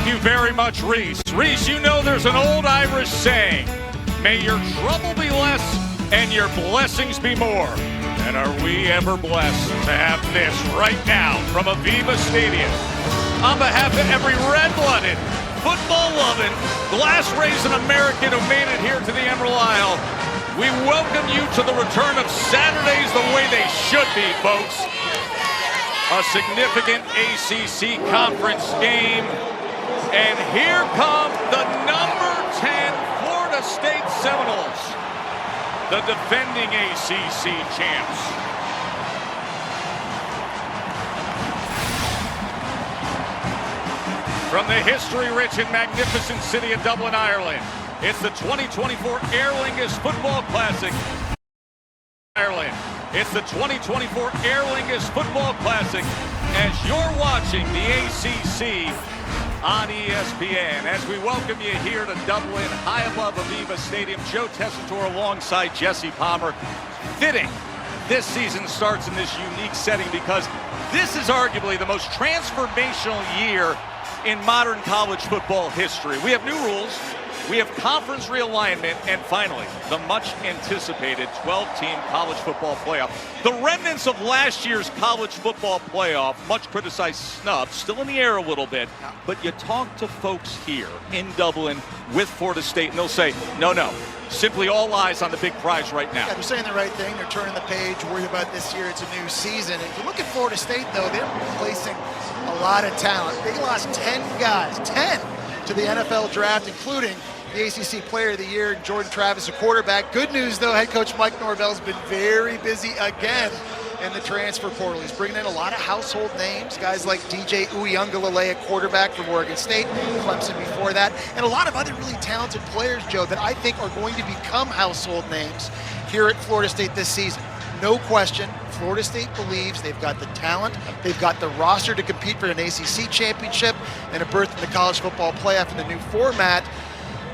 Thank you very much, Reese. Reese, you know there's an old Irish saying, may your trouble be less and your blessings be more. And are we ever blessed to have this right now from Aviva Stadium? On behalf of every red-blooded, football-loving, glass-raising American who made it here to the Emerald Isle, we welcome you to the return of Saturdays the way they should be, folks. A significant ACC conference game. And here come the number 10 Florida State Seminoles, the defending ACC champs. From the history-rich and magnificent city of Dublin, Ireland, it's the 2024 Aer Lingus Football Classic. Ireland. It's the 2024 Aer Lingus Football Classic as you're watching the ACC on ESPN. As we welcome you here to Dublin, high above Aviva Stadium, Joe Tessitore alongside Jesse Palmer. Fitting this season starts in this unique setting because this is arguably the most transformational year in modern college football history. We have new rules. We have conference realignment, and finally, the much-anticipated 12-team college football playoff. The remnants of last year's college football playoff, much criticized snub, still in the air a little bit, but you talk to folks here in Dublin with Florida State, and they'll say, no, simply all eyes on the big prize right now. Yeah, they're saying the right thing. They're turning the page, worried about this year. It's a new season. If you look at Florida State, though, they're replacing a lot of talent. They lost 10 guys, 10 to the NFL draft, including the ACC Player of the Year, Jordan Travis, a quarterback. Good news, though, head coach Mike Norvell's been very busy again in the transfer portal. He's bringing in a lot of household names, guys like DJ Uiagalelei, a quarterback from Oregon State, Clemson before that, and a lot of other really talented players, Joe, that I think are going to become household names here at Florida State this season. No question, Florida State believes they've got the talent, they've got the roster to compete for an ACC championship and a berth in the college football playoff in the new format.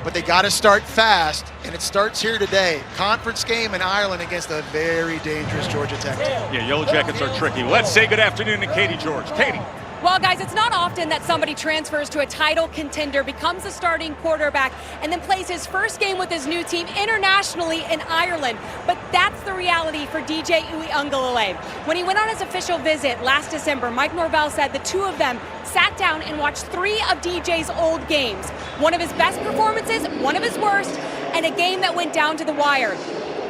But they got to start fast, and it starts here today. Conference game in Ireland against a very dangerous Georgia Tech team. Yeah, Yellow Jackets are tricky. Let's say good afternoon to Katie George. Katie. Well, guys, it's not often that somebody transfers to a title contender, becomes a starting quarterback, and then plays his first game with his new team internationally in Ireland. But that's the reality for DJ Uiagalelei. When he went on his official visit last December, Mike Norvell said the two of them sat down and watched 3 of DJ's old games. One of his best performances, one of his worst, and a game that went down to the wire.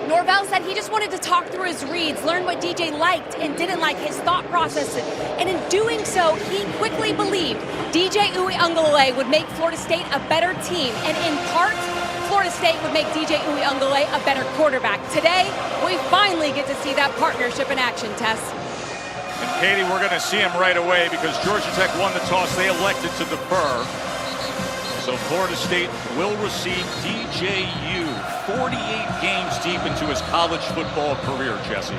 Norvell said he just wanted to talk through his reads, learn what DJ liked and didn't like, his thought process, and in doing so, he quickly believed DJ Uiagalelei would make Florida State a better team, and in part, Florida State would make DJ Uiagalelei a better quarterback. Today, we finally get to see that partnership in action, Tess. And Katie, we're going to see him right away because Georgia Tech won the toss. They elected to defer. So Florida State will receive DJU 48 games deep into his college football career, Jesse.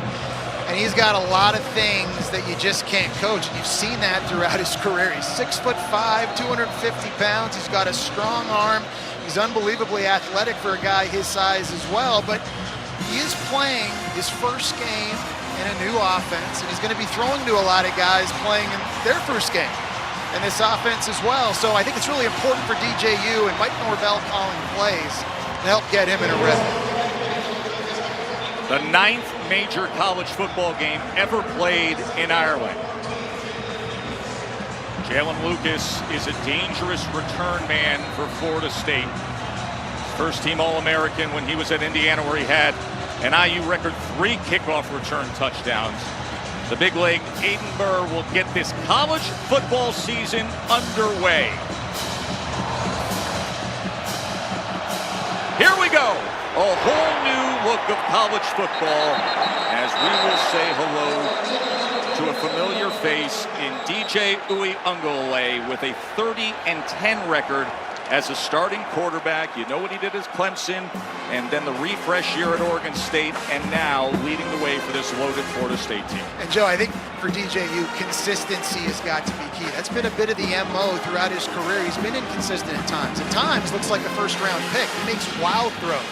And he's got a lot of things that you just can't coach. And you've seen that throughout his career. He's 6'5", 250 pounds. He's got a strong arm. He's unbelievably athletic for a guy his size as well. But he is playing his first game in a new offense. And he's going to be throwing to a lot of guys playing in their first game in this offense as well. So I think it's really important for DJU and Mike Norvell calling plays to help get him in a rhythm. The 9th major college football game ever played in Ireland. Jalen Lucas is a dangerous return man for Florida State. First team All-American when he was at Indiana, where he had an IU record 3 kickoff return touchdowns. The big leg Aiden Burr will get this college football season underway. Here we go. A whole new look of college football as we will say hello to a familiar face in DJ Uiagalelei with a 30-10 record as a starting quarterback. You know what he did as Clemson, and then the refresh year at Oregon State, and now leading the way for this loaded Florida State team. And Joe, I think for DJU, consistency has got to be key. That's been a bit of the MO throughout his career. He's been inconsistent at times. At times, looks like a first-round pick. He makes wild throws.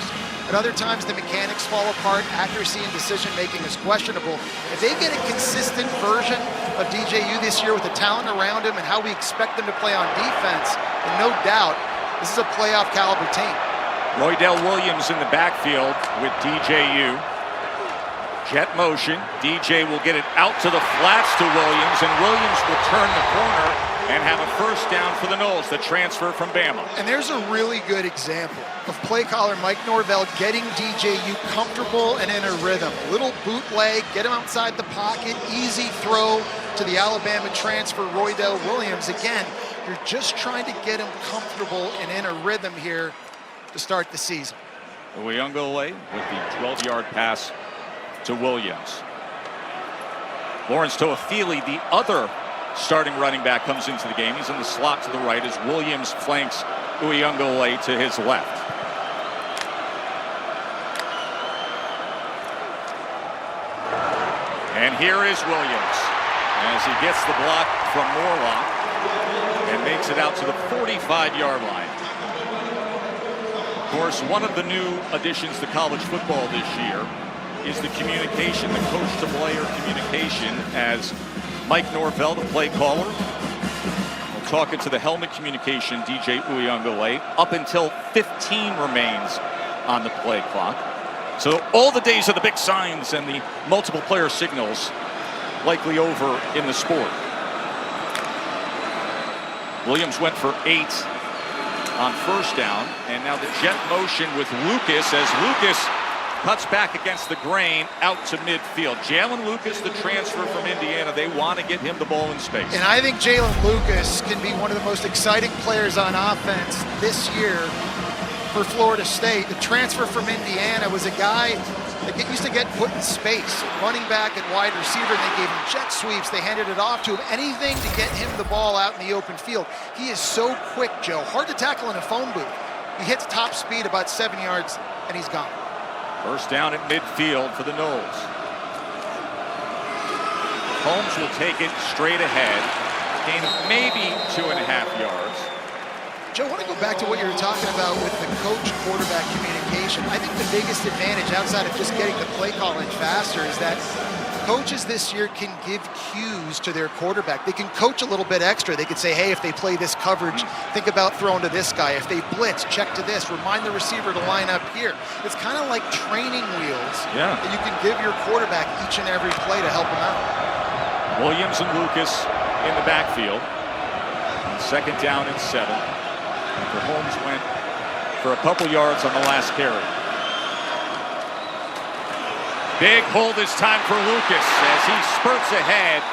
At other times, the mechanics fall apart. Accuracy and decision-making is questionable. If they get a consistent version of DJU this year with the talent around him and how we expect them to play on defense. And no doubt, this is a playoff caliber team. Roydell Williams in the backfield with DJU. Jet motion. DJ will get it out to the flats to Williams, and Williams will turn the corner and have a first down for the Noles, the transfer from Bama. And there's a really good example of play caller Mike Norvell getting DJU comfortable and in a rhythm. Little bootleg, get him outside the pocket, easy throw to the Alabama transfer, Roydell Williams. Again, you're just trying to get him comfortable and in a rhythm here to start the season. Uyunglele with the 12-yard pass to Williams. Lawrence Toafili, the other starting running back, comes into the game. He's in the slot to the right as Williams flanks Uyunglele to his left. And here is Williams as he gets the block from Morlock and makes it out to the 45-yard line. Of course, one of the new additions to college football this year is the communication, the coach-to-player communication, as Mike Norvell, the play caller, will talk into the helmet communication, DJ Uyunglele. Up until 15 remains on the play clock. So all the days of the big signs and the multiple player signals likely over in the sport. Williams went for 8 on first down, and now the jet motion with Lucas as Lucas cuts back against the grain out to midfield. Jalen Lucas, the transfer from Indiana, they want to get him the ball in space. And I think Jalen Lucas can be one of the most exciting players on offense this year for Florida State. The transfer from Indiana was a guy that used to get put in space, running back and wide receiver. They gave him jet sweeps. They handed it off to him. Anything to get him the ball out in the open field. He is so quick, Joe. Hard to tackle in a phone booth. He hits top speed about 7 yards, and he's gone. First down at midfield for the Noles. Holmes will take it straight ahead. Gain of maybe 2.5 yards. Joe, I want to go back to what you were talking about with the coach-quarterback communication. I think the biggest advantage outside of just getting the play calling faster is that coaches this year can give cues to their quarterback. They can coach a little bit extra. They could say, hey, if they play this coverage, think about throwing to this guy. If they blitz, check to this. Remind the receiver to line up here. It's kind of like training wheels that you can give your quarterback each and every play to help him out. Williams and Lucas in the backfield. Second down and 7. After Holmes went for a couple yards on the last carry. Big hold this time for Lucas as he spurts ahead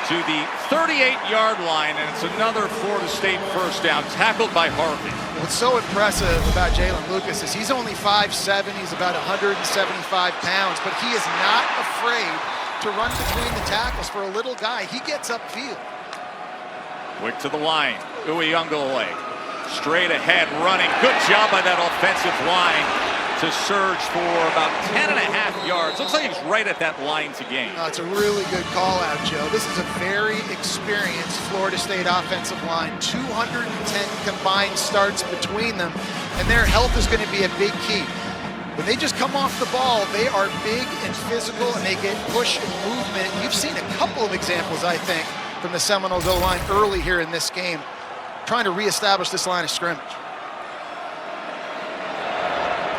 to the 38-yard line, and it's another Florida State first down, tackled by Harvey. What's so impressive about Jalen Lucas is he's only 5'7", he's about 175 pounds, but he is not afraid to run between the tackles. For a little guy, he gets upfield. Quick to the line, Uyunglele. Straight ahead running. Good job by that offensive line to surge for about 10.5 yards. Looks like he's right at that line to gain. It's a really good call out, Joe. This is a very experienced Florida State offensive line. 210 combined starts between them, and their health is going to be a big key. When they just come off the ball, they are big and physical, and they get push and movement. You've seen a couple of examples, I think, from the Seminoles O-line early here in this game, trying to reestablish this line of scrimmage.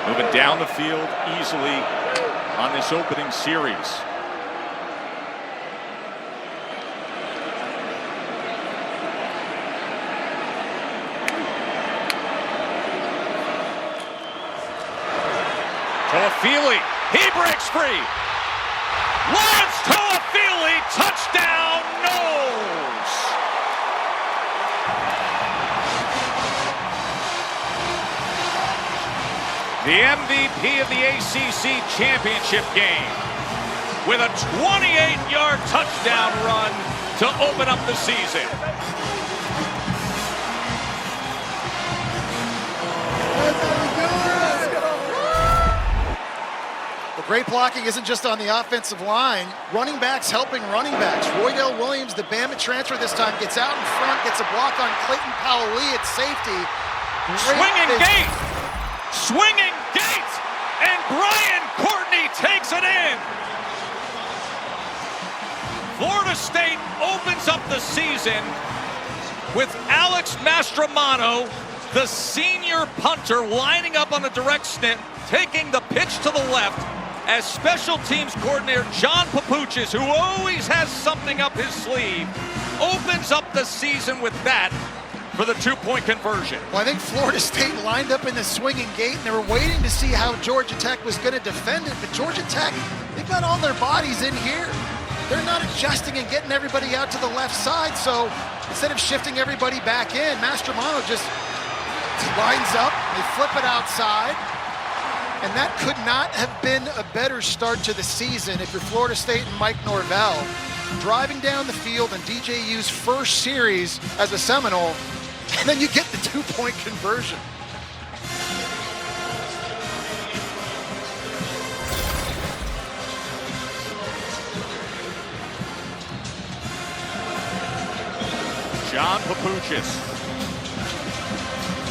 Moving down the field easily on this opening series. Toafili, he breaks free. Lawrence Toafili, touchdown, Noles. The MVP of the ACC championship game with a 28-yard touchdown run to open up the season. The great blocking isn't just on the offensive line. Running backs helping running backs. Roydell Williams, the Bama transfer this time, gets out in front, gets a block on Clayton Powell-Lee at safety. Swinging gate! Swinging gate! And Brian Courtney takes it in! Florida State opens up the season with Alex Mastromano, the senior punter, lining up on the direct snap, taking the pitch to the left, as special teams coordinator John Papuchis, who always has something up his sleeve, opens up the season with that for the two-point conversion. Well, I think Florida State lined up in the swinging gate, and they were waiting to see how Georgia Tech was going to defend it. But Georgia Tech, they've got all their bodies in here. They're not adjusting and getting everybody out to the left side. So instead of shifting everybody back in, Mastromano just lines up. They flip it outside. And that could not have been a better start to the season if you're Florida State and Mike Norvell. Driving down the field in DJU's first series as a Seminole, and then you get the two-point conversion. John Papuchis,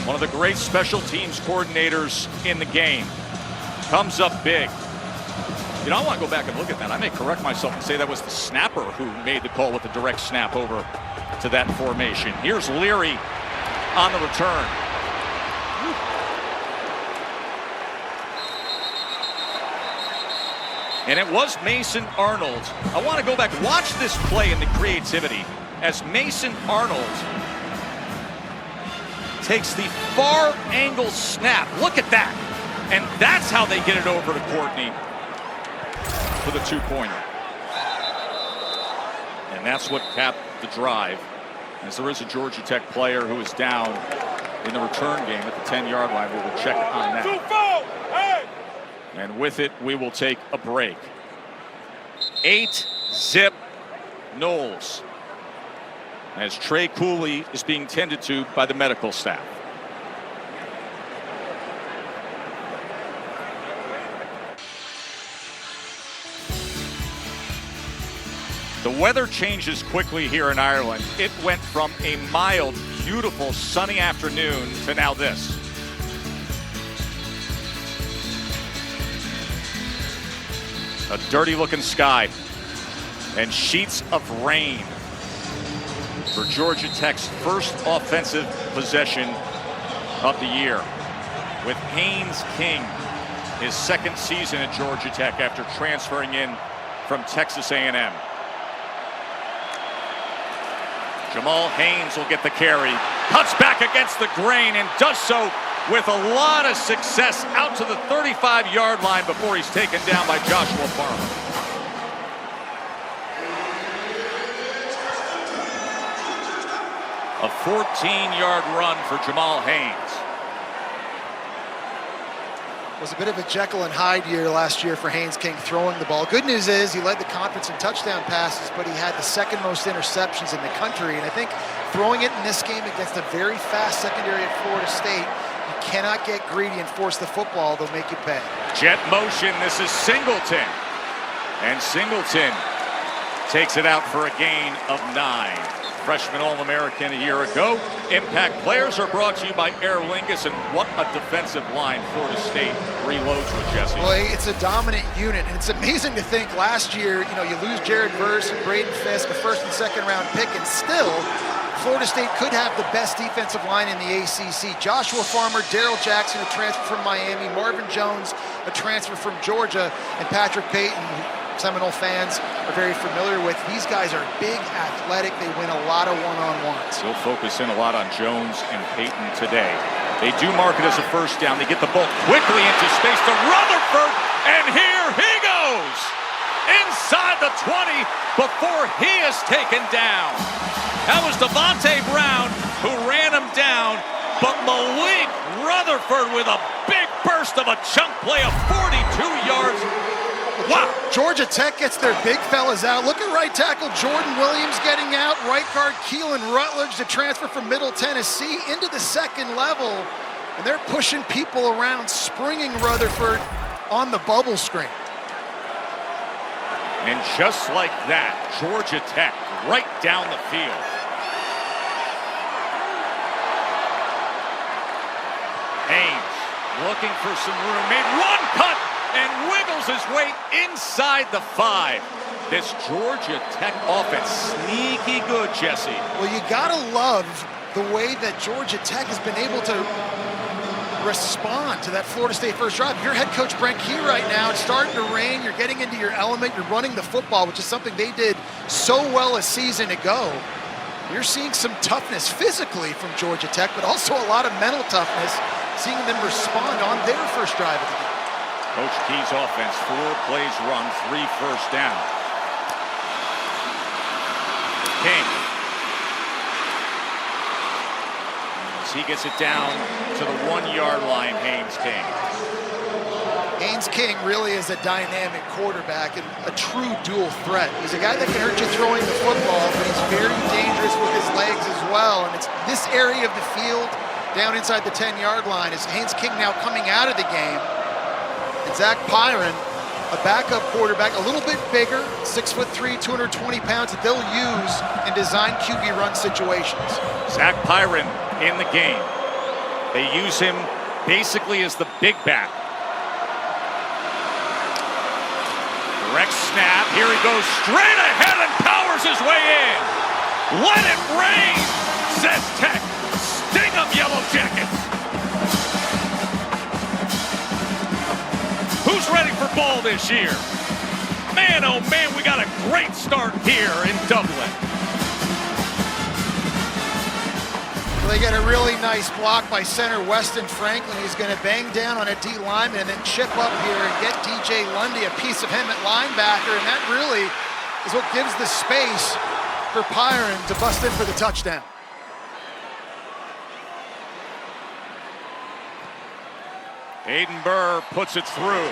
one of the great special teams coordinators in the game, comes up big. You know, I want to go back and look at that. I may correct myself and say that was the snapper who made the call with the direct snap over to that formation. Here's Leary on the return. And it was Mason Arnold. I want to go back, watch this play and the creativity as Mason Arnold takes the far angle snap. Look at that. And that's how they get it over to Courtney for the two-pointer. And that's what capped the drive, as there is a Georgia Tech player who is down in the return game at the 10-yard line. We will check on that. And with it, we will take a break. 8-zip Noles, as Trey Cooley is being tended to by the medical staff. The weather changes quickly here in Ireland. It went from a mild, beautiful, sunny afternoon to now this. A dirty-looking sky and sheets of rain for Georgia Tech's first offensive possession of the year, with Haynes King, his second season at Georgia Tech after transferring in from Texas A&M. Jamal Haynes will get the carry, cuts back against the grain, and does so with a lot of success out to the 35-yard line before he's taken down by Joshua Farmer. A 14-yard run for Jamal Haynes. It was a bit of a Jekyll and Hyde year last year for Haynes King throwing the ball. Good news is he led the conference in touchdown passes, but he had the second most interceptions in the country. And I think throwing it in this game against a very fast secondary at Florida State, you cannot get greedy and force the football. They'll make you pay. Jet motion. This is Singleton. And Singleton takes it out for a gain of 9. Freshman All-American a year ago. Impact players are brought to you by Aer Lingus, and what a defensive line Florida State reloads with, Jesse. Boy, it's a dominant unit, and it's amazing to think last year, you lose Jared Verse and Braden Fisk, a first and second round pick, and still Florida State could have the best defensive line in the ACC. Joshua Farmer, Daryl Jackson, a transfer from Miami, Marvin Jones, a transfer from Georgia, and Patrick Payton, Seminole fans are very familiar with. These guys are big, athletic. They win a lot of one-on-ones. They'll focus in a lot on Jones and Payton today. They do mark it as a first down. They get the ball quickly into space to Rutherford, and here he goes inside the 20 before he is taken down. That was Devontae Brown who ran him down, but Malik Rutherford with a big burst of a chunk play of 42 yards. Wow. Georgia Tech gets their big fellas out. Look at right tackle Jordan Williams getting out. Right guard Keelan Rutledge to transfer from Middle Tennessee into the second level. And they're pushing people around, springing Rutherford on the bubble screen. And just like that, Georgia Tech right down the field. Haynes looking for some room, made one cut and wiggles his way inside the 5. This Georgia Tech offense, sneaky good, Jesse. Well, you gotta love the way that Georgia Tech has been able to respond to that Florida State first drive. Your head coach Brent Key right now, it's starting to rain, you're getting into your element, you're running the football, which is something they did so well a season ago. You're seeing some toughness physically from Georgia Tech, but also a lot of mental toughness, seeing them respond on their first drive of the game. Coach Key's offense, 4 plays run, 3 first down. King. As he gets it down to the 1-yard line, Haynes King. Haynes King really is a dynamic quarterback and a true dual threat. He's a guy that can hurt you throwing the football, but he's very dangerous with his legs as well. And it's this area of the field down inside the 10-yard line is Haynes King now coming out of the game. And Zach Pyron, a backup quarterback, a little bit bigger, 6'3", 220 pounds, that they'll use in design QB run situations. Zach Pyron in the game. They use him basically as the big back. Direct snap, here he goes straight ahead and powers his way in. Let it rain, says Tech. Sting 'em, Yellow Jackets. Who's ready for ball this year? Man, oh man, we got a great start here in Dublin. They get a really nice block by center Weston Franklin. He's going to bang down on a D lineman and then chip up here and get DJ Lundy a piece of him at linebacker, and that really is what gives the space for Pyron to bust in for the touchdown. Aiden Burr puts it through.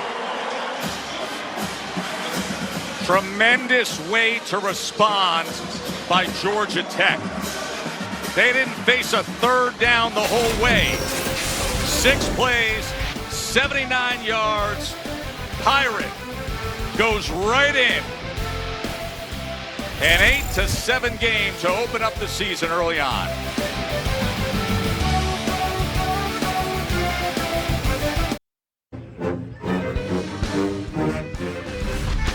Tremendous way to respond by Georgia Tech. They didn't face a third down the whole way. 6 plays, 79 yards. Pirate goes right in. An 8-7 game to open up the season early on.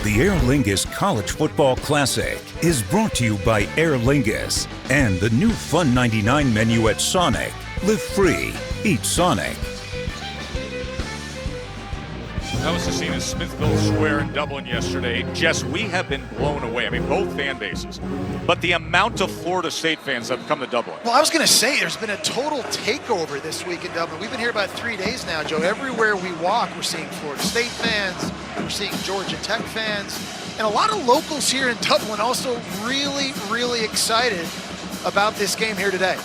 The Aer Lingus College Football Classic is brought to you by Aer Lingus and the new Fun 99 menu at Sonic. Live free, eat Sonic. That was the scene in Smithville Square in Dublin yesterday. Jess, we have been blown away. I mean, both fan bases. But the amount of Florida State fans that have come to Dublin. Well, I was going to say, there's been a total takeover this week in Dublin. We've been here about 3 days now, Joe. Everywhere we walk, we're seeing Florida State fans, we're seeing Georgia Tech fans, and a lot of locals here in Dublin also really, really excited about this game here today.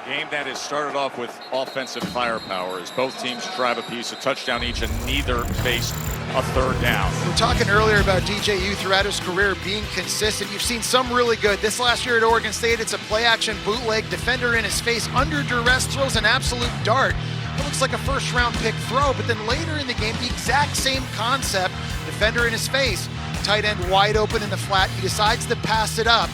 Game that has started off with offensive firepower as both teams drive a piece, a touchdown each, and neither faced a third down. We were talking earlier about DJU throughout his career being consistent. You've seen some really good. This last year at Oregon State, it's a play-action bootleg, defender in his face, under duress, throws an absolute dart. It looks like a first-round pick throw, but then later in the game, the exact same concept, defender in his face, tight end wide open in the flat. He decides to pass it up,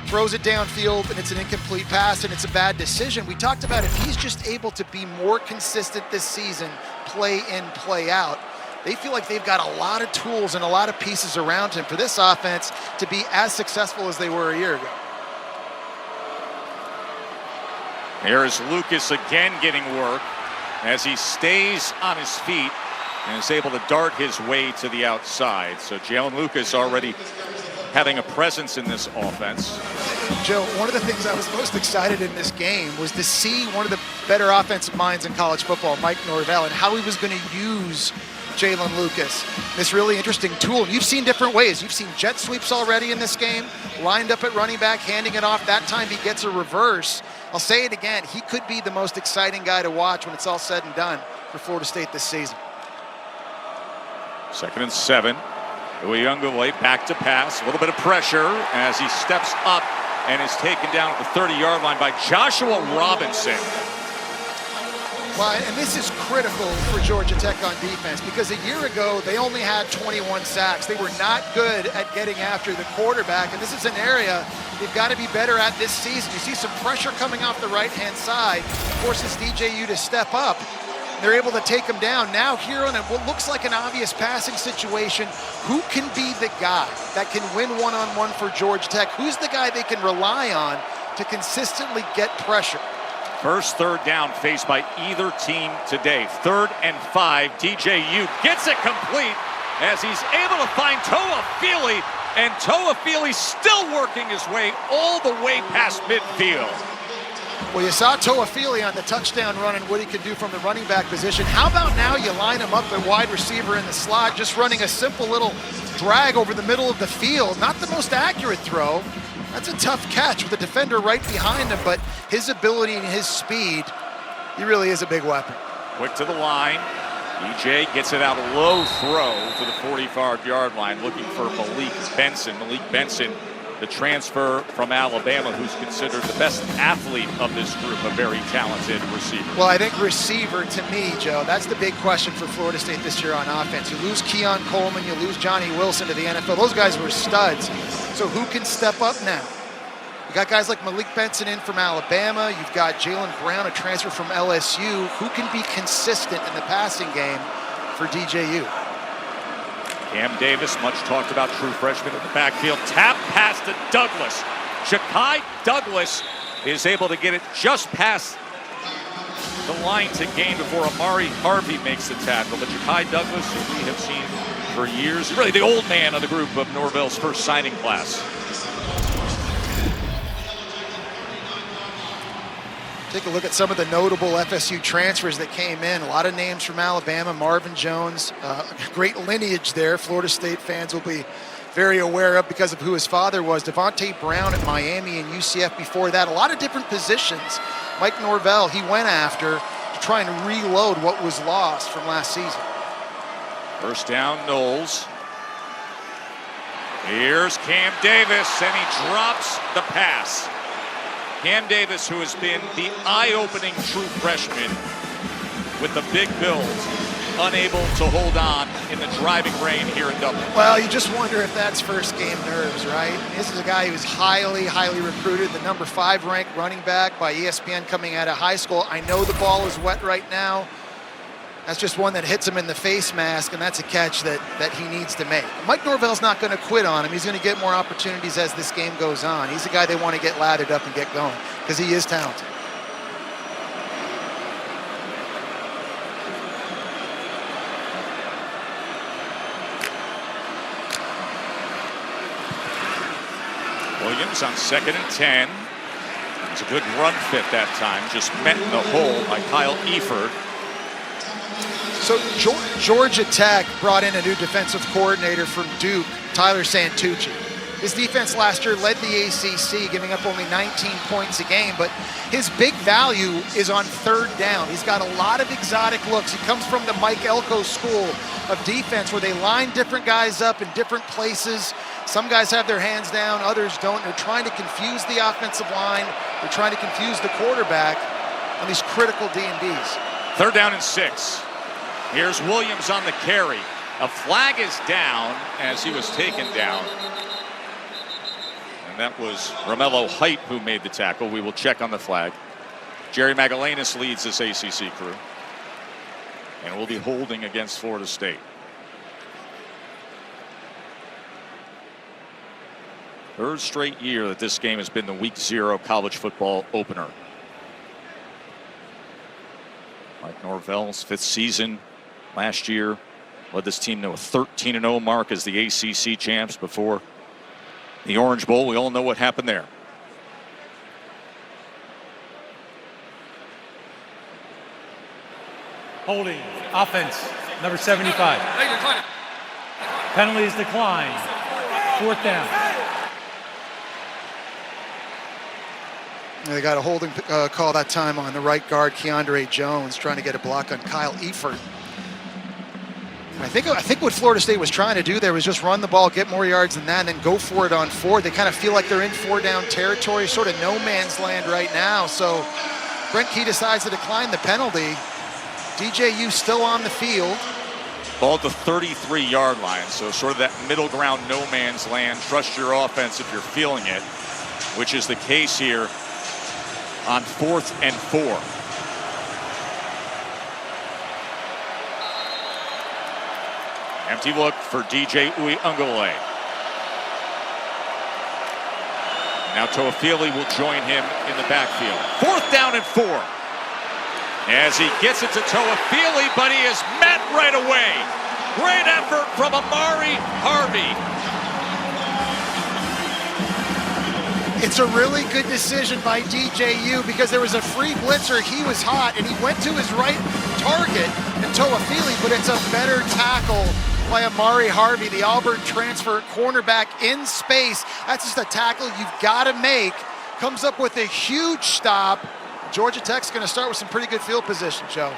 throws it downfield, and it's an incomplete pass, and it's a bad decision. We talked about if he's just able to be more consistent this season, play in, play out, they feel like they've got a lot of tools and a lot of pieces around him for this offense to be as successful as they were a year ago. Here's Lucas again getting work as he stays on his feet and is able to dart his way to the outside. So Jalen Lucas already having a presence in this offense. Joe, one of the things I was most excited in this game was to see one of the better offensive minds in college football, Mike Norvell, and how he was going to use Jalen Lucas. This really interesting tool. You've seen different ways. You've seen jet sweeps already in this game, lined up at running back, handing it off. That time he gets a reverse. I'll say it again, he could be the most exciting guy to watch when it's all said and done for Florida State this season. 2nd and 7. Uyunglele back to pass. A little bit of pressure as he steps up and is taken down at the 30-yard line by Joshua Robinson. Well, and this is critical for Georgia Tech on defense because a year ago they only had 21 sacks. They were not good at getting after the quarterback, and this is an area they've got to be better at this season. You see some pressure coming off the right-hand side, forces DJU to step up. They're able to take him down. Now here on what looks like an obvious passing situation, who can be the guy that can win one-on-one for Georgia Tech? Who's the guy they can rely on to consistently get pressure? First third down faced by either team today. 3rd and 5. DJU gets it complete as he's able to find Toa Feely, and Toa Feely's still working his way all the way past midfield. Well, you saw Toa Feely on the touchdown run and what he can do from the running back position. How about now you line him up at wide receiver in the slot, just running a simple little drag over the middle of the field. Not the most accurate throw. That's a tough catch with the defender right behind him, but his ability and his speed, he really is a big weapon. Quick to the line. EJ gets it out, a low throw to the 45-yard line, looking for Malik Benson. Malik Benson, the transfer from Alabama, who's considered the best athlete of this group, a very talented receiver. Well, I think receiver, to me, Joe, that's the big question for Florida State this year on offense. You lose Keon Coleman, you lose Johnny Wilson to the NFL. Those guys were studs. So who can step up now? You got guys like Malik Benson in from Alabama. You've got Jalen Brown, a transfer from LSU. Who can be consistent in the passing game for DJU? Cam Davis, much talked about, true freshman in the backfield. Tap pass to Douglas. Ja'Kai Douglas is able to get it just past the line to gain before Amari Harvey makes the tackle. But Ja'Kai Douglas, who we have seen for years, really the old man of the group of Norvell's first signing class. Take a look at some of the notable FSU transfers that came in. A lot of names from Alabama. Marvin Jones, great lineage there. Florida State fans will be very aware of because of who his father was. Devontae Brown at Miami and UCF before that. A lot of different positions. Mike Norvell, he went after to try and reload what was lost from last season. First down, Knowles. Here's Cam Davis, and he drops the pass. Cam Davis, who has been the eye-opening true freshman with the big build, unable to hold on in the driving rain here in Dublin. Well, you just wonder if that's first game nerves, right? This is a guy who's highly, highly recruited, the number 5 ranked running back by ESPN coming out of high school. I know the ball is wet right now. That's just one that hits him in the face mask, and that's a catch that he needs to make. Mike Norvell's not going to quit on him. He's going to get more opportunities as this game goes on. He's a guy they want to get lathered up and get going because he is talented. Williams on 2nd and 10. It's a good run fit that time. Just met in the hole by Kyle Eford. So Georgia Tech brought in a new defensive coordinator from Duke, Tyler Santucci. His defense last year led the ACC, giving up only 19 points a game, but his big value is on 3rd down. He's got a lot of exotic looks. He comes from the Mike Elko school of defense where they line different guys up in different places. Some guys have their hands down, others don't. They're trying to confuse the offensive line. They're trying to confuse the quarterback on these critical D&Ds. 3rd down and 6. Here's Williams on the carry. A flag is down as he was taken down. And that was Romello Height who made the tackle. We will check on the flag. Jerry Magellanis leads this ACC crew. And will be holding against Florida State. Third straight year that this game has been the Week 0 college football opener. Mike Norvell's 5th season last year led this team to a 13-0 mark as the ACC champs before the Orange Bowl. We all know what happened there. Holding, offense, number 75. Penalties declined. 4th down. They got a holding call that time on the right guard, Keandre Jones, trying to get a block on Kyle Eford. I think what Florida State was trying to do there was just run the ball, get more yards than that, and then go for it on 4. They kind of feel like they're in 4-down territory, sort of no man's land right now. So Brent Key decides to decline the penalty. DJU still on the field. Ball at the 33-yard line, so sort of that middle ground, no man's land. Trust your offense if you're feeling it, which is the case here on 4th and 4. Empty look for DJ Uyunglele. Now Toafili will join him in the backfield. 4th down and 4. As he gets it to Toafili, but he is met right away. Great effort from Amari Harvey. It's a really good decision by DJU because there was a free blitzer. He was hot, and he went to his right target in Toafili, but it's a better tackle by Amari Harvey, the Auburn transfer cornerback in space. That's just a tackle you've got to make. Comes up with a huge stop. Georgia Tech's going to start with some pretty good field position, Joe.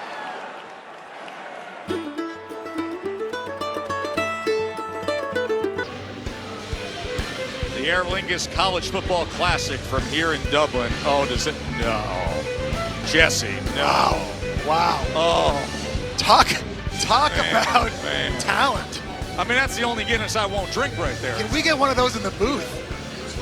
The Aer Lingus College Football Classic from here in Dublin. Oh, does it? No. Jesse, no. Wow. Oh. Talk Man, about man. talent. I mean, that's the only Guinness I won't drink right there. Can we get one of those in the booth?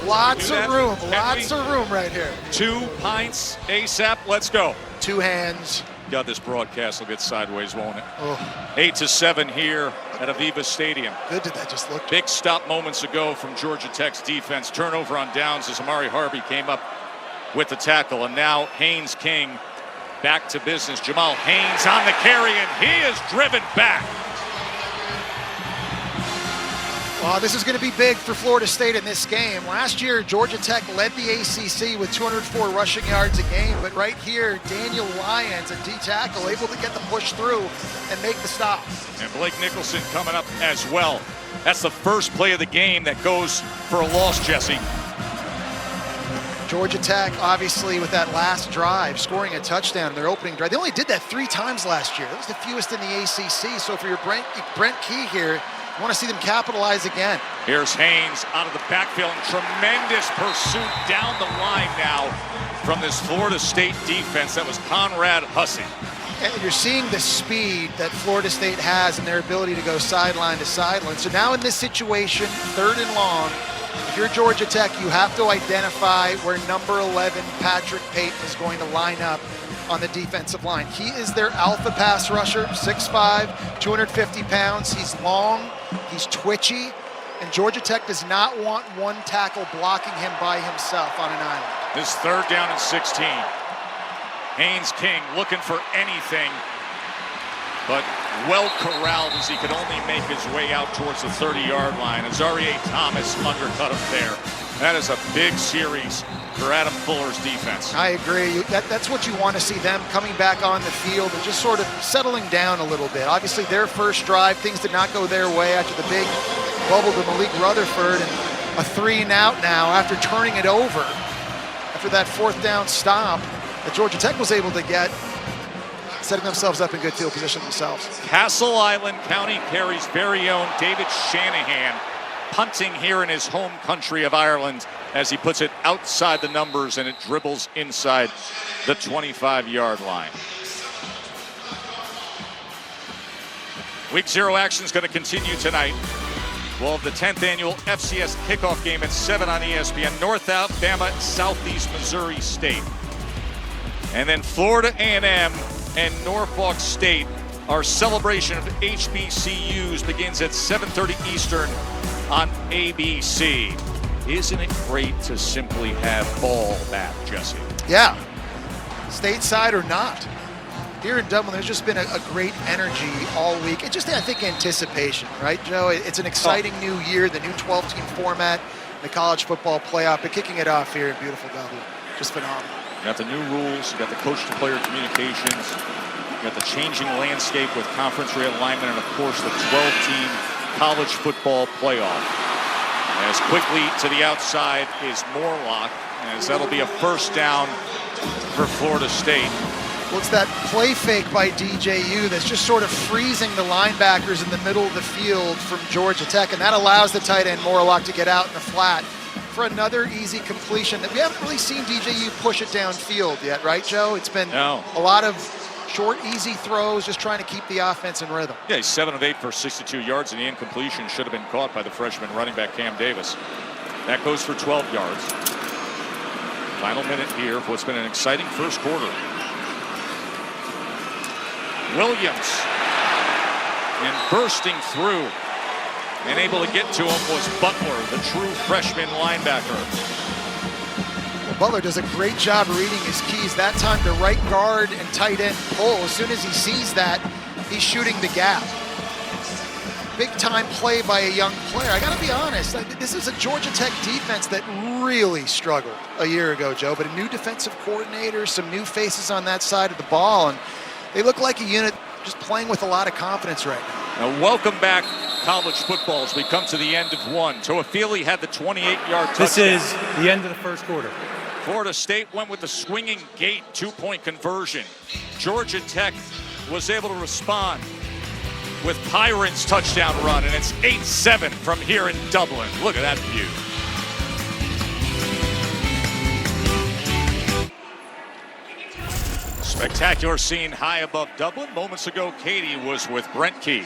Lots of room, lots of room right here. 2 pints ASAP, let's go. 2 hands. God, this broadcast will get sideways, won't it? Oh. 8-7 here at Aviva Stadium. Good did that just look? Big stop moments ago from Georgia Tech's defense. Turnover on downs as Amari Harvey came up with the tackle. And now Haynes King back to business. Jamal Haynes on the carry, and he is driven back. Well, this is going to be big for Florida State in this game. Last year, Georgia Tech led the ACC with 204 rushing yards a game, but right here, Daniel Lyons, a D tackle, able to get the push through and make the stop. And Blake Nicholson coming up as well. That's the first play of the game that goes for a loss, Jesse. Georgia Tech, obviously, with that last drive, scoring a touchdown in their opening drive. They only did that 3 times last year. That was the fewest in the ACC. So for your Brent Key here, you want to see them capitalize again. Here's Haynes out of the backfield. Tremendous pursuit down the line now from this Florida State defense. That was Conrad Hussey. And you're seeing the speed that Florida State has and their ability to go sideline to sideline. So now in this situation, 3rd and long, if you're Georgia Tech, you have to identify where number 11, Patrick Payton, is going to line up on the defensive line. He is their alpha pass rusher, 6'5", 250 pounds. He's long, he's twitchy, and Georgia Tech does not want one tackle blocking him by himself on an island. This 3rd down and 16. Haynes King looking for anything, but well corralled as he could only make his way out towards the 30-yard line. Azarie Thomas undercut him there. That is a big series for Adam Fuller's defense. I agree. That's what you want to see, them coming back on the field and just sort of settling down a little bit. Obviously, their first drive, things did not go their way after the big bubble to Malik Rutherford, and a 3-and-out now after turning it over after that 4th down stop that Georgia Tech was able to get, setting themselves up in good field position themselves. Castle Island County Kerry's very own David Shanahan punting here in his home country of Ireland as he puts it outside the numbers and it dribbles inside the 25-yard line. Week 0 action is going to continue tonight. We'll have the 10th annual FCS kickoff game at 7 on ESPN. North Alabama, Southeast Missouri State. And then Florida A&M and Norfolk State. Our celebration of HBCUs begins at 7:30 Eastern on ABC. Isn't it great to simply have ball back, Jesse? Yeah, stateside or not. Here in Dublin, there's just been a great energy all week. It's just, I think, anticipation, right, Joe? It's an exciting new year, the new 12-team format, the college football playoff, but kicking it off here in beautiful Dublin. Just phenomenal. You got the new rules, you got the coach-to-player communications, you got the changing landscape with conference realignment, and, of course, the 12-team college football playoff. As quickly to the outside is Morlock, as that'll be a 1st down for Florida State. Well, it's that play fake by DJU that's just sort of freezing the linebackers in the middle of the field from Georgia Tech, and that allows the tight end Morlock to get out in the flat for another easy completion that we haven't really seen DJU push it downfield yet, right, Joe? It's been a lot of short, easy throws, just trying to keep the offense in rhythm. Yeah, he's 7 of 8 for 62 yards, and the incompletion should have been caught by the freshman running back Cam Davis. That goes for 12 yards. Final minute here of what's been an exciting first quarter. Williams And bursting through and able to get to him was Butler, the true freshman linebacker. Well, Butler does a great job reading his keys. That time the right guard and tight end pull. As soon as he sees that, he's shooting the gap. Big time play by a young player. I gotta be honest, this is a Georgia Tech defense that really struggled a year ago, Joe, but a new defensive coordinator, some new faces on that side of the ball, and they look like a unit just playing with a lot of confidence right now. Now welcome back college football as we come to the end of one. Toafili had the 28-yard touchdown. This is the end of the first quarter. Florida State went with the swinging gate 2-point conversion. Georgia Tech was able to respond with Pyron's touchdown run, and it's 8-7 from here in Dublin. Look at that view. Spectacular scene high above Dublin. Moments ago, Katie was with Brent Key.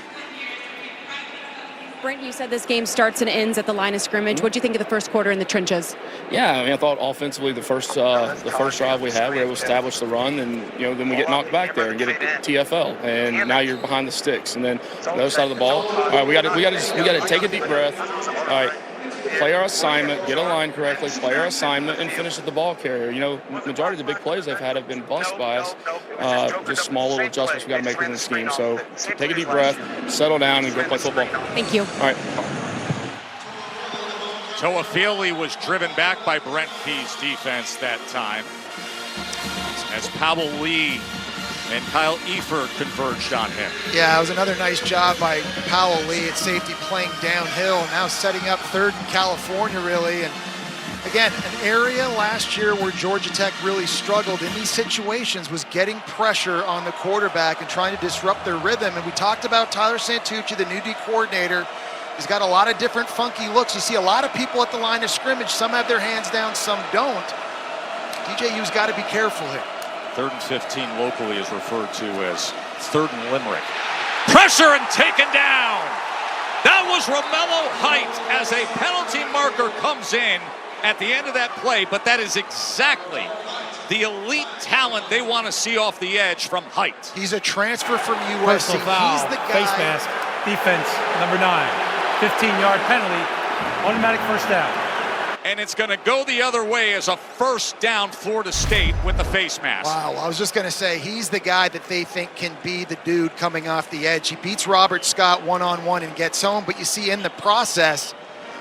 Brent, you said this game starts and ends at the line of scrimmage. What do you think of the first quarter in the trenches? Yeah, I mean, I thought offensively the first drive we had, we were able to establish the run, and then we get knocked back there and get a TFL, and now you're behind the sticks. And then the other side of the ball, all right, we got to take a deep breath. All right, play our assignment, get aligned correctly, play our assignment, and finish at the ball carrier. Majority of the big plays they've had have been bust by us. Just small little adjustments we got to make within the scheme. So take a deep breath, settle down, and go play football. Thank you. All right. Toafili was driven back by Brent Key's defense that time, as Powell Lee and Kyle Efer converged on him. Yeah, it was another nice job by Powell Lee at safety, playing downhill, now setting up third in California, really. And again, an area last year where Georgia Tech really struggled in these situations was getting pressure on the quarterback and trying to disrupt their rhythm. And we talked about Tyler Santucci, the new D coordinator. He's got a lot of different funky looks. You see a lot of people at the line of scrimmage. Some have their hands down, some don't. DJU's got to be careful here. 3rd and 15 locally is referred to as 3rd and Limerick. Pressure and taken down. That was Romello Height as a penalty marker comes in at the end of that play, but that is exactly the elite talent they want to see off the edge from Height. He's a transfer from USC. Personal foul, He's the guy. face mask, defense, number 9. 15-yard penalty, automatic first down. And it's going to go the other way as a first down Florida State with the face mask. Wow, I was just going to say, he's the guy that they think can be the dude coming off the edge. He beats Robert Scott one-on-one and gets home, but you see in the process,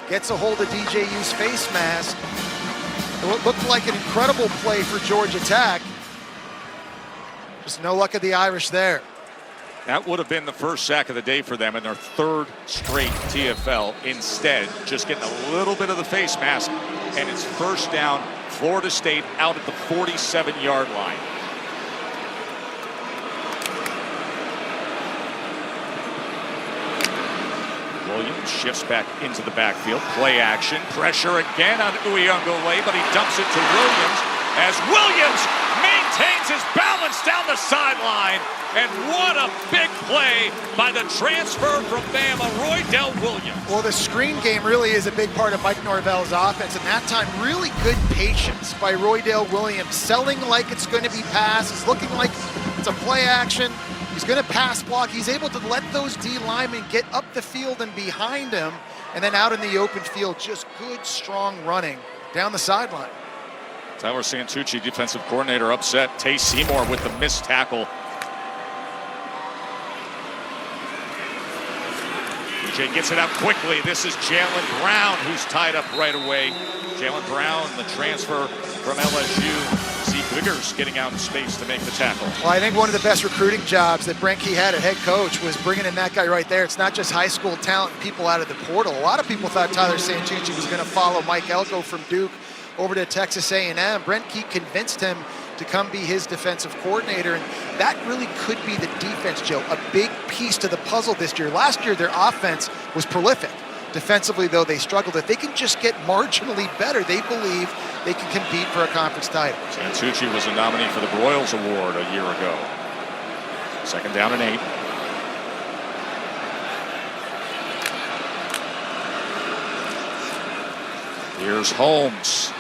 gets a hold of DJU's face mask. It looked like an incredible play for Georgia Tech. Just no luck of the Irish there. That would have been the first sack of the day for them in their 3rd straight TFL. Instead, just getting a little bit of the face mask, and it's first down, Florida State out at the 47-yard line. Williams shifts back into the backfield. Play action, pressure again on Uyunglele, but he dumps it to Williams as Williams maintains his balance down the sideline. And what a big play by the transfer from Bama, Roydell Williams. Well, the screen game really is a big part of Mike Norvell's offense, and that time really good patience by Roydell Williams, selling like it's going to be pass. It's looking like it's a play action. He's going to pass block. He's able to let those D linemen get up the field and behind him, and then out in the open field, just good, strong running down the sideline. Tyler Santucci, defensive coordinator, upset. Tay Seymour with the missed tackle. DJ gets it out quickly. This is Jalen Brown, who's tied up right away. Jalen Brown, the transfer from LSU. Zeke Wiggers getting out in space to make the tackle. Well, I think one of the best recruiting jobs that Brent Key had at head coach was bringing in that guy right there. It's not just high school talent and people out of the portal. A lot of people thought Tyler Santucci was going to follow Mike Elko from Duke over to Texas A&M. Brent Key convinced him to come be his defensive coordinator, and that really could be the defense, Joe. A big piece to the puzzle this year. Last year, their offense was prolific. Defensively, though, they struggled. If they can just get marginally better, they believe they can compete for a conference title. Santucci was a nominee for the Broyles Award a year ago. 2nd down and 8. Here's Holmes.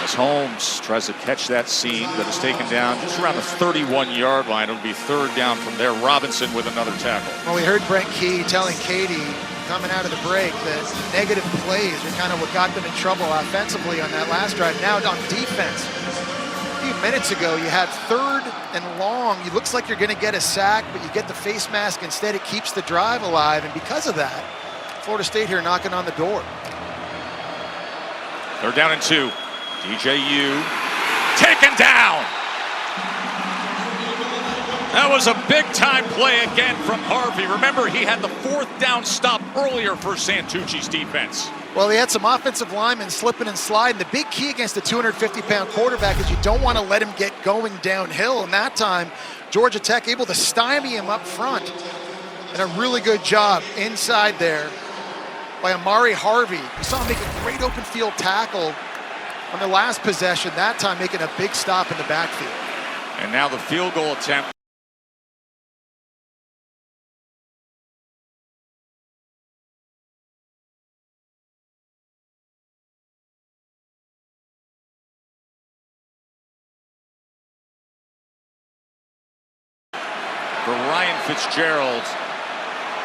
As Holmes tries to catch that seam that is taken down just around the 31-yard line. It'll be third down from there. Robinson with another tackle. Well, we heard Brent Key telling Katie coming out of the break that negative plays are kind of what got them in trouble offensively on that last drive. Now on defense, a few minutes ago, you had third and long. It looks like you're going to get a sack, but you get the face mask instead. It keeps the drive alive, and because of that, Florida State here knocking on the door. They're down and 2. DJU taken down. That was a big-time play again from Harvey. Remember, he had the 4th down stop earlier for Santucci's defense. Well, he had some offensive linemen slipping and sliding. The big key against a 250-pound quarterback is you don't want to let him get going downhill. And that time, Georgia Tech able to stymie him up front. And a really good job inside there by Amari Harvey. We saw him make a great open field tackle on the last possession, that time making a big stop in the backfield. And now the field goal attempt. For Ryan Fitzgerald,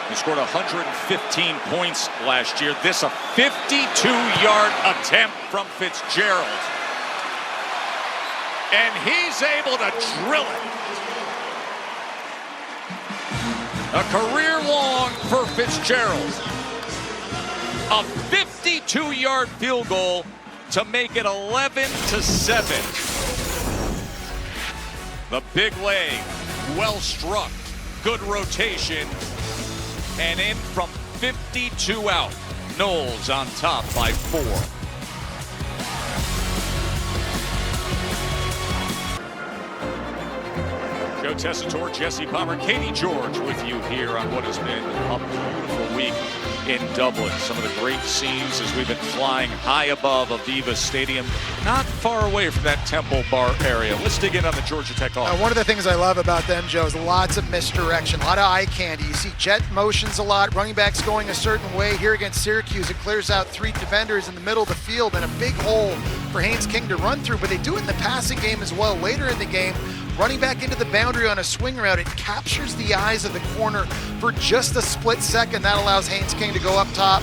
he scored 115 points last year. This a 52-yard attempt from Fitzgerald. And he's able to drill it. A career long for Fitzgerald. A 52-yard field goal to make it 11-7. The big leg, well struck, good rotation, and in from 52 out. Noles on top by 4. Joe Tessitore, Jesse Palmer, Katie George with you here on what has been a beautiful week in Dublin. Some of the great scenes as we've been flying high above Aviva Stadium, not far away from that Temple Bar area. Let's dig in on the Georgia Tech offense. One of the things I love about them, Joe, is lots of misdirection, a lot of eye candy. You see jet motions a lot, running backs going a certain way. Here against Syracuse, it clears out 3 defenders in the middle of the field and a big hole for Haynes King to run through, but they do it in the passing game as well. Later in the game, running back into the boundary on a swing route, it captures the eyes of the corner for just a split second. That allows Haynes King to go up top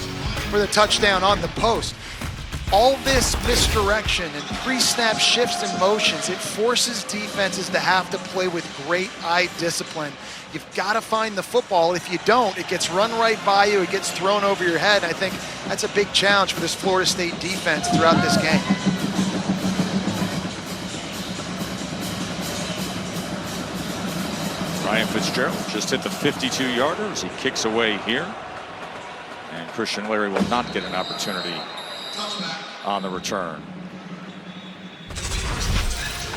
for the touchdown on the post. All this misdirection and pre-snap shifts and motions, it forces defenses to have to play with great eye discipline. You've got to find the football. If you don't, it gets run right by you, it gets thrown over your head. I think that's a big challenge for this Florida State defense throughout this game. Ryan Fitzgerald just hit the 52-yarder as he kicks away here. And Christian Larry will not get an opportunity on the return.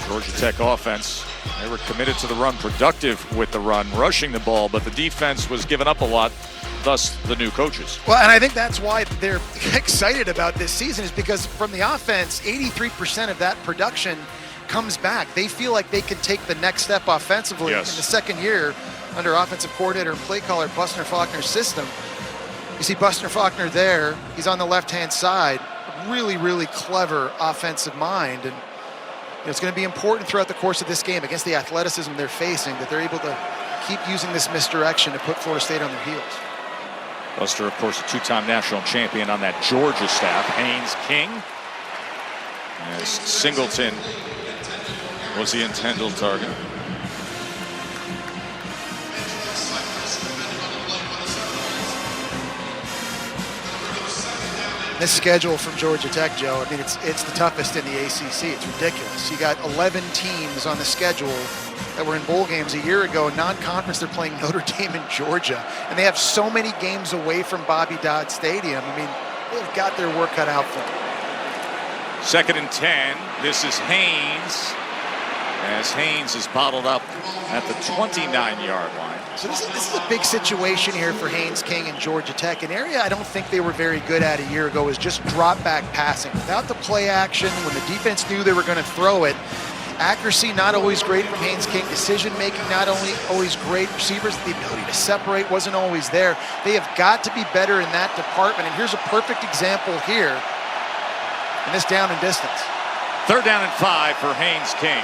Georgia Tech offense, they were committed to the run, productive with the run, rushing the ball, but the defense was giving up a lot, thus the new coaches. Well, and I think that's why they're excited about this season, is because from the offense, 83% of that production comes back. They feel like they can take the next step offensively in the second year under offensive coordinator and play caller Buster Faulkner's system. You see Buster Faulkner there. He's on the left-hand side. Really, really clever offensive mind. And it's going to be important throughout the course of this game against the athleticism they're facing that they're able to keep using this misdirection to put Florida State on their heels. Buster, of course, a 2-time national champion on that Georgia staff. Haynes King. As Singleton was the intended target. This schedule from Georgia Tech, Joe, I mean, it's the toughest in the ACC. It's ridiculous. You got 11 teams on the schedule that were in bowl games a year ago. Non-conference, they're playing Notre Dame and Georgia. And they have so many games away from Bobby Dodd Stadium. I mean, they've got their work cut out for them. 2nd and 10. This is Haynes. As Haynes is bottled up at the 29-yard line. So this is a big situation here for Haynes King and Georgia Tech. An area I don't think they were very good at a year ago is just drop back passing. Without the play action, when the defense knew they were going to throw it, accuracy not always great from Haynes King, decision making not only always great, receivers, the ability to separate wasn't always there. They have got to be better in that department, and here's a perfect example here in this down and distance. Third down and 5 for Haynes King.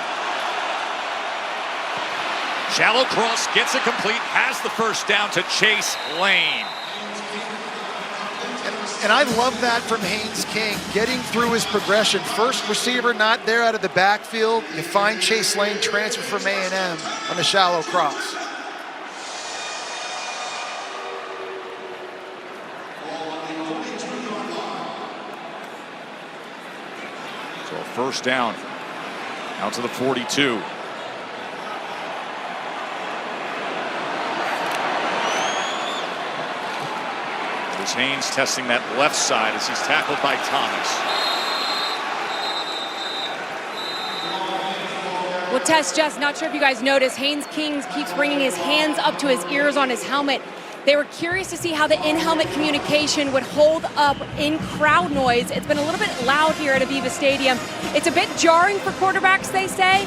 Shallow cross, gets it complete, has the first down to Chase Lane. And I love that from Haynes King, getting through his progression. First receiver not there out of the backfield. You find Chase Lane, transfer from A&M on the shallow cross. So a first down out to the 42. Haynes testing that left side as he's tackled by Thomas. Well, Tess, just not sure if you guys noticed, Haynes King keeps bringing his hands up to his ears on his helmet. They were curious to see how the in-helmet communication would hold up in crowd noise. It's been a little bit loud here at Aviva Stadium. It's a bit jarring for quarterbacks, they say,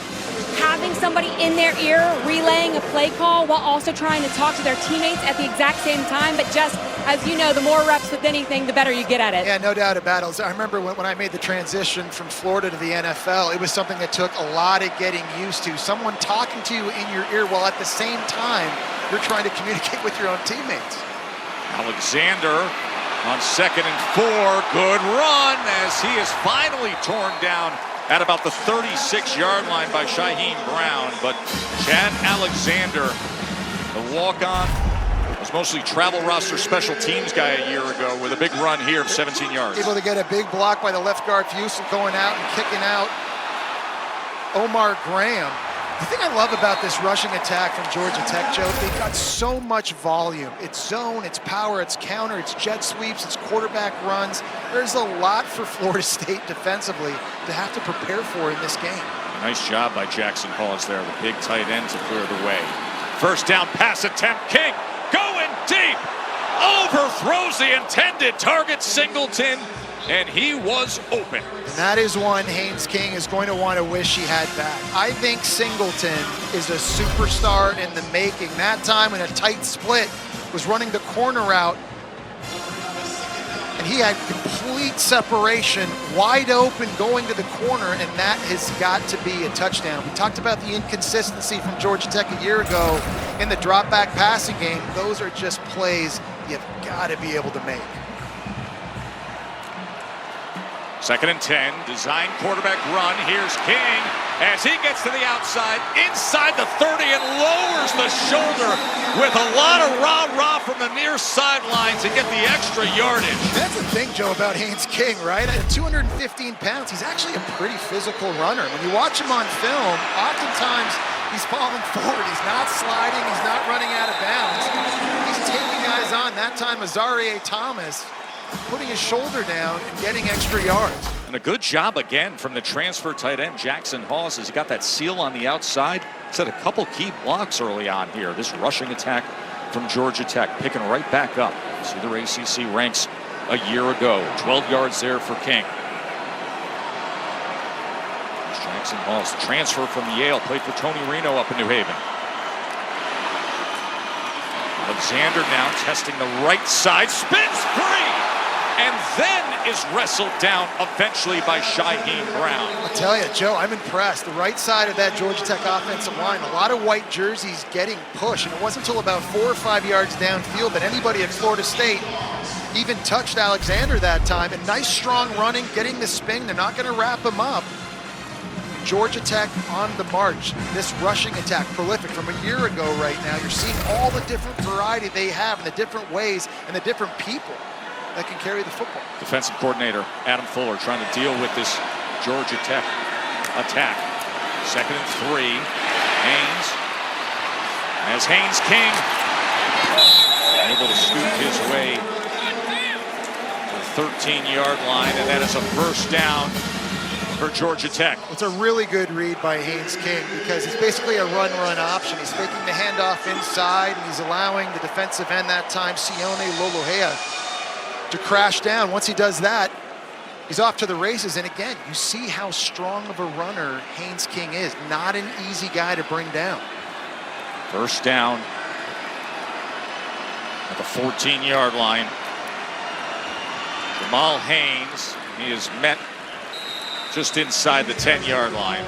having somebody in their ear relaying a play call while also trying to talk to their teammates at the exact same time. But just as you know, the more reps with anything, the better you get at it. Yeah, no doubt about it. I remember when I made the transition from Florida to the NFL, it was something that took a lot of getting used to. Someone talking to you in your ear while at the same time you're trying to communicate with your own teammates. Alexander on 2nd and 4. Good run as he is finally torn down at about the 36-yard line by Shaheem Brown. But Chad Alexander, the walk-on, was mostly travel roster special teams guy a year ago with a big run here of 17 yards. Able to get a big block by the left guard Houston, going out and kicking out Omar Graham. The thing I love about this rushing attack from Georgia Tech, Joe, they've got so much volume. It's zone, it's power, it's counter, it's jet sweeps, it's quarterback runs. There's a lot for Florida State defensively to have to prepare for in this game. Nice job by Jackson Hawes there, the big tight end to clear the way. First down pass attempt, King going deep, overthrows the intended target, Singleton, and he was open. And that is one Haynes King is going to want to wish he had back. I think Singleton is a superstar in the making. That time in a tight split was running the corner route, and he had complete separation, wide open going to the corner, and that has got to be a touchdown. We talked about the inconsistency from Georgia Tech a year ago in the drop back passing game. Those are just plays you've got to be able to make. 2nd and 10, design quarterback run. Here's King as he gets to the outside, inside the 30, and lowers the shoulder with a lot of rah-rah from the near sideline to get the extra yardage. That's the thing, Joe, about Haynes King, right? At 215 pounds, he's actually a pretty physical runner. When you watch him on film, oftentimes he's falling forward. He's not sliding. He's not running out of bounds. He's taking guys on. That time, Azareye'h Thomas putting his shoulder down and getting extra yards. And a good job again from the transfer tight end, Jackson Hawes, as he got that seal on the outside. Set a couple key blocks early on here. This rushing attack from Georgia Tech, picking right back up. See their ACC ranks a year ago. 12 yards there for King. Jackson Hawes, transfer from Yale, played for Tony Reno up in New Haven. Alexander now testing the right side, spins free, and then is wrestled down eventually by Shaheem Brown. I'll tell you, Joe, I'm impressed. The right side of that Georgia Tech offensive line, a lot of white jerseys getting pushed, and it wasn't until about 4 or 5 yards downfield that anybody at Florida State even touched Alexander that time. And nice, strong running, getting the spin. They're not going to wrap him up. Georgia Tech on the march. This rushing attack, prolific from a year ago right now. You're seeing all the different variety they have and the different ways and the different people that can carry the football. Defensive coordinator Adam Fuller trying to deal with this Georgia Tech attack. 2nd and 3. Haynes. As Haynes King able to scoop his way to the 13-yard line, and that is a first down for Georgia Tech. It's a really good read by Haynes King because it's basically a run-run option. He's faking the handoff inside, and he's allowing the defensive end that time, Sione Lolohea, to crash down. Once he does that, he's off to the races. And again, you see how strong of a runner Haynes King is. Not an easy guy to bring down. First down at the 14-yard line. Jamal Haynes, he is met just inside the 10-yard line.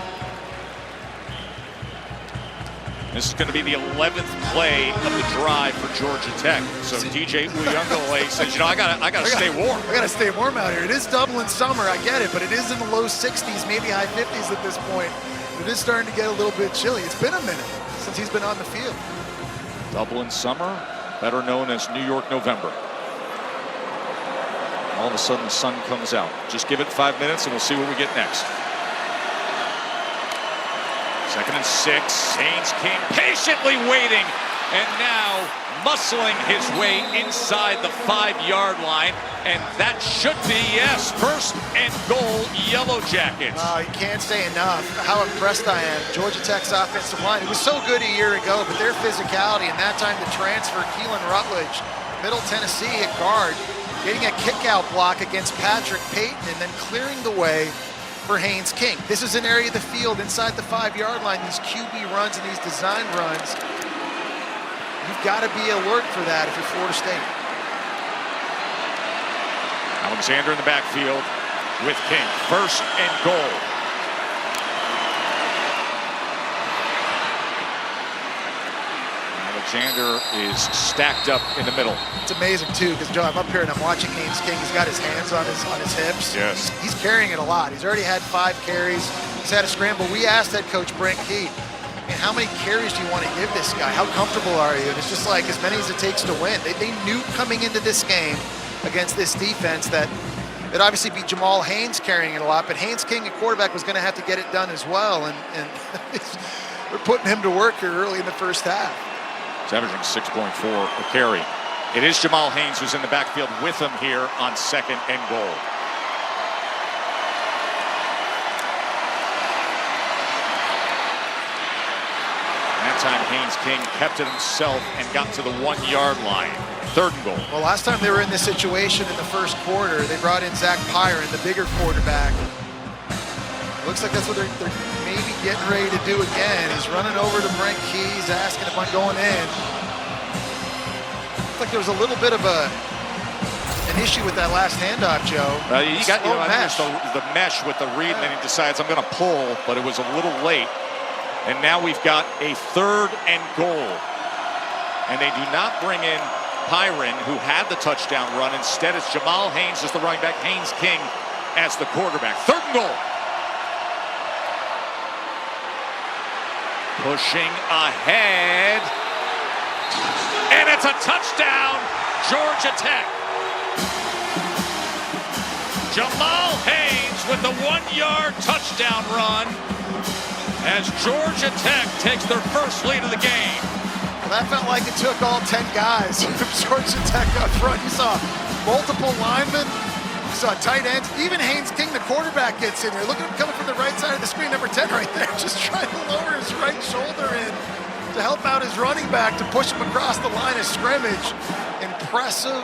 This is going to be the 11th play of the drive for Georgia Tech. So DJ Uyunglele says, I gotta stay warm. I gotta stay warm out here. It is Dublin summer, I get it, but it is in the low 60s, maybe high 50s at this point. It is starting to get a little bit chilly. It's been a minute since he's been on the field. Dublin summer, better known as New York November. All of a sudden the sun comes out. Just give it 5 minutes and we'll see what we get next. 2nd and 6. Haynes King patiently waiting and now muscling his way inside the 5-yard line. And that should be, yes, 1st and goal, Yellow Jackets. You can't say enough how impressed I am. Georgia Tech's offensive line, it was so good a year ago, but their physicality and that time the transfer, Keelan Rutledge, Middle Tennessee at guard, getting a kick-out block against Patrick Payton and then clearing the way for Haynes King. This is an area of the field inside the 5-yard line, these QB runs and these design runs. You've got to be alert for that if you're Florida State. Alexander in the backfield with King. 1st and goal. Alexander is stacked up in the middle. It's amazing too, because Joe, I'm up here and I'm watching Haynes King. He's got his hands on his hips. Yes. He's carrying it a lot. He's already had 5 carries. He's had a scramble. We asked head coach Brent Key, how many carries do you want to give this guy? How comfortable are you? And it's just like as many as it takes to win. They knew coming into this game against this defense that it'd obviously be Jamal Haynes carrying it a lot, but Haynes King at quarterback was going to have to get it done as well. And we're putting him to work here early in the first half. He's averaging 6.4 a carry. It is Jamal Haynes who's in the backfield with him here on 2nd and goal. That time Haynes King kept it himself and got to the 1-yard line. 3rd and goal. Well, last time they were in this situation in the first quarter, they brought in Zach Pyron, the bigger quarterback. Looks like that's what they're maybe getting ready to do again. He's running over to Brent Keys, asking if I'm going in. Looks like there was a little bit of an issue with that last handoff, Joe. I think it's the mesh with the read, and then he decides I'm going to pull, but it was a little late. And now we've got a 3rd and goal. And they do not bring in Pyron, who had the touchdown run. Instead, it's Jamal Haynes as the running back, Haynes King as the quarterback. 3rd and goal. Pushing ahead. And it's a touchdown, Georgia Tech. Jamal Haynes with the 1-yard touchdown run as Georgia Tech takes their first lead of the game. Well, that felt like it took all 10 guys from Georgia Tech up front. You saw multiple linemen. You saw tight ends. Even Haynes King, the quarterback, gets in there. Look at him coming from the right side of the screen, number 10 right there, just trying to lower his right shoulder in to help out his running back to push him across the line of scrimmage. Impressive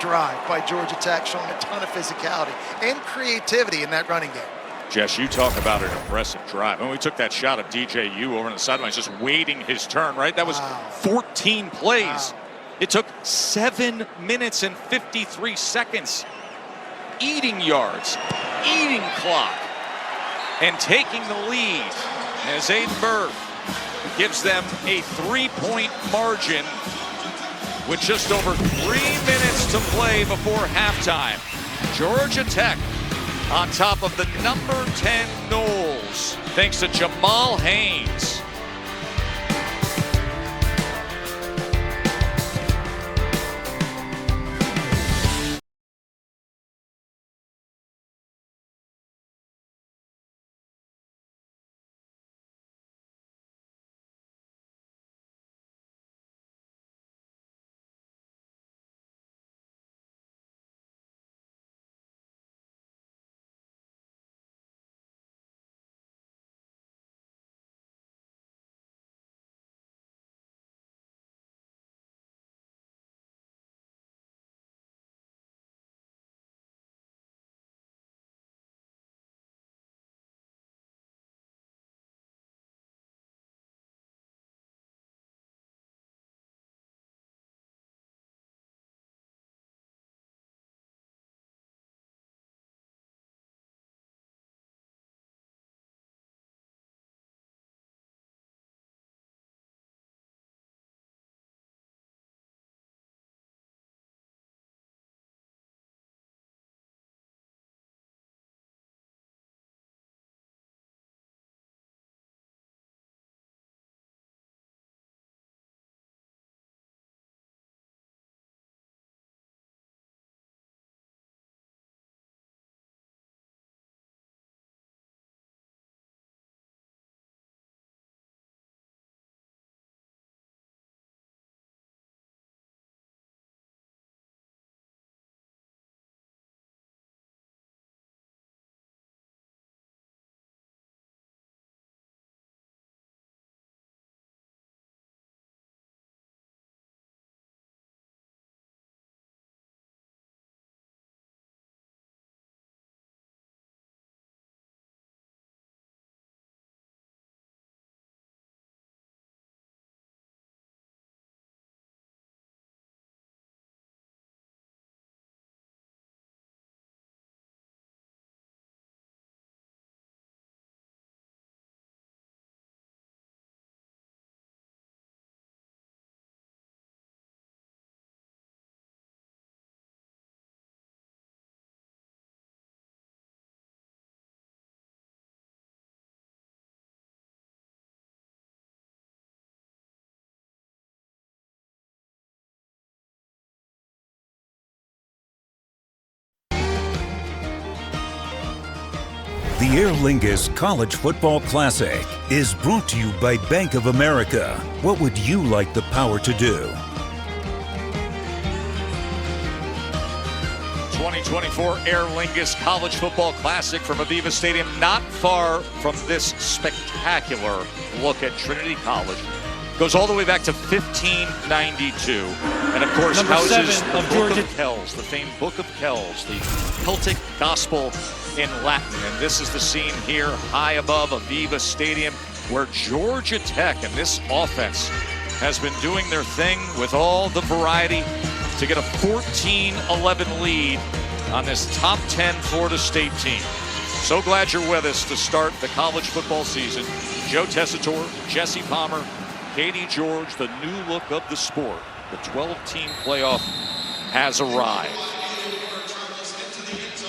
drive by Georgia Tech, showing a ton of physicality and creativity in that running game. Jess, you talk about an impressive drive. And we took that shot of DJU over on the sidelines, just waiting his turn, right? That was 14 plays. Wow. It took 7 minutes and 53 seconds. Eating yards, eating clock, and taking the lead as Aiden Bird gives them a 3-point margin with just over 3 minutes to play before halftime. Georgia Tech on top of the number 10 Noles, thanks to Jamal Haynes. Aer Lingus College Football Classic is brought to you by Bank of America. What would you like the power to do? 2024 Aer Lingus College Football Classic from Aviva Stadium, not far from this spectacular look at Trinity College. Goes all the way back to 1592, and of course Number houses 7 the of Book Georgia. of Kells, the famed Book of Kells, the Celtic Gospel in Latin. And this is the scene here high above Aviva Stadium where Georgia Tech and this offense has been doing their thing with all the variety to get a 14-11 lead on this top 10 Florida State team. So glad you're with us to start the college football season. Joe Tessitore, Jesse Palmer, Katie George, the new look of the sport. The 12-team playoff has arrived.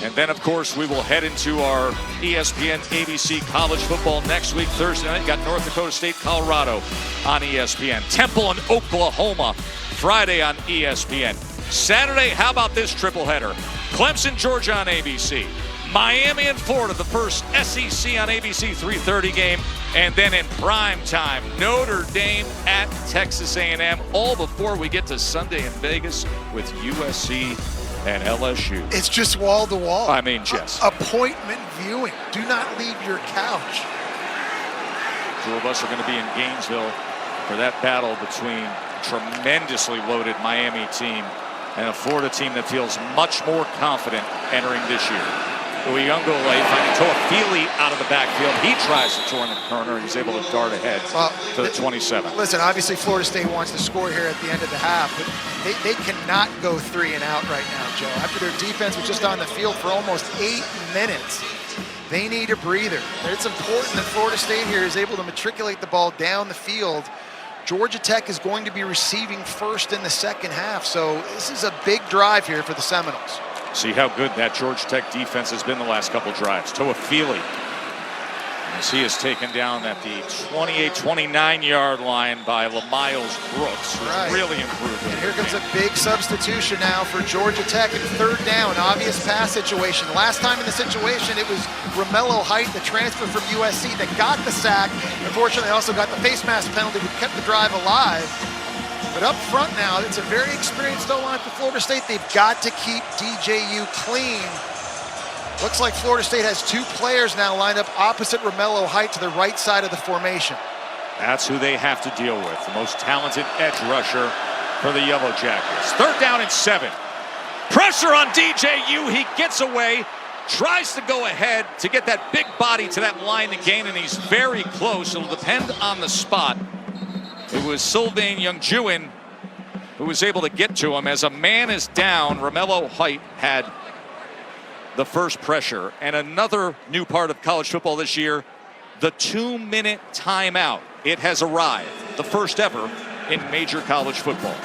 And then, of course, we will head into our ESPN ABC college football next week. Thursday night, got North Dakota State, Colorado on ESPN. Temple and Oklahoma Friday on ESPN. Saturday, how about this triple header? Clemson, Georgia on ABC. Miami and Florida, the first SEC on ABC 3:30 game. And then in prime time, Notre Dame at Texas A&M, all before we get to Sunday in Vegas with USC and LSU. It's just wall to wall. I mean, Jess. Appointment viewing. Do not leave your couch. Two of us are going to be in Gainesville for that battle between a tremendously loaded Miami team and a Florida team that feels much more confident entering this year. Uyunglele finding Toafili out of the backfield. He tries to turn the corner and he's able to dart ahead to the 27. Listen, obviously Florida State wants to score here at the end of the half, but they cannot go 3 and out right now, Joe. After their defense was just on the field for almost 8 minutes, they need a breather. It's important that Florida State here is able to matriculate the ball down the field. Georgia Tech is going to be receiving first in the second half, so this is a big drive here for the Seminoles. See how good that Georgia Tech defense has been the last couple drives. Toafili, as he is taken down at the 28-29 yard line by LaMiles Brooks, who's really improved. And here comes a big substitution now for Georgia Tech in third down, obvious pass situation. Last time in the situation, it was Romello Height, the transfer from USC, that got the sack. Unfortunately, also got the face mask penalty, which kept the drive alive. But up front now, it's a very experienced O-line for Florida State. They've got to keep DJU clean. Looks like Florida State has 2 players now lined up opposite Romello Height to the right side of the formation. That's who they have to deal with, the most talented edge rusher for the Yellow Jackets. Third down and 7. Pressure on DJU. He gets away, tries to go ahead to get that big body to that line to gain, and he's very close. It'll depend on the spot. It was Sylvain Youngjuin who was able to get to him. As a man is down, Romello Height had the first pressure. And another new part of college football this year, the 2-minute timeout. It has arrived, the first ever in major college football.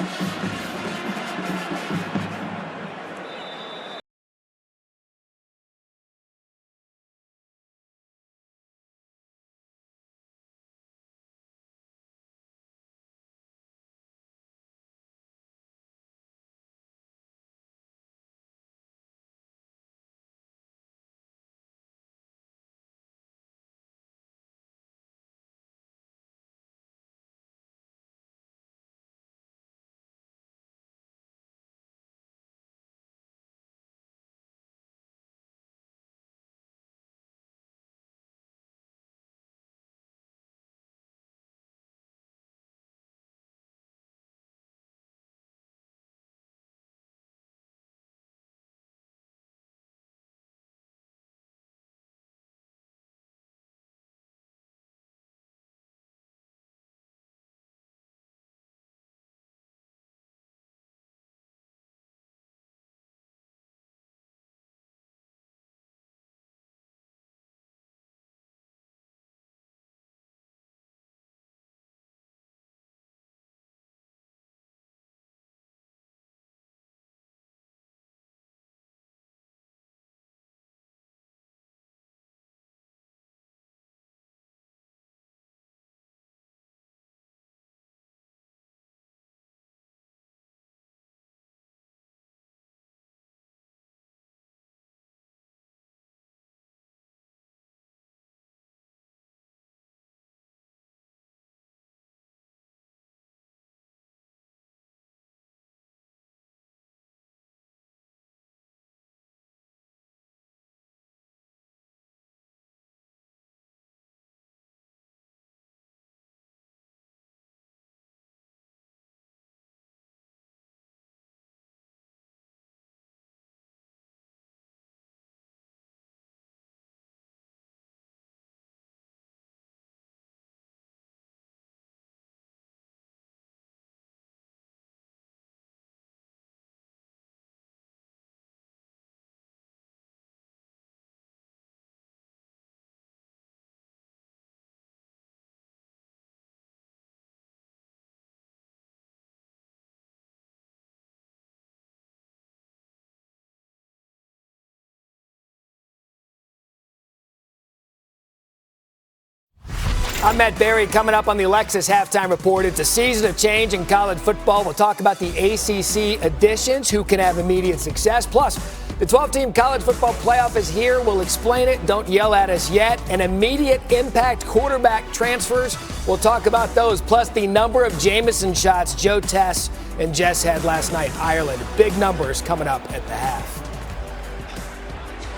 I'm Matt Berry. Coming up on the Alexis Halftime Report, it's a season of change in college football. We'll talk about the ACC additions, who can have immediate success. Plus, the 12-team college football playoff is here. We'll explain it. Don't yell at us yet. And immediate impact quarterback transfers. We'll talk about those. Plus, the number of Jameson shots Joe Tess and Jess had last night. Ireland. Big numbers coming up at the half.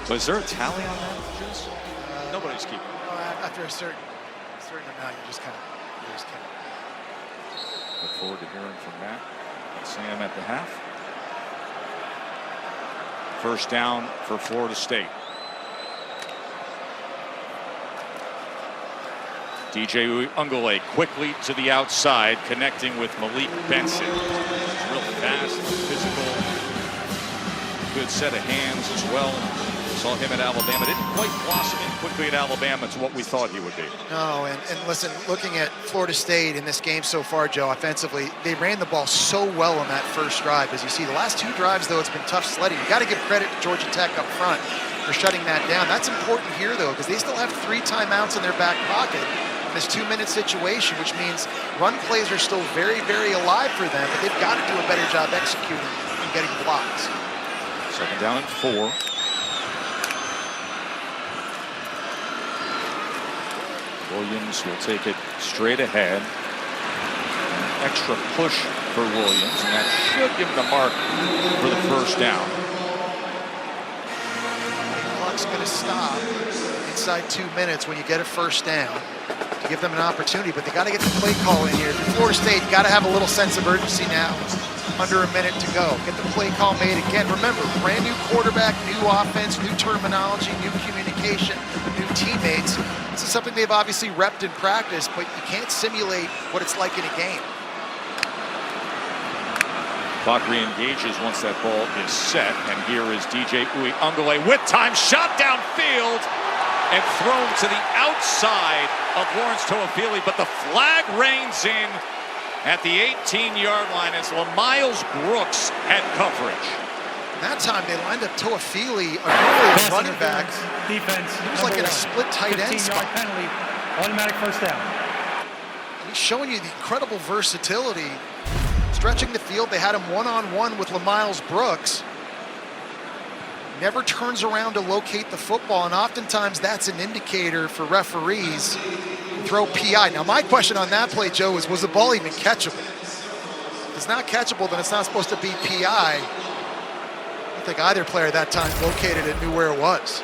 Was there a tally on that, Jess? Nobody's keeping. After a certain amount, you just can't. Look forward to hearing from Matt and Sam at the half. First down for Florida State. DJ Ungole quickly to the outside, connecting with Malik Benson. Real fast, physical, good set of hands as well. Saw him at Alabama. Didn't quite blossom in quickly at Alabama to what we thought he would be. No, and listen, looking at Florida State in this game so far, Joe, offensively, they ran the ball so well on that first drive. As you see, the last two drives, though, it's been tough sledding. You got to give credit to Georgia Tech up front for shutting that down. That's important here, though, because they still have 3 timeouts in their back pocket in this 2-minute situation, which means run plays are still very, very alive for them, but they've got to do a better job executing and getting blocks. Second down and 4. Williams will take it straight ahead. An extra push for Williams, and that should give him the mark for the first down. The clock's going to stop inside 2 minutes when you get a first down to give them an opportunity, but they got to get the play call in here. If you're Florida State, you got to have a little sense of urgency now. Under a minute to go. Get the play call made again. Remember, brand new quarterback, new offense, new terminology, new communication, new teammates. This is something they've obviously repped in practice, but you can't simulate what it's like in a game. Clock re-engages once that ball is set, and here is DJ Ungole with time, shot downfield, and thrown to the outside of Lawrence Toafili, but the flag reigns in at the 18-yard line as LaMiles Brooks had coverage. That time they lined up Toafili, a running back. Defense. He was like in a split tight end 15-yard spot. penalty, automatic first down. He's showing you the incredible versatility. Stretching the field, they had him one-on-one with LaMiles Brooks. Never turns around to locate the football, and oftentimes that's an indicator for referees to throw PI. Now, my question on that play, Joe, was the ball even catchable? If it's not catchable, then it's not supposed to be PI. I don't think either player at that time located it, knew where it was.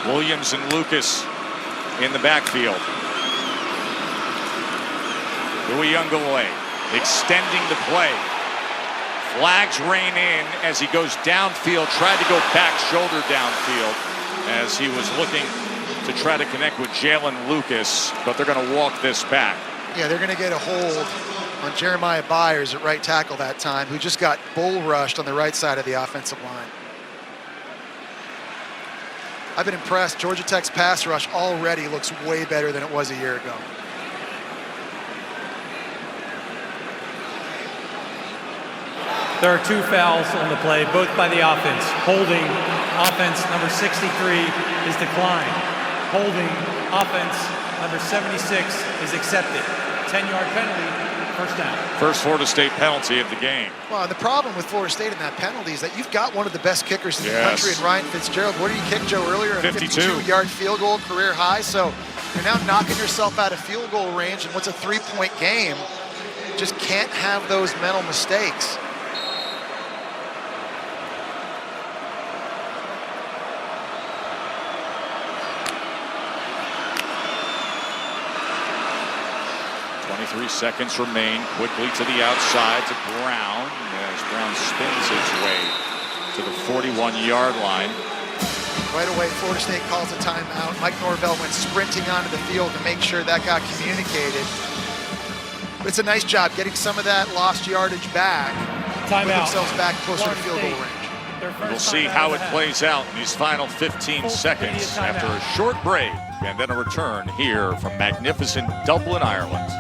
Williams and Lucas in the backfield. Ungole extending the play. Flags rain in as he goes downfield, tried to go back shoulder downfield as he was looking to try to connect with Jalen Lucas, but they're going to walk this back. Yeah, they're going to get a hold on Jeremiah Byers at right tackle that time, who just got bull rushed on the right side of the offensive line. I've been impressed. Georgia Tech's pass rush already looks way better than it was a year ago. There are 2 fouls on the play, both by the offense. Holding, offense number 63 is declined. Holding, offense number 76 is accepted. 10-yard penalty, first down. First Florida State penalty of the game. Well, and the problem with Florida State in that penalty is that you've got one of the best kickers in the country in Ryan Fitzgerald. What did he kick, Joe, earlier? A 52-yard field goal, career high. So you're now knocking yourself out of field goal range, and what's a 3-point game? Just can't have those mental mistakes. Three seconds remain. Quickly to the outside to Brown as Brown spins his way to the 41-yard line. Right away, Florida State calls a timeout. Mike Norvell went sprinting onto the field to make sure that got communicated. But it's a nice job getting some of that lost yardage back. Put themselves back closer to field goal range. We'll see how it plays out in these final 15 seconds after a short break and then a return here from magnificent Dublin, Ireland.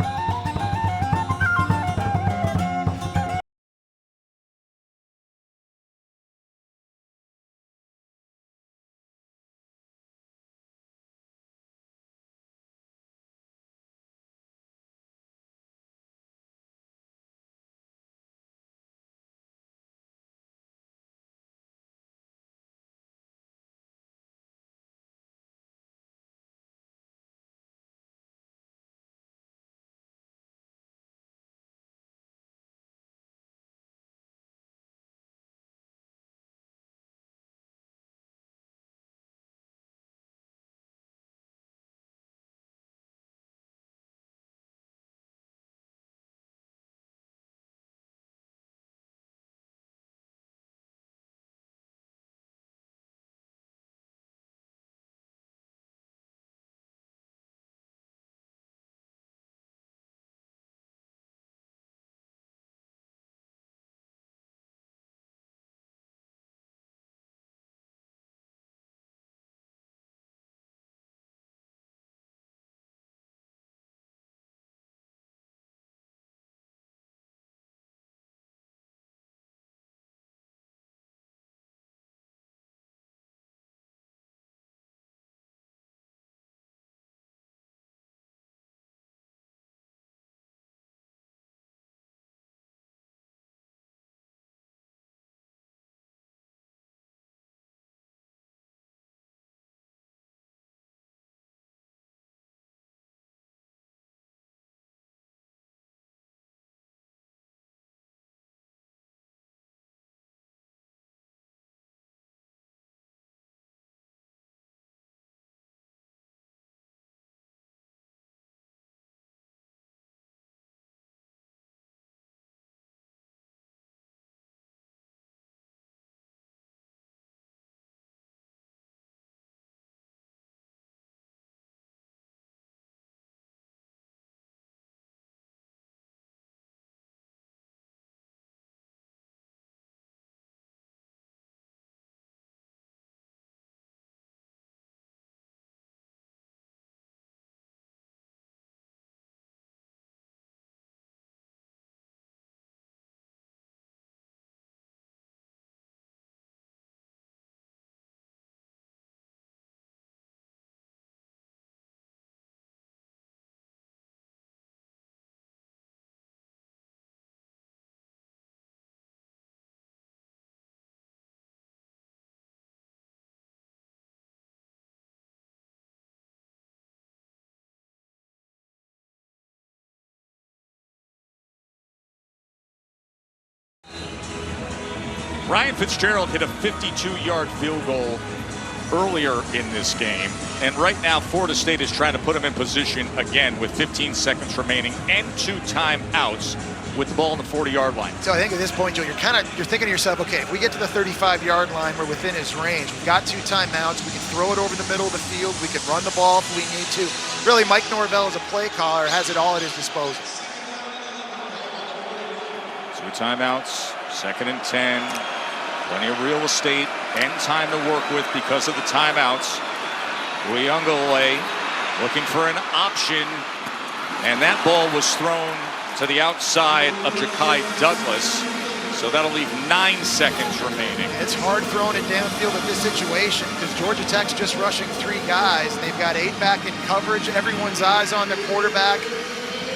Ryan Fitzgerald hit a 52-yard field goal earlier in this game, and right now Florida State is trying to put him in position again with 15 seconds remaining and 2 timeouts with the ball on the 40-yard line. So I think at this point, Joe, you're thinking to yourself, okay, if we get to the 35-yard line, we're within his range. We've got 2 timeouts. We can throw it over the middle of the field. We can run the ball if we need to. Really, Mike Norvell as a play caller has it all at his disposal. 2 timeouts, 2nd and 10. Plenty of real estate and time to work with because of the timeouts. Uyunglele looking for an option, and that ball was thrown to the outside of Ja'Kai Douglas, so that'll leave 9 seconds remaining. It's hard throwing it downfield in this situation because Georgia Tech's just rushing 3 guys. They've got 8 back in coverage. Everyone's eyes on the quarterback,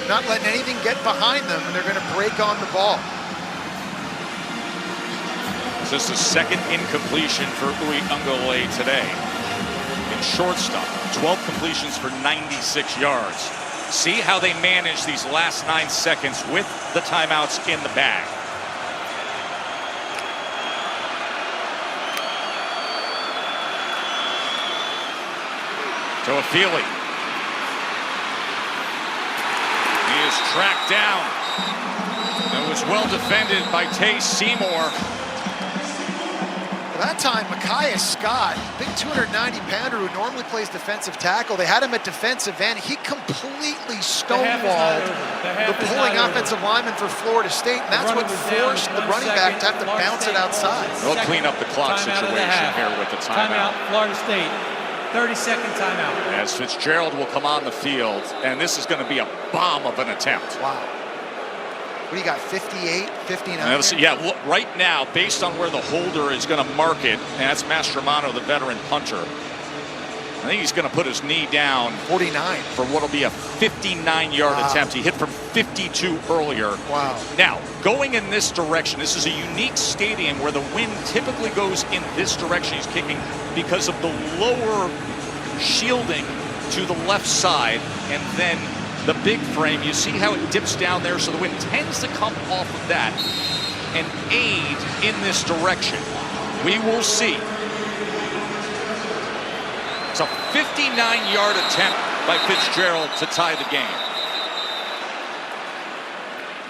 not letting anything get behind them, and they're going to break on the ball. Just a 2nd incompletion for Uyunglele today. In shortstop, 12 completions for 96 yards. See how they manage these last 9 seconds with the timeouts in the bag. To Afili. He is tracked down. It was well defended by Tay Seymour. That time, Micaiah Scott, big 290-pounder who normally plays defensive tackle. They had him at defensive end. He completely stonewalled the pulling offensive lineman for Florida State, and that's what forced the running back to have to bounce it outside. They'll clean up the clock situation here with the timeout. Florida State, 30-second timeout. As Fitzgerald will come on the field, and this is going to be a bomb of an attempt. Wow. What do you got, 58, 59? Yeah, look, right now, based on where the holder is going to mark it, and that's Mastromano, the veteran punter. I think he's going to put his knee down 49 for what will be a 59-yard attempt. He hit from 52 earlier. Wow. Now, going in this direction, this is a unique stadium where the wind typically goes in this direction he's kicking because of the lower shielding to the left side, and then the big frame, you see how it dips down there, so the wind tends to come off of that and aid in this direction. We will see. It's a 59-yard attempt by Fitzgerald to tie the game.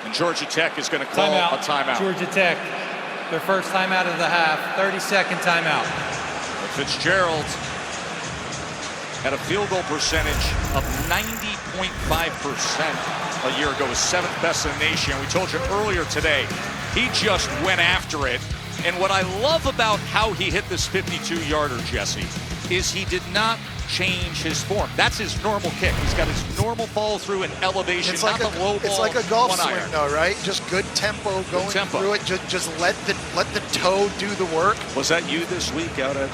And Georgia Tech is going to call a timeout. Georgia Tech, their first timeout of the half, 30-second timeout. Fitzgerald had a field goal percentage of 90.5% a year ago, was 7th best in the nation. We told you earlier today, he just went after it. And what I love about how he hit this 52-yarder, Jesse, is he did not change his form. That's his normal kick. He's got his normal follow through and elevation, it's like not the low ball. It's like a golf swing, iron. though, right? Just good tempo going through it. Just let the toe do the work. Was that you this week out at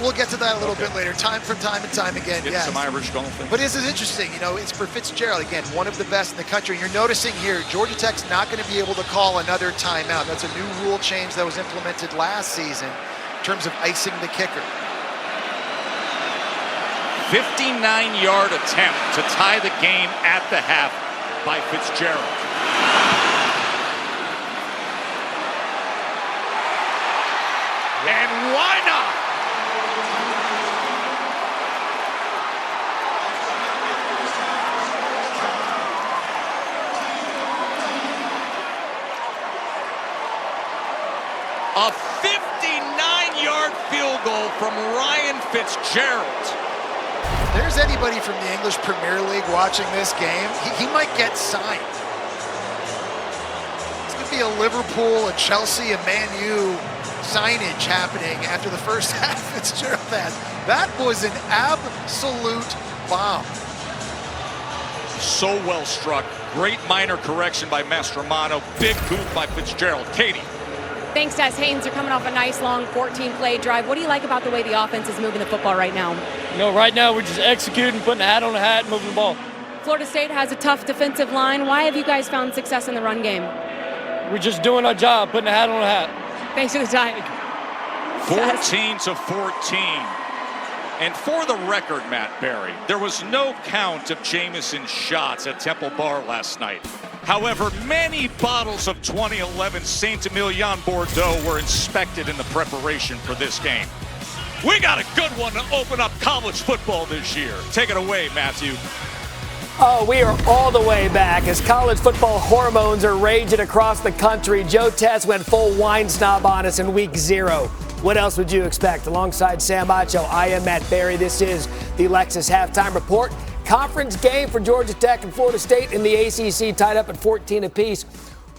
we'll get to that a little bit later. Time and time again. Getting some Irish golfing. But this is interesting. It's for Fitzgerald, again, one of the best in the country. And you're noticing here, Georgia Tech's not going to be able to call another timeout. That's a new rule change that was implemented last season in terms of icing the kicker. 59-yard attempt to tie the game at the half by Fitzgerald. And why not? A 59-yard field goal from Ryan Fitzgerald. There's anybody from the English Premier League watching this game, he might get signed. It's going to be a Liverpool, a Chelsea, a Man U signage happening after the first half. Fitzgerald has. That was an absolute bomb. So well struck. Great minor correction by Mastromano. Big boot by Fitzgerald. Katie. Thanks, Des. Haynes are coming off a nice long 14-play drive. What do you like about the way the offense is moving the football right now? Right now we're just executing, putting a hat on a hat, moving the ball. Florida State has a tough defensive line. Why have you guys found success in the run game? We're just doing our job, putting a hat on a hat. Thanks for the time. 14-14. And for the record, Matt Barry, there was no count of Jameson's shots at Temple Bar last night. However, many bottles of 2011 Saint-Emilion Bordeaux were inspected in the preparation for this game. We got a good one to open up college football this year. Take it away, Matthew. Oh, we are all the way back as college football hormones are raging across the country. Joe Tess went full wine snob on us in week 0. What else would you expect? Alongside Sam Acho, I am Matt Berry. This is the Lexus Halftime Report. Conference game for Georgia Tech and Florida State in the ACC tied up at 14 apiece.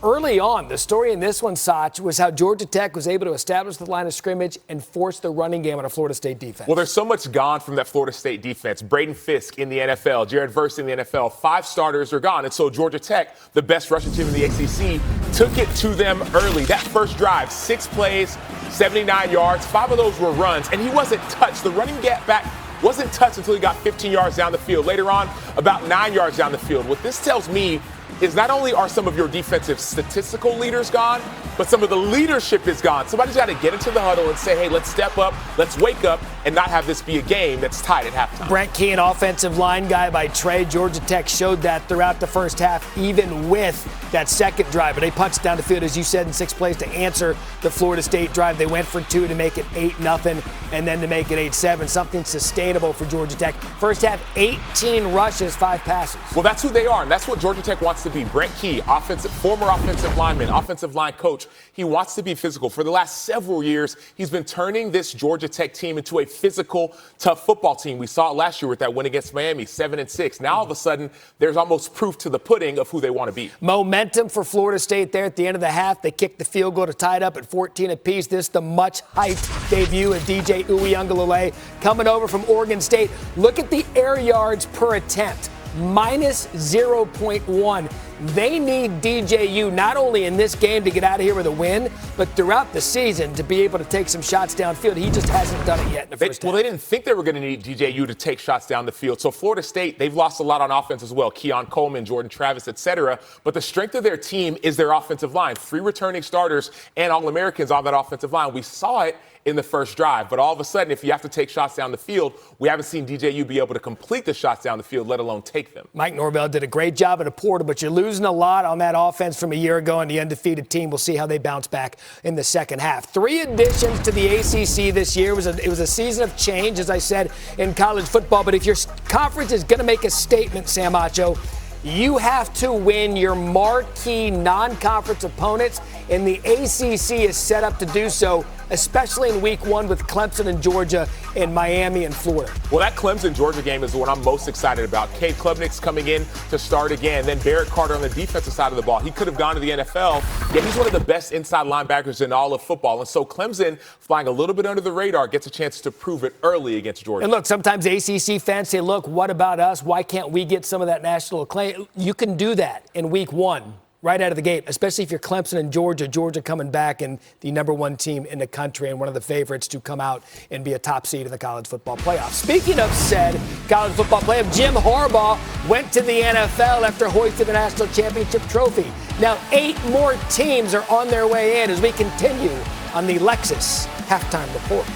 Early on, the story in this one, Sach, was how Georgia Tech was able to establish the line of scrimmage and force the running game on a Florida State defense. Well, there's so much gone from that Florida State defense. Braden Fisk in the NFL, Jared Verse in the NFL. 5 starters are gone. And so Georgia Tech, the best rushing team in the ACC, took it to them early. That first drive, 6 plays, 79 yards. 5 of those were runs, and he wasn't touched. The running back wasn't touched until he got 15 yards down the field. Later on, about 9 yards down the field. What this tells me is not only are some of your defensive statistical leaders gone, but some of the leadership is gone. Somebody's got to get into the huddle and say, hey, let's step up, let's wake up, and not have this be a game that's tied at halftime. Brent Key, an offensive line guy by trade. Georgia Tech showed that throughout the first half, even with that second drive. But they punched down the field, as you said, in 6 plays to answer the Florida State drive. They went for 2 to make it 8-0, and then to make it 8-7, something sustainable for Georgia Tech. First half, 18 rushes, 5 passes. Well, that's who they are, and that's what Georgia Tech wants to be. Brent Key, former offensive lineman, offensive line coach. He wants to be physical. For the last several years, he's been turning this Georgia Tech team into a physical, tough football team. We saw it last year with that win against Miami, 7-6. Now, all of a sudden, there's almost proof to the pudding of who they want to be. Momentum for Florida State there at the end of the half. They kicked the field goal to tie it up at 14 apiece. This the much-hyped debut of DJ Uiagalelei coming over from Oregon State. Look at the air yards per attempt. Minus 0.1. They need DJU not only in this game to get out of here with a win, but throughout the season to be able to take some shots downfield. He just hasn't done it yet in the first half. Well, they didn't think they were going to need DJU to take shots down the field. So Florida State, they've lost a lot on offense as well. Keon Coleman, Jordan Travis, etc. But the strength of their team is their offensive line. 3 returning starters and All-Americans on that offensive line. We saw it in the first drive. But all of a sudden, if you have to take shots down the field, we haven't seen DJU be able to complete the shots down the field, let alone take them. Mike Norvell did a great job at a Porter, but you're losing a lot on that offense from a year ago, and the undefeated team. We'll see how they bounce back in the second half. 3 additions to the ACC this year. It was a season of change, as I said, in college football. But if your conference is going to make a statement, Sam Acho, you have to win your marquee non-conference opponents, and the ACC is set up to do so, especially in week 1 with Clemson and Georgia and Miami and Florida. Well, that Clemson-Georgia game is the one I'm most excited about. Cade Klubnik's coming in to start again. Then Barrett Carter on the defensive side of the ball. He could have gone to the NFL, yet he's one of the best inside linebackers in all of football. And so Clemson, flying a little bit under the radar, gets a chance to prove it early against Georgia. And look, sometimes ACC fans say, look, what about us? Why can't we get some of that national acclaim? You can do that in week 1. Right out of the gate, especially if you're Clemson and Georgia coming back and the #1 team in the country and one of the favorites to come out and be a top seed in the college football playoff. Speaking of said college football playoff, Jim Harbaugh went to the NFL after hoisting the national championship trophy. Now 8 more teams are on their way in as we continue on the Lexus Halftime Report.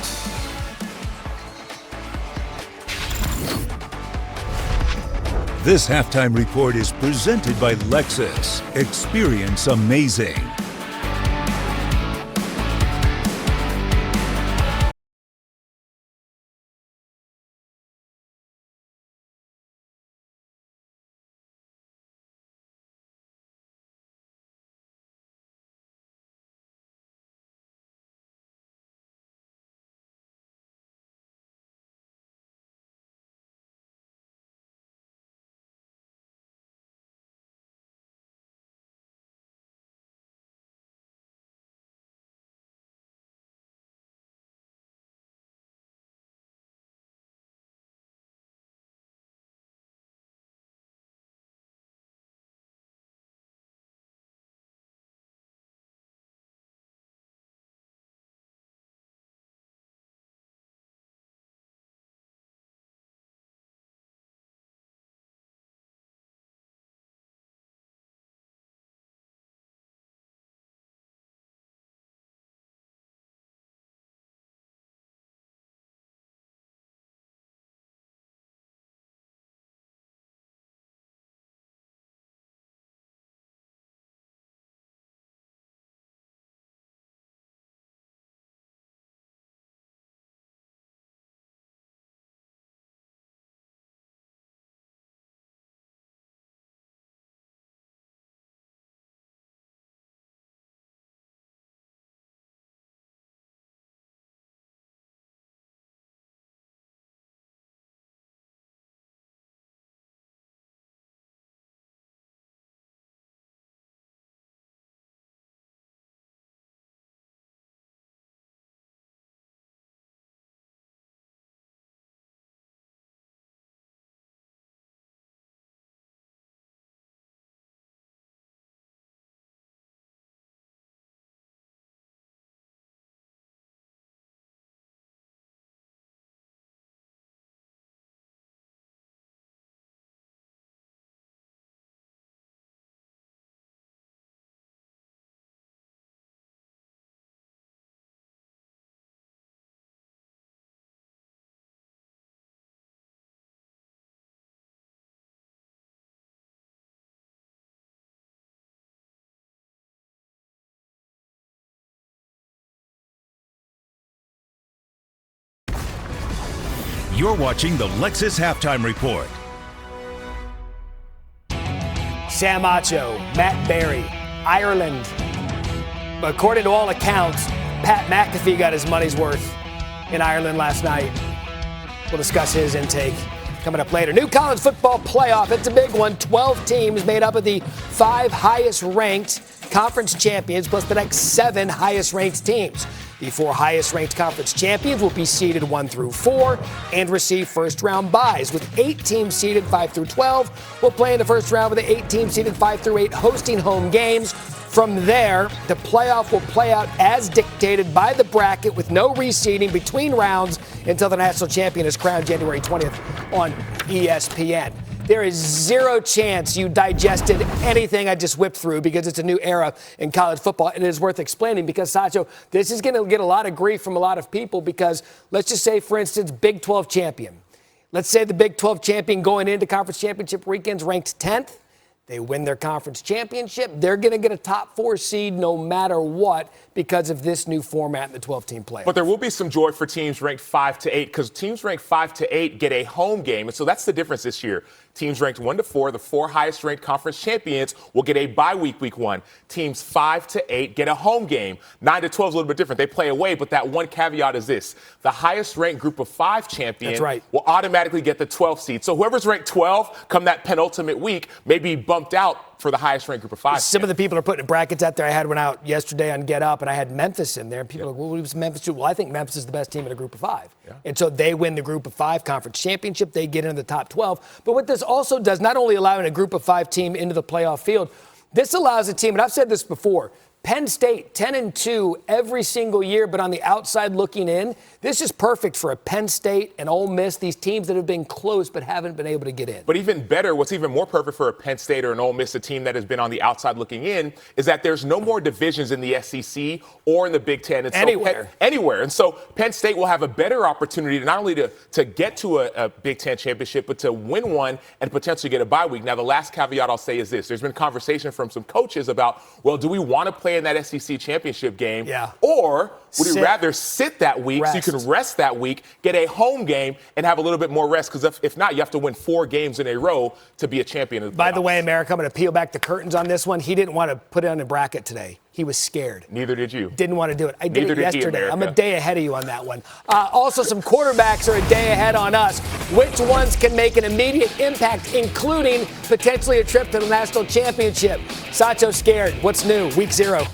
This halftime report is presented by Lexus. Experience amazing. You're watching the Lexus Halftime Report. Sam Acho, Matt Berry, Ireland. According to all accounts, Pat McAfee got his money's worth in Ireland last night. We'll discuss his intake coming up later. New college football playoff. It's a big one. 12 teams made up of the 5 highest-ranked conference champions plus the next 7 highest-ranked teams. The 4 highest-ranked conference champions will be seeded 1 through 4 and receive first-round byes, with 8 teams seeded 5 through 12 will play in the first round, with the 8 teams seeded 5 through 8 hosting home games. From there, the playoff will play out as dictated by the bracket, with no reseeding between rounds until the national champion is crowned January 20th on ESPN. There is zero chance you digested anything I just whipped through, because it's a new era in college football. And it is worth explaining because, Sacho, this is going to get a lot of grief from a lot of people because, let's just say, for instance, Big 12 champion. Let's say the Big 12 champion going into conference championship weekends ranked 10th. They win their conference championship. They're going to get a top 4 seed no matter what because of this new format in the 12-team playoff. But there will be some joy for teams ranked 5 to 8 because teams ranked 5 to 8 get a home game. And so that's the difference this year. Teams ranked 1 to 4, the 4 highest ranked conference champions, will get a bye week 1. Teams 5 to 8 get a home game. 9 to 12 is a little bit different. They play away, but that one caveat is this. The highest ranked group of 5 champion will automatically get the 12th seed. So whoever's ranked 12 come that penultimate week may be bumped out for the highest ranked group of 5. Some of the people are putting brackets out there. I had one out yesterday on Get Up, and I had Memphis in there. And people are like, well, what does Memphis do? Well, I think Memphis is the best team in a group of 5. And so they win the group of 5 conference championship. They get into the top 12. But what this also does, not only allowing a group of 5 team into the playoff field, this allows a team, and I've said this before, Penn State, 10-2 every single year, but on the outside looking in, this is perfect for a Penn State and Ole Miss, these teams that have been close but haven't been able to get in. But even better, what's even more perfect for a Penn State or an Ole Miss, a team that has been on the outside looking in, is that there's no more divisions in the SEC or in the Big Ten. And so anywhere. And so Penn State will have a better opportunity to not only to get to a Big Ten championship, but to win one and potentially get a bye week. Now, the last caveat I'll say is this. There's been conversation from some coaches about, well, do we want to play in that SEC championship game? Or would you rather sit that week so you can rest that week, get a home game, and have a little bit more rest? Because if not, you have to win 4 games in a row to be a champion of the playoffs. By the way, America, I'm going to peel back the curtains on this one. He didn't want to put it on the bracket today. He was scared. Neither did you. Didn't want to do it. I did Neither it yesterday. did he, I'm a day ahead of you on that one. Also, some quarterbacks are a day ahead on us. Which ones can make an immediate impact, including potentially a trip to the national championship? Sacho scared. What's new? Week 0.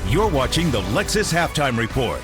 You're watching the Lexus Halftime Report.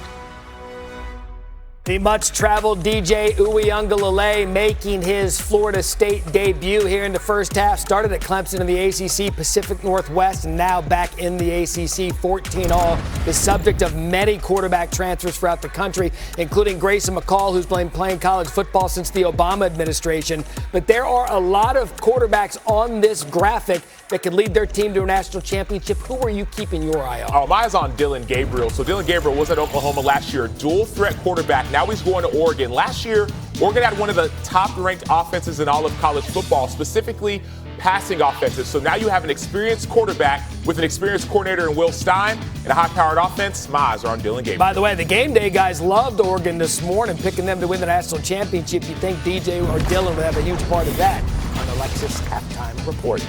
The much-traveled DJ Uiagalelei making his Florida State debut here in the first half. Started at Clemson in the ACC Pacific Northwest and now back in the ACC, 14-all. The subject of many quarterback transfers throughout the country, including Grayson McCall, who's been playing college football since the Obama administration. But there are a lot of quarterbacks on this graphic that could lead their team to a national championship. Who are you keeping your eye on? Oh, mine's on Dylan Gabriel. So Dylan Gabriel was at Oklahoma last year, dual threat quarterback. Now he's going to Oregon. Last year, Oregon had one of the top-ranked offenses in all of college football, specifically passing offenses. So now you have an experienced quarterback with an experienced coordinator in Will Stein and a high-powered offense. My eyes are on Dylan Gabriel. By the way, the game day guys loved Oregon this morning, picking them to win the national championship. You think DJ or Dylan would have a huge part of that on the Lexus Halftime Report.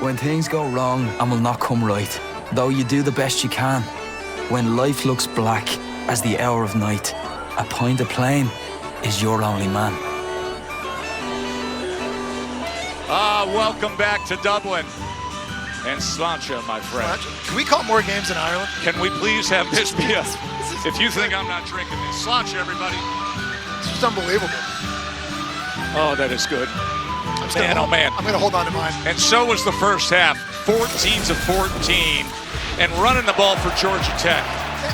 When things go wrong and will not come right, though you do the best you can. When life looks black as the hour of night, a pint of plain is your only man. Welcome back to Dublin. And Sláinte, my friend. Can we call more games in Ireland? Can we please have this be a... If you think I'm not drinking this. Sláinte, everybody. It's just unbelievable. Oh, that is good. Man, oh man. I'm going to hold on to mine. And so was the first half. 14-14. And running the ball for Georgia Tech.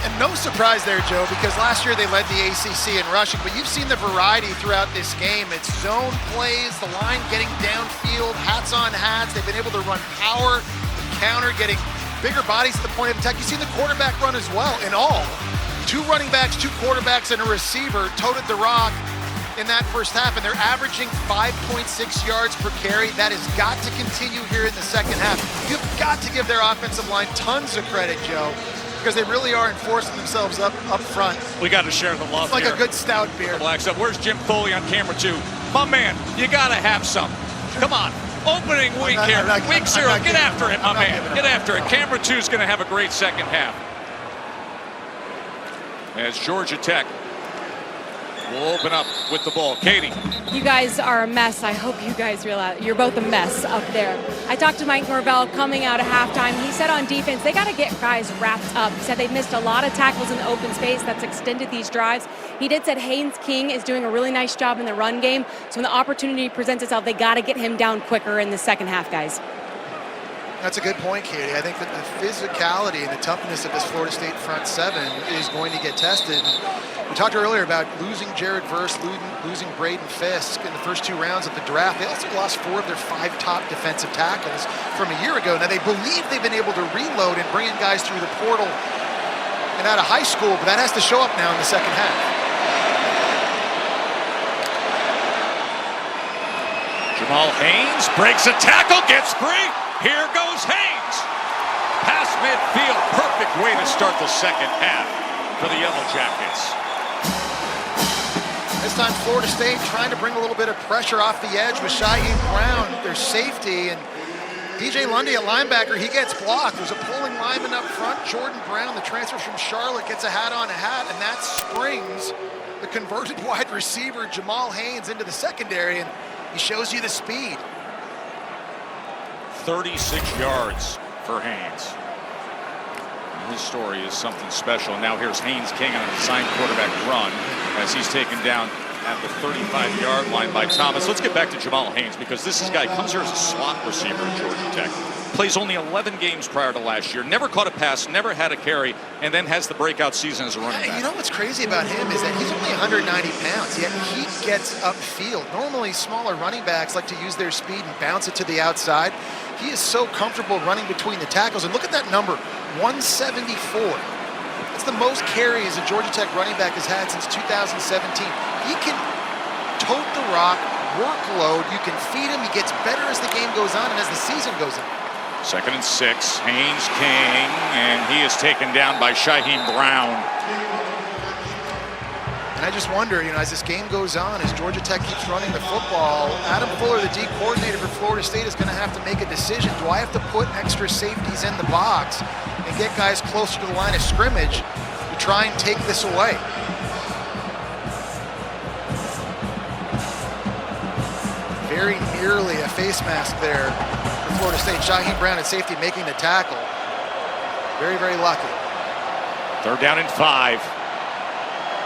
And no surprise there, Joe, because last year they led the ACC in rushing, but you've seen the variety throughout this game. It's zone plays, the line getting downfield, hats on hats. They've been able to run power, counter, getting bigger bodies at the point of attack. You've seen the quarterback run as well. In all, 2 running backs, 2 quarterbacks, and a receiver toted the rock in that first half, and they're averaging 5.6 yards per carry. That has got to continue here in the second half. You've got to give their offensive line tons of credit, Joe, because they really are enforcing themselves up front. We got to share the love. It's like here. a good stout beer. Blacks up. Where's Jim Foley on camera 2? My man, you got to have some. Come on. Opening week here. Week 0. Get after it, my man. Get after it. Camera 2 is going to have a great second half. As Georgia Tech will open up with the ball. Katie. You guys are a mess. I hope you guys realize you're both a mess up there. I talked to Mike Norvell coming out of halftime. He said on defense, they got to get guys wrapped up. He said they've missed a lot of tackles in the open space. That's extended these drives. He did said Haynes King is doing a really nice job in the run game. So when the opportunity presents itself, they got to get him down quicker in the second half, guys. That's a good point, Katie. I think that the physicality and the toughness of this Florida State front 7 is going to get tested. We talked earlier about losing Jared Verse, losing Braden Fisk in the first 2 rounds of the draft. They also lost 4 of their 5 top defensive tackles from a year ago. Now, they believe they've been able to reload and bring in guys through the portal and out of high school, but that has to show up now in the second half. Jamal Haynes breaks a tackle, gets free. Here goes Haynes. Past midfield. Perfect way to start the second half for the Yellow Jackets. This time Florida State trying to bring a little bit of pressure off the edge with Shaheem Brown, their safety, and DJ Lundy, a linebacker, he gets blocked. There's a pulling lineman up front. Jordan Brown, the transfer from Charlotte, gets a hat on a hat, and that springs the converted wide receiver Jamal Haynes into the secondary, and he shows you the speed. 36 yards for Haynes. His story is something special. Now here's Haynes King on a designed quarterback run as he's taken down at the 35-yard line by Thomas. Let's get back to Jamal Haynes, because this guy comes here as a slot receiver at Georgia Tech. Plays only 11 games prior to last year. Never caught a pass, never had a carry, and then has the breakout season as a running back. You know what's crazy about him is that he's only 190 pounds, yet he gets upfield. Normally, smaller running backs like to use their speed and bounce it to the outside. He is so comfortable running between the tackles. And look at that number, 174. That's the most carries a Georgia Tech running back has had since 2017. He can tote the rock, workload. You can feed him. He gets better as the game goes on and as the season goes on. 2nd and 6, Haynes King, and he is taken down by Shaheem Brown. And I just wonder, as this game goes on, as Georgia Tech keeps running the football, Adam Fuller, the D coordinator for Florida State, is going to have to make a decision. Do I have to put extra safeties in the box and get guys closer to the line of scrimmage to try and take this away? Very nearly a face mask there for Florida State. Shaheem Brown at safety making the tackle. Very, very lucky. 3rd down and 5.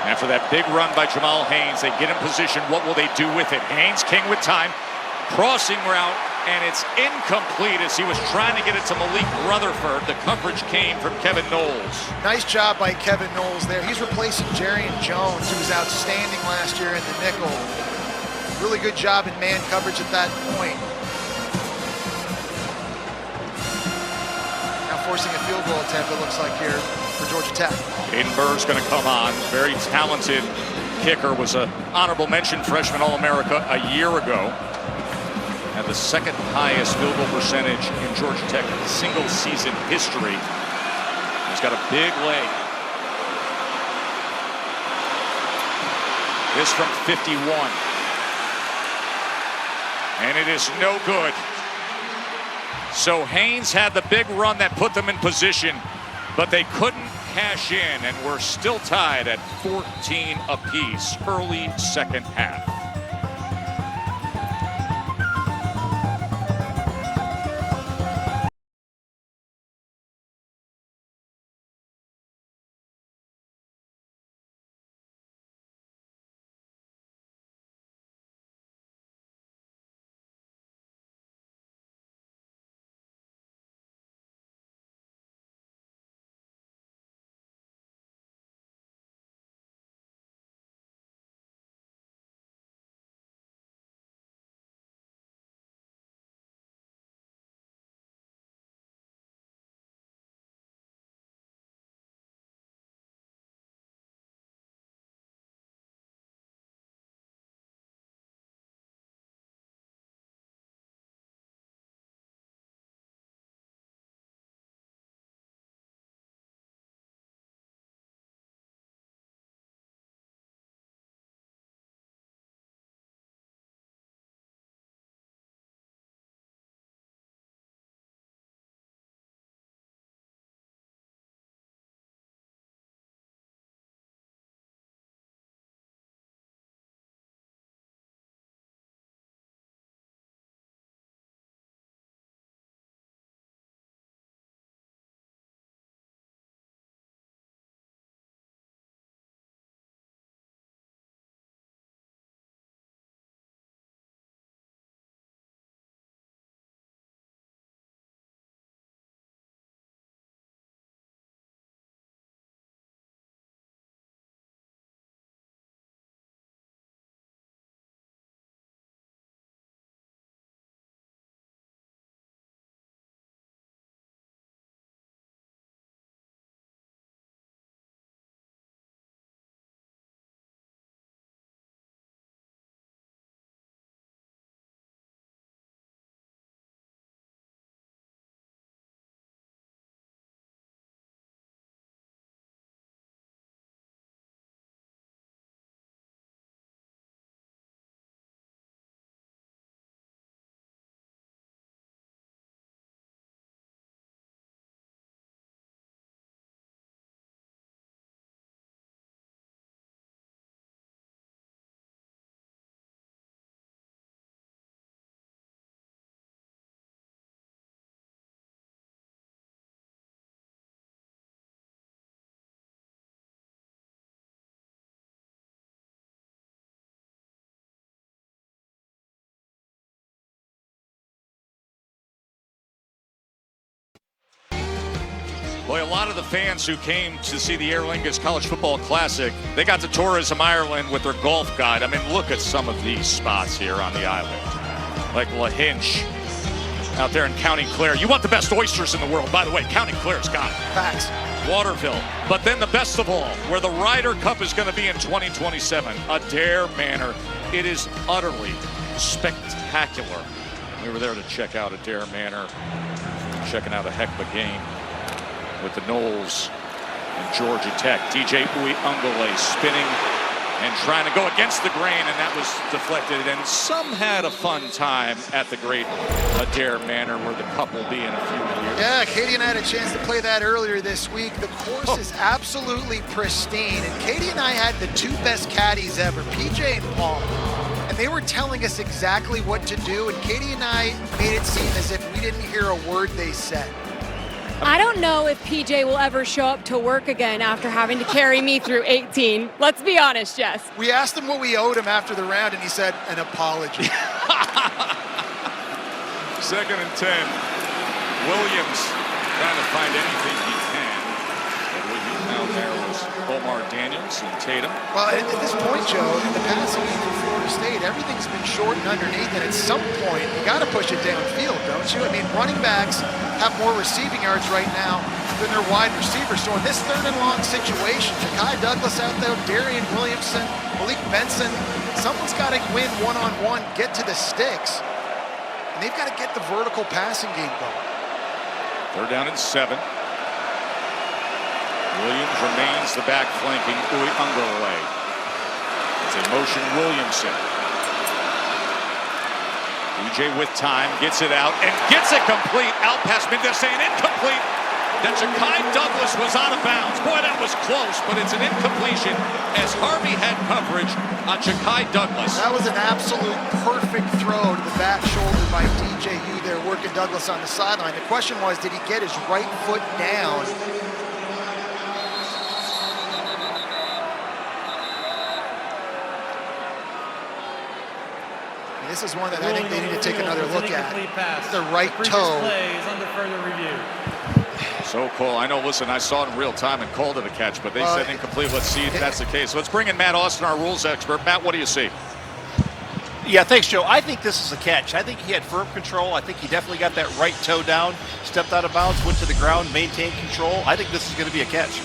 After that big run by Jamal Haynes, they get in position. What will they do with it? Haynes King with time. Crossing route, and it's incomplete as he was trying to get it to Malik Rutherford. The coverage came from Kevin Knowles. Nice job by Kevin Knowles there. He's replacing Jarian Jones, who was outstanding last year in the nickel. Really good job in man coverage at that point. Now forcing a field goal attempt, it looks like, here for Georgia Tech. Aiden Burr's going to come on. Very talented kicker. Was an honorable mention freshman All-America a year ago. Had the 2nd highest field goal percentage in Georgia Tech single season history. He's got a big leg. This from 51. And it is no good. So Haynes had the big run that put them in position, but they couldn't cash in, and we're still tied at 14 apiece, early second half. Boy, a lot of the fans who came to see the Aer Lingus College Football Classic, they got to Tourism Ireland with their golf guide. I mean, look at some of these spots here on the island. Like Lahinch out there in County Clare. You want the best oysters in the world. By the way, County Clare's got it. Facts. Waterville. But then the best of all, where the Ryder Cup is going to be in 2027, Adair Manor. It is utterly spectacular. We were there to check out Adair Manor, checking out a heck of a game with the Noles and Georgia Tech. DJ Uiagalelei spinning and trying to go against the grain, and that was deflected. And some had a fun time at the great Adair Manor, where the cup will be in a few years. Yeah, Katie and I had a chance to play that earlier this week. The course is absolutely pristine, and Katie and I had the two best caddies ever, PJ and Paul. And they were telling us exactly what to do, and Katie and I made it seem as if we didn't hear a word they said. I don't know if PJ will ever show up to work again after having to carry me through 18. Let's be honest, Jess. We asked him what we owed him after the round, and he said, an apology. 2nd and 10. Williams trying to find anything he can. But what you found there was Omar Daniels and Tatum. Well, at this point, Joe, in the passing game for Florida State, everything's been short and underneath, and at some point, you got to push it downfield, don't you? I mean, running backs have more receiving yards right now than their wide receivers. So in this 3rd and long situation, Ja'Kai Douglas out there, Darian Williamson, Malik Benson, someone's got to win one-on-one, get to the sticks, and they've got to get the vertical passing game going. 3rd down and 7. Williams remains the back flanking Uiagalelei. It's a motion Williamson. DJ with time, gets it out, and gets it complete. Out past Mendez saying incomplete. That Ja'Kai Douglas was out of bounds. Boy, that was close, but it's an incompletion as Harvey had coverage on Ja'Kai Douglas. That was an absolute perfect throw to the back shoulder by DJ Yu there, working Douglas on the sideline. The question was, did he get his right foot down? This is one that I think they need to take another look at. The right toe. Play is under further review. So cool. I know, listen, I saw it in real time and called it a catch, but they said incomplete. Let's see if that's the case. Let's bring in Matt Austin, our rules expert. Matt, what do you see? Yeah, thanks, Joe. I think this is a catch. I think he had firm control. I think he definitely got that right toe down, stepped out of bounds, went to the ground, maintained control. I think this is going to be a catch.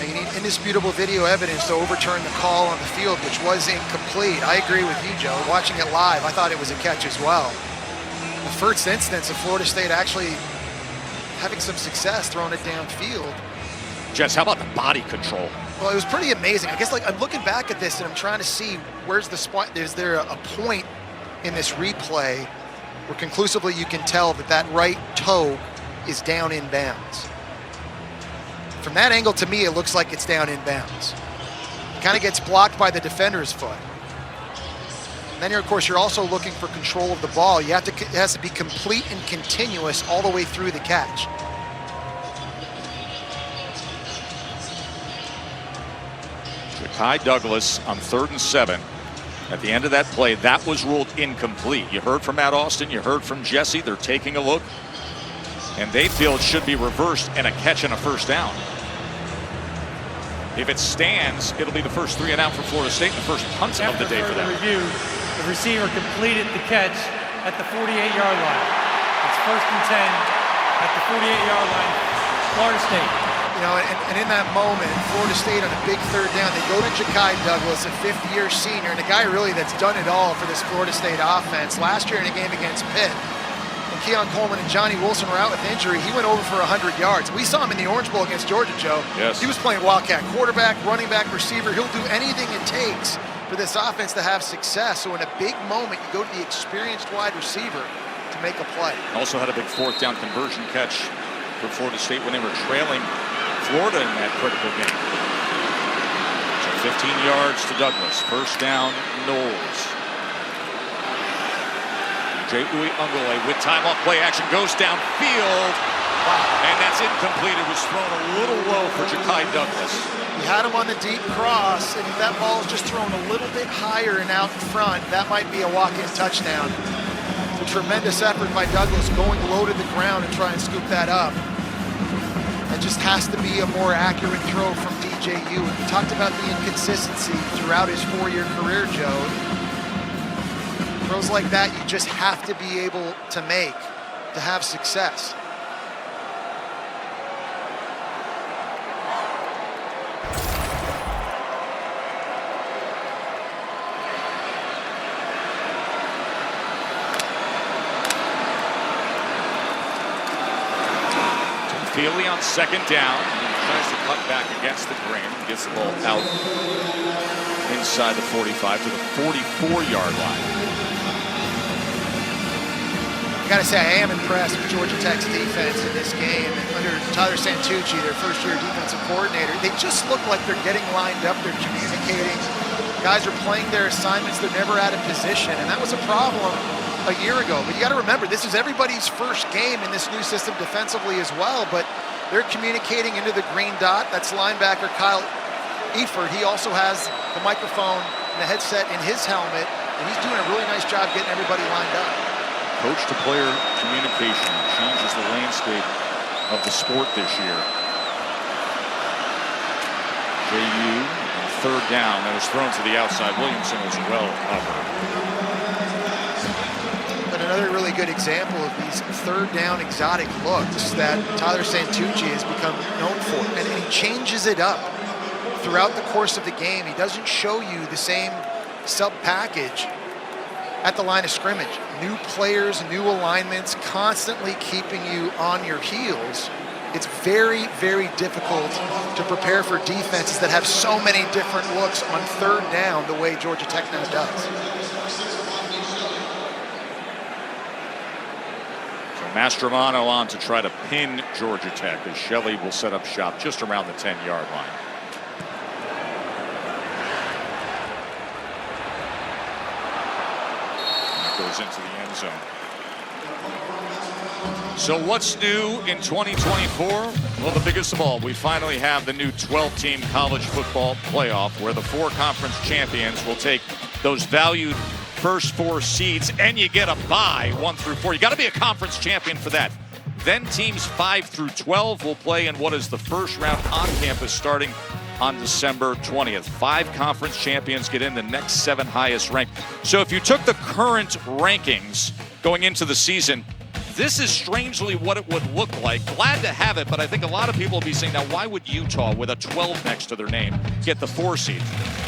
You need indisputable video evidence to overturn the call on the field, which was incomplete. I agree with you, Joe. Watching it live, I thought it was a catch as well. The first instance of Florida State actually having some success throwing it downfield. Jess, how about the body control? Well, it was pretty amazing. I guess, like, I'm looking back at this and I'm trying to see where's the spot. Is there a point in this replay where conclusively you can tell that that right toe is down in bounds? From that angle, to me, it looks like it's down in bounds. It kind of gets blocked by the defender's foot. And then, of course, you're also looking for control of the ball. It has to be complete and continuous all the way through the catch. Ja'Kai Douglas on 3rd and 7. At the end of that play, that was ruled incomplete. You heard from Matt Austin, you heard from Jesse. They're taking a look, and they feel it should be reversed and a catch and a first down. If it stands, it'll be the first 3 and out for Florida State and the first punt of the day for them. Review, the receiver completed the catch at the 48-yard line. It's 1st and 10 at the 48-yard line, Florida State. You know, and in that moment, Florida State on a big 3rd down, they go to Ja'Kai Douglas, a 5th-year senior, and a guy really that's done it all for this Florida State offense. Last year in a game against Pitt, when Keon Coleman and Johnny Wilson were out with injury, he went over for 100 yards. We saw him in the Orange Bowl against Georgia, Joe. Yes. He was playing Wildcat quarterback, running back, receiver. He'll do anything it takes for this offense to have success. So in a big moment, you go to the experienced wide receiver to make a play. Also had a big 4th down conversion catch for Florida State when they were trailing Florida in that critical game. So 15 yards to Douglas. 1st down, Knowles. DJ Uiagalelei with time off play action goes downfield. And that's incomplete. It was thrown a little low for Ja'Kai Douglas. He had him on the deep cross, and if that ball is just thrown a little bit higher and out in front, that might be a walk-in touchdown. It's a tremendous effort by Douglas going low to the ground and try and scoop that up. It just has to be a more accurate throw from DJ Yu. We talked about the inconsistency throughout his 4-year career, Joe. Throws like that, you just have to be able to make to have success. Feely on 2nd down. He tries to cut back against the grain. Gets the ball out inside the 45 to the 44-yard line. I gotta say, I am impressed with Georgia Tech's defense in this game. Under Tyler Santucci, their 1st-year defensive coordinator, they just look like they're getting lined up. They're communicating. Guys are playing their assignments. They're never out of position, and that was a problem a year ago. But you got to remember, this is everybody's first game in this new system defensively as well, but they're communicating into the green dot. That's linebacker Kyle Eford. He also has the microphone and the headset in his helmet, and he's doing a really nice job getting everybody lined up. Coach-to-player communication changes the landscape of the sport this year. JU, 3rd down, that was thrown to the outside. Williamson was well covered. Another really good example of these 3rd down exotic looks that Tyler Santucci has become known for. And he changes it up throughout the course of the game. He doesn't show you the same sub-package at the line of scrimmage. New players, new alignments, constantly keeping you on your heels. It's very, very difficult to prepare for defenses that have so many different looks on third down the way Georgia Tech now does. So Mastromano on to try to pin Georgia Tech as Shelley will set up shop just around the 10-yard line. That goes into the end zone. So what's new in 2024? Well, the biggest of all, we finally have the new 12-team college football playoff where the 4 conference champions will take those valued first 4 seeds, and you get a bye 1 through 4. You got to be a conference champion for that. Then teams 5 through 12 will play in what is the first round on campus starting on December 20th. 5 conference champions get in, the next 7 highest ranked. So if you took the current rankings going into the season, this is strangely what it would look like. Glad to have it, but I think a lot of people will be saying, now why would Utah, with a 12 next to their name, get the 4 seed?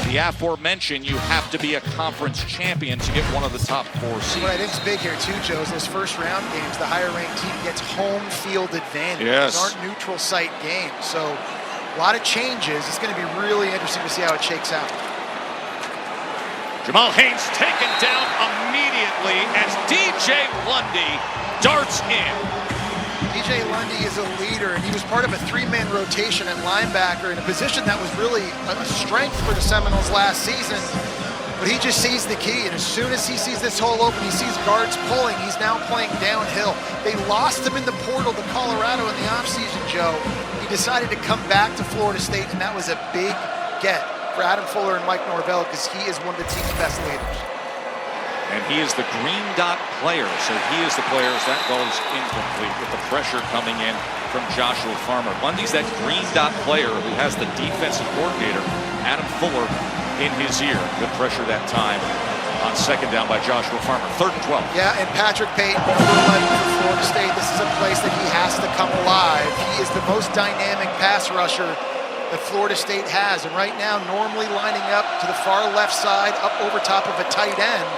The aforementioned, you have to be a conference champion to get one of the top 4 seeds. What I think is big here too, Joe, is those first round games, the higher ranked team gets home field advantage. Yes. These aren't neutral site games. So a lot of changes. It's going to be really interesting to see how it shakes out. Jamal Haynes taken down immediately as DJ Lundy darts in. DJ Lundy is a leader, and he was part of a 3-man rotation at linebacker in a position that was really a strength for the Seminoles last season. But he just sees the key, and as soon as he sees this hole open, he sees guards pulling, he's now playing downhill. They lost him in the portal to Colorado in the offseason, Joe. He decided to come back to Florida State, and that was a big get for Adam Fuller and Mike Norvell because he is one of the team's best leaders. And he is the green dot player, so he is the player as that goes incomplete with the pressure coming in from Joshua Farmer. Lundy's that green dot player who has the defensive coordinator, Adam Fuller, in his ear. Good pressure that time on second down by Joshua Farmer. 3rd and 12. Yeah, and Patrick Payton, number 11 for Florida State. This is a place that he has to come alive. He is the most dynamic pass rusher that Florida State has. And right now, normally lining up to the far left side, up over top of a tight end.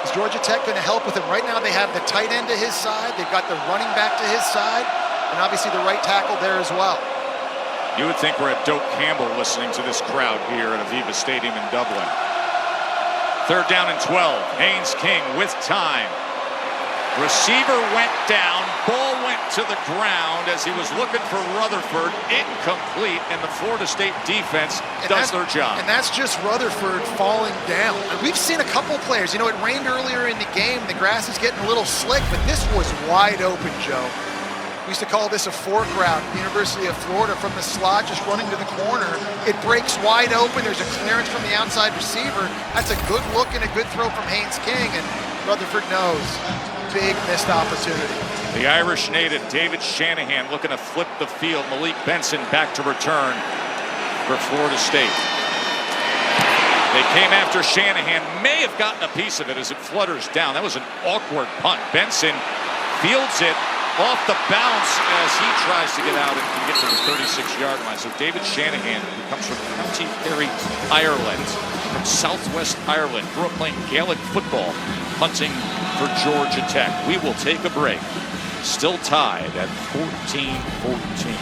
Is Georgia Tech going to help with him? Right now they have the tight end to his side, they've got the running back to his side, and obviously the right tackle there as well. You would think we're at Doak Campbell listening to this crowd here at Aviva Stadium in Dublin. 3rd down and 12. Haynes King with time. Receiver went down, ball went to the ground as he was looking for Rutherford, incomplete, and the Florida State defense does their job. And that's just Rutherford falling down. And we've seen a couple players, you know, it rained earlier in the game, the grass is getting a little slick, but this was wide open, Joe. We used to call this a fork route at the University of Florida from the slot, just running to the corner. It breaks wide open, there's a clearance from the outside receiver. That's a good look and a good throw from Haynes King, and Rutherford knows. Big missed opportunity. The Irish native David Shanahan looking to flip the field. Malik Benson back to return for Florida State. They came after Shanahan, may have gotten a piece of it as it flutters down. That was an awkward punt. Benson fields it off the bounce as he tries to get out and can get to the 36-yard line. So David Shanahan, who comes from County Kerry, Ireland, from Southwest Ireland, grew up playing Gaelic football, punting for Georgia Tech. We will take a break. Still tied at 14-14.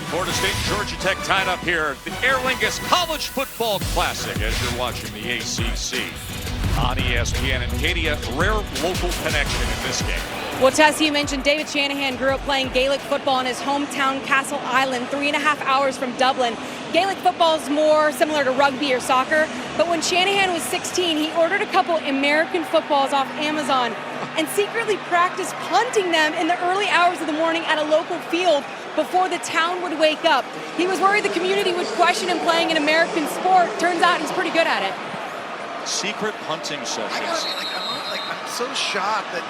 Florida State and Georgia Tech tied up here. The Aer Lingus College Football Classic as you're watching the ACC on ESPN. And Katie, a rare local connection in this game. Well, Tess, you mentioned David Shanahan grew up playing Gaelic football in his hometown Castle Island, 3.5 hours from Dublin. Gaelic football is more similar to rugby or soccer, but when Shanahan was 16, he ordered a couple American footballs off Amazon and secretly practiced punting them in the early hours of the morning at a local field before the town would wake up. He was worried the community would question him playing an American sport. Turns out he's pretty good at it. Secret punting sessions. I gotta be I'm so shocked that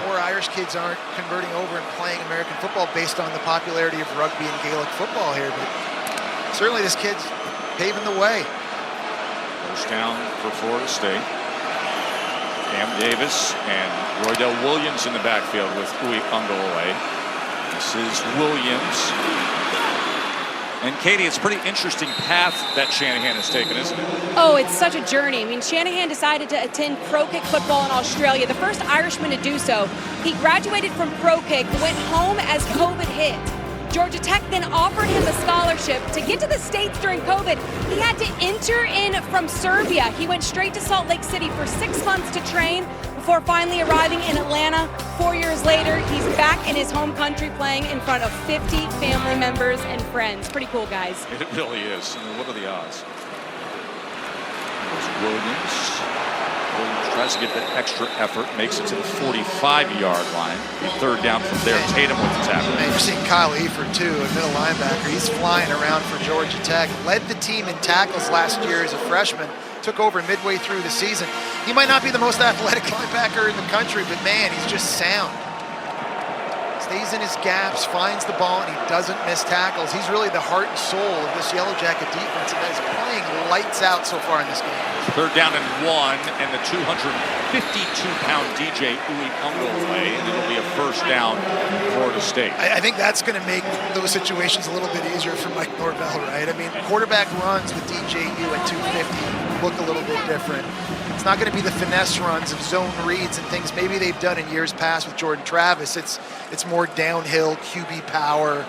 more Irish kids aren't converting over and playing American football based on the popularity of rugby and Gaelic football here. But certainly this kid's paving the way. First down for Florida State. Cam Davis and Roydell Williams in the backfield with Uwe Ungolaway. This is Williams. And Katie, it's a pretty interesting path that Shanahan has taken, isn't it? Oh, it's such a journey. I mean, Shanahan decided to attend pro kick football in Australia, the first Irishman to do so. He graduated from pro kick, went home as COVID hit. Georgia Tech then offered him a scholarship. To get to the States during COVID, he had to enter in from Serbia. He went straight to Salt Lake City for 6 months to train before finally arriving in Atlanta. 4 years later, he's back in his home country playing in front of 50 family members and friends. Pretty cool, guys. It really is. I mean, what are the odds? There's Williams. Williams tries to get that extra effort, makes it to the 45-yard line. Third down from there. Tatum with the tackle. Man, you're seeing Kyle Eford, too, a middle linebacker. He's flying around for Georgia Tech. Led the team in tackles last year as a freshman. Took over midway through the season. He might not be the most athletic linebacker in the country, but man, he's just sound. Stays in his gaps, finds the ball, and he doesn't miss tackles. He's really the heart and soul of this Yellow Jacket defense, and that is playing lights out so far in this game. Third down and 1, and the 252-pound DJ Uwe Ungolaway, and it'll be a first down Florida State. I think that's going to make those situations a little bit easier for Mike Norvell, right? I mean, quarterback runs with DJU at 250 look a little bit different. It's not going to be the finesse runs of zone reads and things maybe they've done in years past with Jordan Travis. It's more downhill QB power,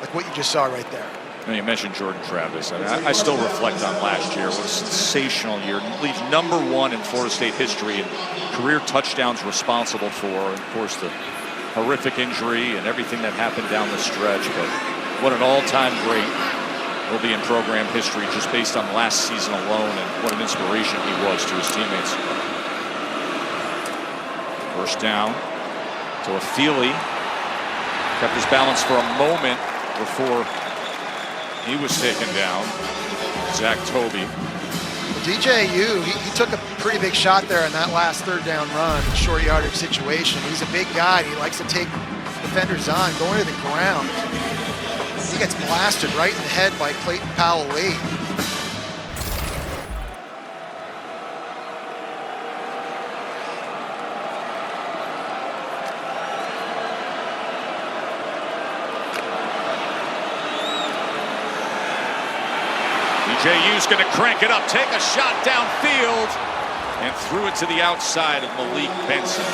like what you just saw right there. And you mentioned Jordan Travis. I still reflect on last year. What a sensational year. Leads #1 in Florida State history in career touchdowns responsible for, and of course, the horrific injury and everything that happened down the stretch. But what an all-time great will be in program history just based on last season alone, and what an inspiration he was to his teammates. First down to Afili. Kept his balance for a moment before he was taken down. Zach Toby. DJU, he took a pretty big shot there in that last third down run, short yardage situation. He's a big guy. He likes to take defenders on, going to the ground. He gets blasted right in the head by Clayton Powell late. DJU's going to crank it up, take a shot downfield, and threw it to the outside of Malik Benson.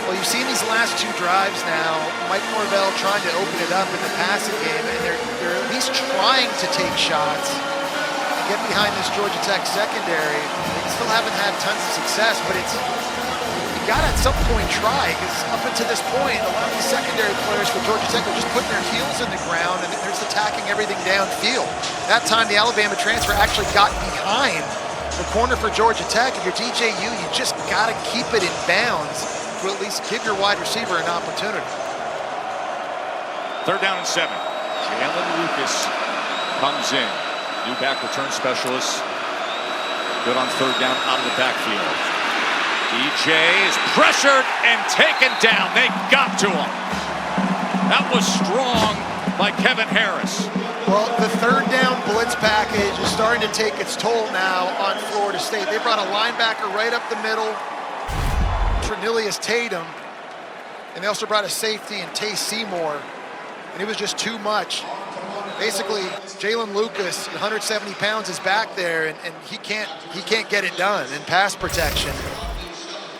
Well, you've seen these last two drives now, Mike Norvell trying to open it up in the passing game, and they're at least trying to take shots and get behind this Georgia Tech secondary. They still haven't had tons of success, but you got to at some point try, because up until this point, a lot of these secondary players for Georgia Tech are just putting their heels in the ground and they're just attacking everything downfield. That time, the Alabama transfer actually got behind the corner for Georgia Tech. If you're DJU, you just got to keep it in bounds to at least give your wide receiver an opportunity. Third down and 7. Jalen Lucas comes in. New back return specialist. Good on third down out of the backfield. DJ is pressured and taken down. They got to him. That was strong by Kevin Harris. Well, the third down blitz package is starting to take its toll now on Florida State. They brought a linebacker right up the middle, Trinilius Tatum, and they also brought a safety in Tay Seymour, and it was just too much. Basically, Jalen Lucas, 170 pounds, is back there, and he can't get it done in pass protection.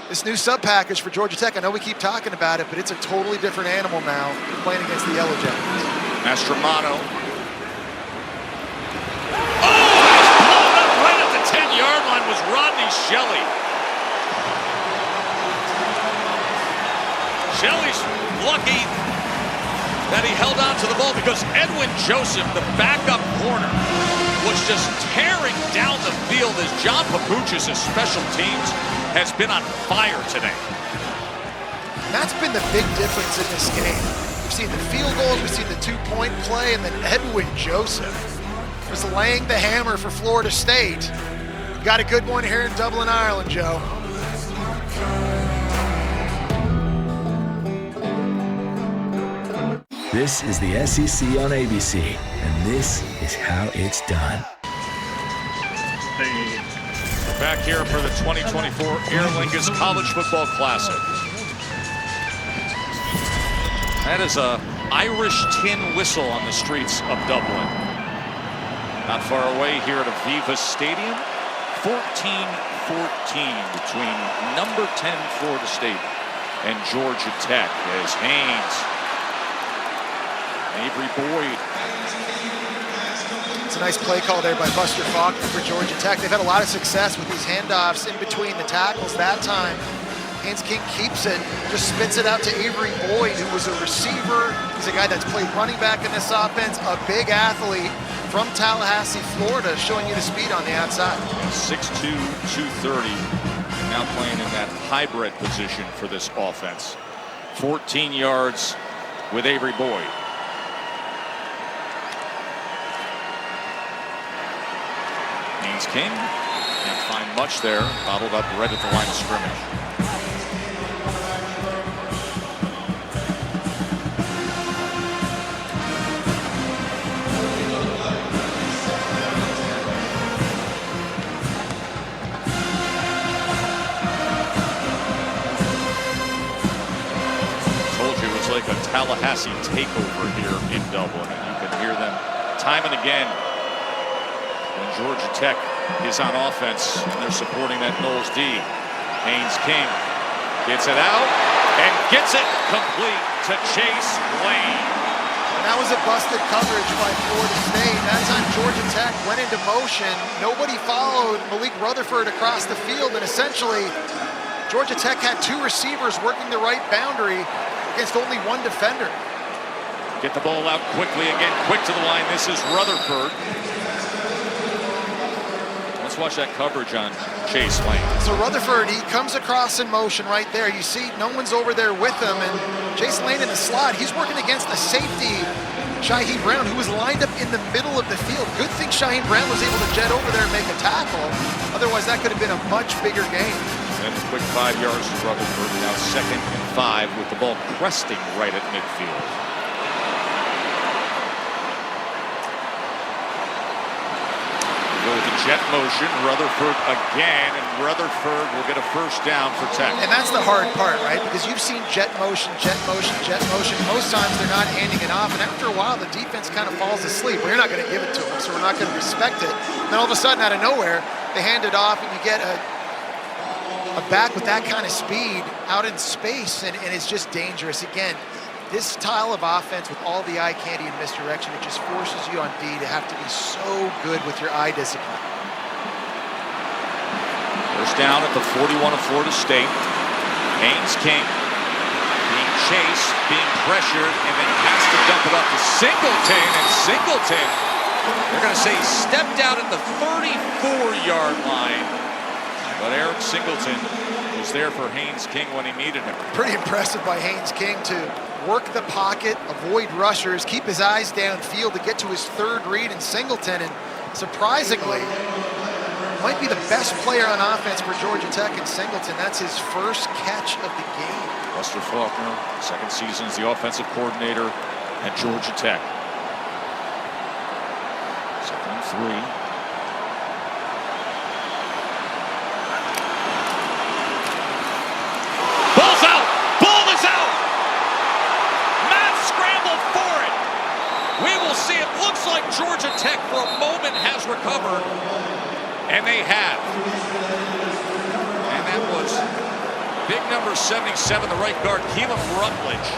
This new sub package for Georgia Tech, I know we keep talking about it, but it's a totally different animal now playing against the Yellow Jackets. Mastromano. Blown up right at the 10-yard line was Rodney Shelley. Shelley's lucky that he held on to the ball because Edwin Joseph, the backup corner, was just tearing down the field as John Papuchis' special teams has been on fire today. That's been the big difference in this game. We've seen the field goals, we've seen the two-point play, and then Edwin Joseph was laying the hammer for Florida State. Got a good one here in Dublin, Ireland, Joe. This is the SEC on ABC, and this is how it's done. We're back here for the 2024 Aer Lingus College Football Classic. That is a Irish tin whistle on the streets of Dublin. Not far away here at Aviva Stadium. 14-14 between number 10 Florida State and Georgia Tech as Haynes, Avery Boyd. It's a nice play call there by Buster Faulkner for Georgia Tech. They've had a lot of success with these handoffs in between the tackles. That time, Haynes King keeps it, just spits it out to Avery Boyd, who was a receiver. He's a guy that's played running back in this offense, a big athlete from Tallahassee, Florida, showing you the speed on the outside. 6'2", 230, now playing in that hybrid position for this offense. 14 yards with Avery Boyd. Haynes King can't find much there, bottled up right at the line of scrimmage. Told you it was like a Tallahassee takeover here in Dublin, and you can hear them time and again when Georgia Tech is on offense and they're supporting that Knowles D. Haynes King gets it out and gets it complete to Chase Lane. And that was a busted coverage by Florida State. That time Georgia Tech went into motion. Nobody followed Malik Rutherford across the field, and essentially Georgia Tech had two receivers working the right boundary against only one defender. Get the ball out quickly again, quick to the line. This is Rutherford. Let's watch that coverage on Chase Lane. So Rutherford, he comes across in motion right there. You see no one's over there with him, and Chase Lane in the slot, he's working against the safety, Shaheed Brown, who was lined up in the middle of the field. Good thing Shaheed Brown was able to jet over there and make a tackle. Otherwise, that could have been a much bigger game. And a quick 5 yards to Rutherford. Now 2nd and 5 with the ball cresting right at midfield. Go with the jet motion, Rutherford again, and Rutherford will get a first down for Tech. And that's the hard part, right? Because you've seen jet motion, jet motion, jet motion. Most times they're not handing it off, and after a while the defense kind of falls asleep. Well, you're not going to give it to them, so we're not going to respect it. Then all of a sudden, out of nowhere, they hand it off, and you get a back with that kind of speed out in space, and it's just dangerous. Again, this style of offense with all the eye candy and misdirection, it just forces you on D to have to be so good with your eye discipline. First down at the 41 of Florida State. Haynes King being chased, being pressured, and then has to dump it up to Singleton. And Singleton, they're going to say he stepped out at the 34-yard line. But Eric Singleton was there for Haynes King when he needed him. Pretty impressive by Haynes King to work the pocket, avoid rushers, keep his eyes downfield to get to his third read in Singleton, and surprisingly, might be the best player on offense for Georgia Tech in Singleton. That's his first catch of the game. Buster Faulkner, second season as the offensive coordinator at Georgia Tech. 2nd and 3. Ball's out! Ball is out! Matt scrambled for it. We will see. It looks like Georgia Tech for a moment has recovered. And they have. And that was Big number 77, the right guard, Keelan Rutledge.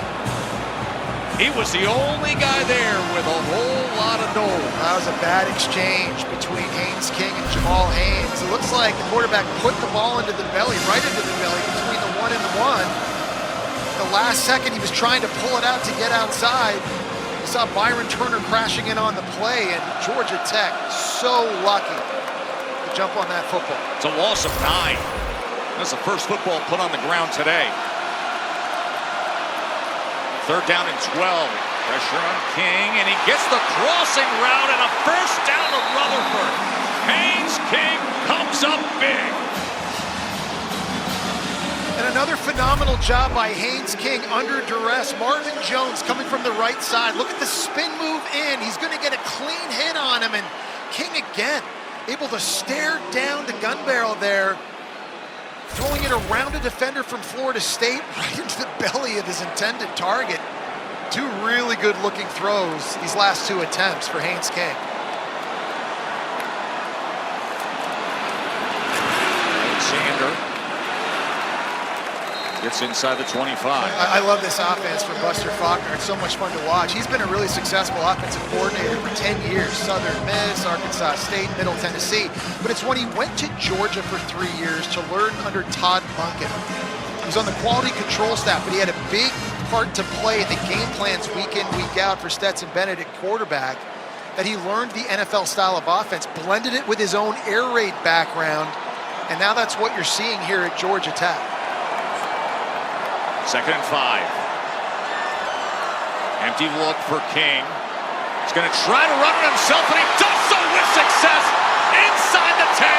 He was the only guy there with a whole lot of dough. That was a bad exchange between Haynes King and Jamal Haynes. It looks like the quarterback put the ball into the belly, right into the belly, between the 1 and the 1. The last second, he was trying to pull it out to get outside. You saw Byron Turner crashing in on the play, and Georgia Tech so lucky to jump on that football. It's a loss of 9. That's the first football put on the ground today. 3rd down and 12. Pressure on King, and he gets the crossing route and a first down to Rutherford. Haynes King comes up big. And another phenomenal job by Haynes King under duress. Marvin Jones coming from the right side. Look at the spin move in. He's going to get a clean hit on him, and King again able to stare down the gun barrel there, throwing it around a defender from Florida State right into the belly of his intended target. 2 really good-looking throws these last 2 attempts for Haynes King. Alexander gets inside the 25. I love this offense from Buster Faulkner. It's so much fun to watch. He's been a really successful offensive coordinator for 10 years. Southern Miss, Arkansas State, Middle Tennessee. But it's when he went to Georgia for 3 years to learn under Todd Monken. He was on the quality control staff, but he had a big part to play in the game plans week in, week out for Stetson Bennett at quarterback, that he learned the NFL style of offense, blended it with his own air raid background, and now that's what you're seeing here at Georgia Tech. 2nd and 5. Empty look for King. He's going to try to run it himself, and he does so with success. Inside the 10,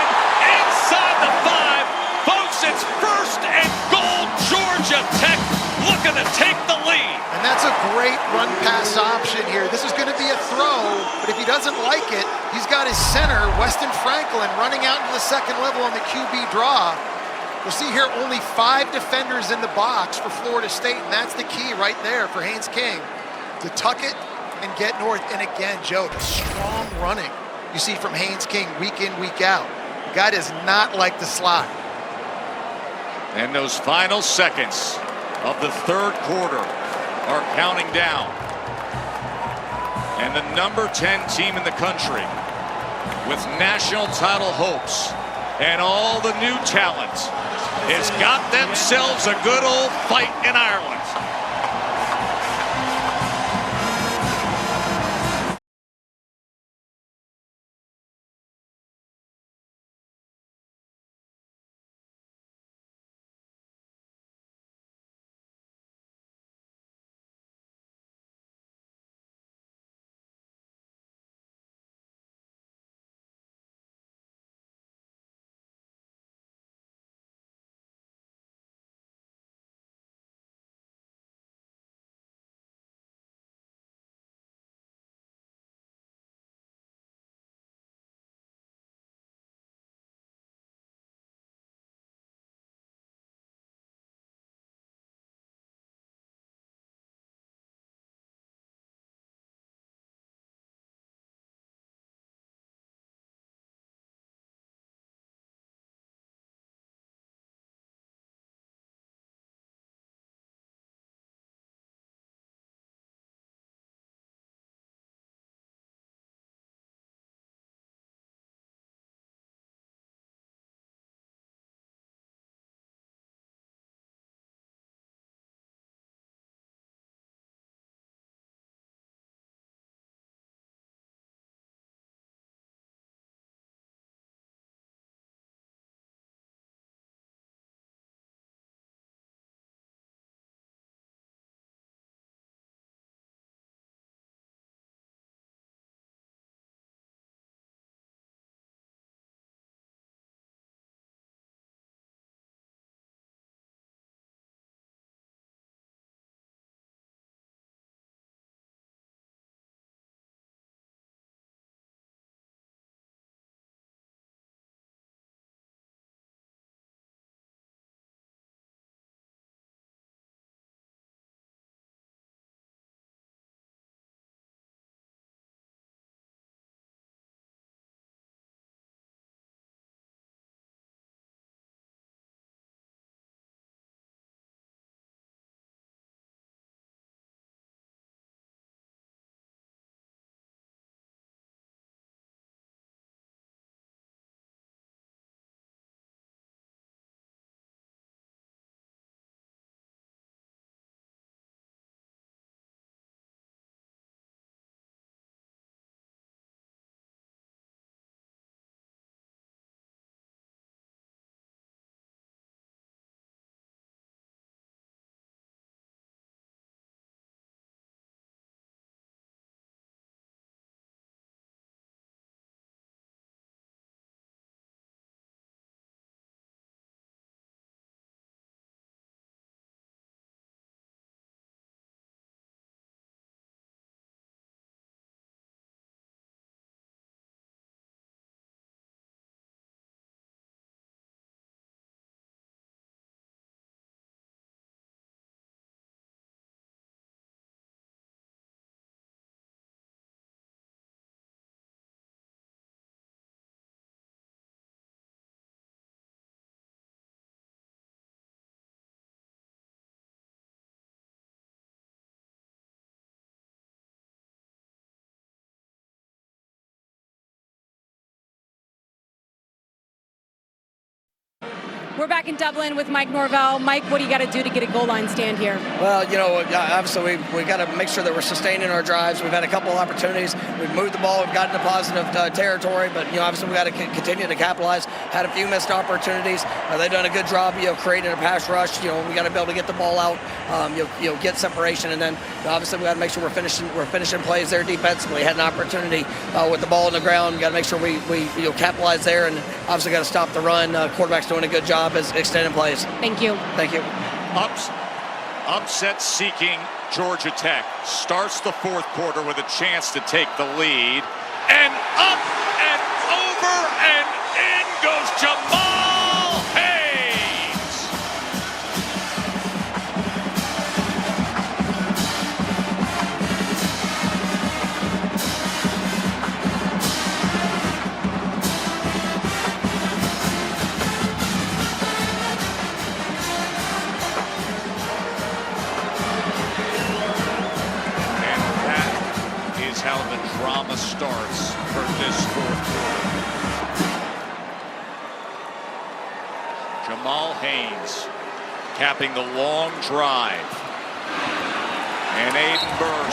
inside the 5. Folks, it's 1st and goal. Georgia Tech looking to take the lead. And that's a great run-pass option here. This is going to be a throw, but if he doesn't like it, he's got his center, Weston Franklin, running out into the 2nd level on the QB draw. You'll see here only 5 defenders in the box for Florida State, and that's the key right there for Haynes King, to tuck it and get north. And again, Joe, the strong running you see from Haynes King week in, week out. The guy does not like the slot. And those final seconds of the 3rd quarter are counting down. And the number 10 team in the country, with national title hopes and all the new talent, has got themselves a good old fight in Ireland. We're back in Dublin with Mike Norvell. Mike, what do you got to do to get a goal line stand here? Well, obviously we got to make sure that we're sustaining our drives. We've had a couple of opportunities. We've moved the ball. We've gotten into positive territory, but obviously we got to continue to capitalize. Had a few missed opportunities. They've done a good job, creating a pass rush. We got to be able to get the ball out, get separation, and then obviously we got to make sure we're finishing plays there defensively. Had an opportunity with the ball on the ground. We got to make sure we capitalize there, and obviously got to stop the run. Quarterback's doing a good job as extending plays. Thank you. Thank you. Upset-seeking Georgia Tech starts the fourth quarter with a chance to take the lead. And up and over and in goes Jamal Haynes. How the drama starts for this fourth quarter. Jamal Haynes capping the long drive. And Aiden Burr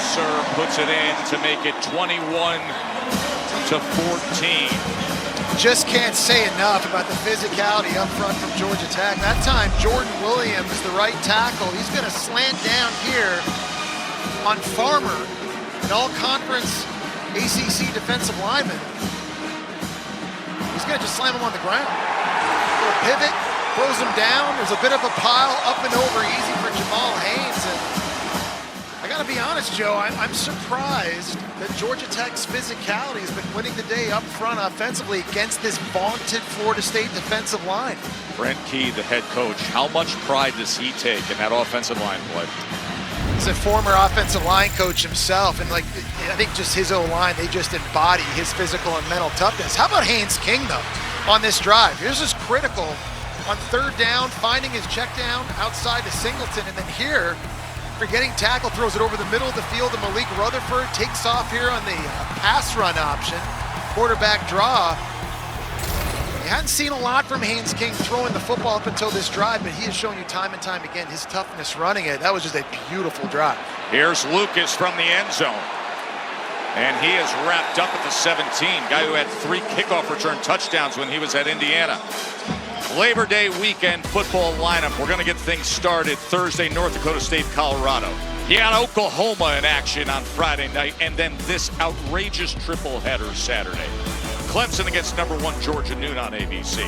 puts it in to make it 21-14. Just can't say enough about the physicality up front from Georgia Tech. That time, Jordan Williams, the right tackle, he's going to slant down here on Farmer, an all-conference ACC defensive lineman. He's going to just slam him on the ground. A little pivot, throws him down. There's a bit of a pile up and over easy for Jamal Haynes. And I got to be honest, Joe, I'm surprised that Georgia Tech's physicality has been winning the day up front offensively against this vaunted Florida State defensive line. Brent Key, the head coach, how much pride does he take in that offensive line play? He's a former offensive line coach himself, and I think just his O-line, they just embody his physical and mental toughness. How about Haynes King, though, on this drive? Here's his critical on third down, finding his check down outside to Singleton, and then here, forgetting tackle, throws it over the middle of the field to Malik Rutherford, takes off here on the pass run option, quarterback draw. You hadn't seen a lot from Haynes King throwing the football up until this drive, but he has shown you time and time again his toughness running it. That was just a beautiful drive. Here's Lucas from the end zone. And he is wrapped up at the 17, guy who had 3 kickoff return touchdowns when he was at Indiana. Labor Day weekend football lineup. We're going to get things started Thursday, North Dakota State, Colorado. You got Oklahoma in action on Friday night, and then this outrageous triple header Saturday. Clemson against number 1 Georgia, noon on ABC.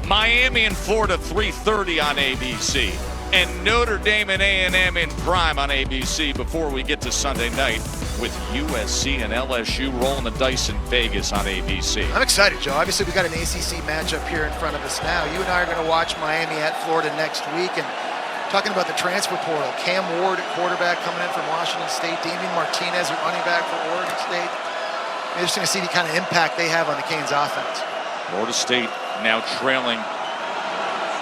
Miami and Florida, 3:30 on ABC. And Notre Dame and A&M in prime on ABC before we get to Sunday night with USC and LSU rolling the dice in Vegas on ABC. I'm excited, Joe. Obviously, we've got an ACC matchup here in front of us now. You and I are going to watch Miami at Florida next week. And talking about the transfer portal, Cam Ward at quarterback coming in from Washington State, Damian Martinez at running back for Oregon State. Interesting to see the kind of impact they have on the Canes offense. Florida State now trailing.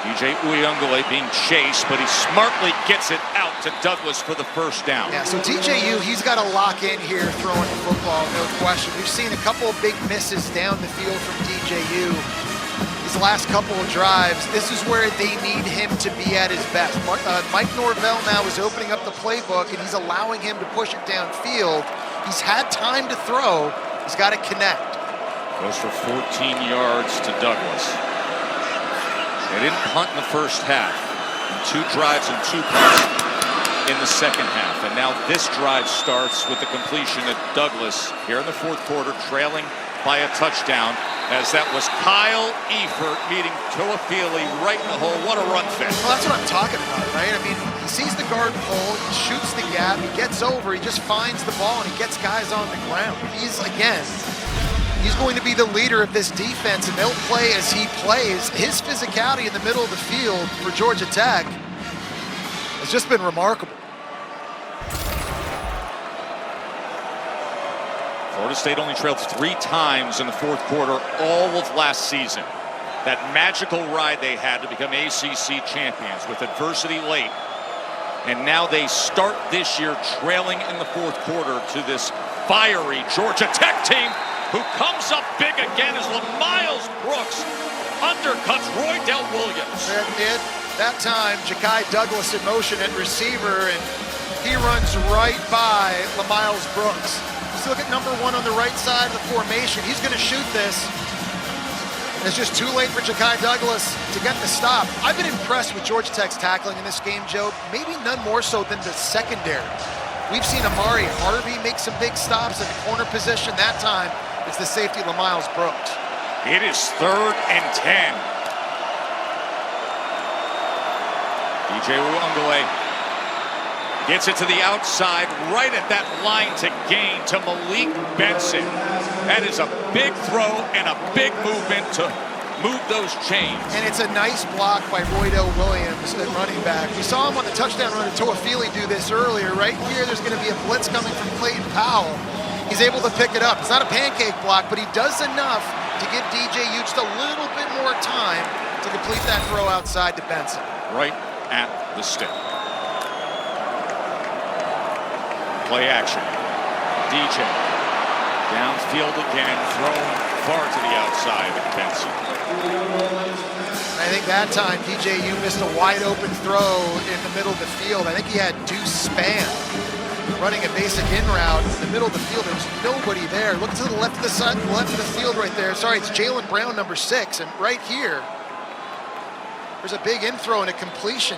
DJ Uyunglele being chased, but he smartly gets it out to Douglas for the first down. Yeah, so DJU, he's got to lock in here throwing the football, no question. We've seen a couple of big misses down the field from DJU these last couple of drives. This is where they need him to be at his best. Mike Norvell now is opening up the playbook, and he's allowing him to push it downfield. He's had time to throw. He's got to connect. Goes for 14 yards to Douglas. They didn't punt in the first half. 2 drives and 2 punts in the second half. And now this drive starts with the completion of Douglas here in the fourth quarter, trailing by a touchdown, as that was Kyle Eifert meeting Toafili right in the hole. What a run fit. Well, that's what I'm talking about, right? I mean, he sees the guard pull, he shoots the gap, he gets over, he just finds the ball, and he gets guys on the ground. He's going to be the leader of this defense, and they'll play as he plays. His physicality in the middle of the field for Georgia Tech has just been remarkable. Florida State only trailed 3 times in the fourth quarter all of last season. That magical ride they had to become ACC champions with adversity late. And now they start this year trailing in the fourth quarter to this fiery Georgia Tech team, who comes up big again as LaMiles Brooks undercuts Roy Del Williams. That time, Ja'Kai Douglas in motion at receiver, and he runs right by LaMiles Brooks. Let's look at number 1 on the right side of the formation. He's going to shoot this. And it's just too late for Ja'Kai Douglas to get the stop. I've been impressed with Georgia Tech's tackling in this game, Joe. Maybe none more so than the secondary. We've seen Amari Harvey make some big stops at the corner position. That time, it's the safety LaMiles Brooks. It is 3rd and 10. DJ Uiagalelei gets it to the outside, right at that line to gain to Malik Benson. That is a big throw and a big movement to move those chains. And it's a nice block by Roy Del Williams at running back. We saw him on the touchdown run to Toafili do this earlier. Right here, there's going to be a blitz coming from Clayton Powell. He's able to pick it up. It's not a pancake block, but he does enough to give DJ U just a little bit more time to complete that throw outside to Benson. Right at the stick. Play action. DJ downfield again, thrown far to the outside of Benson. I think that time DJU missed a wide open throw in the middle of the field. I think he had Deuce Spann running a basic in route in the middle of the field. There was nobody there. Look to the left of the side, left of the field right there. Sorry, it's Jalen Brown, number 6, and right here, there's a big in throw and a completion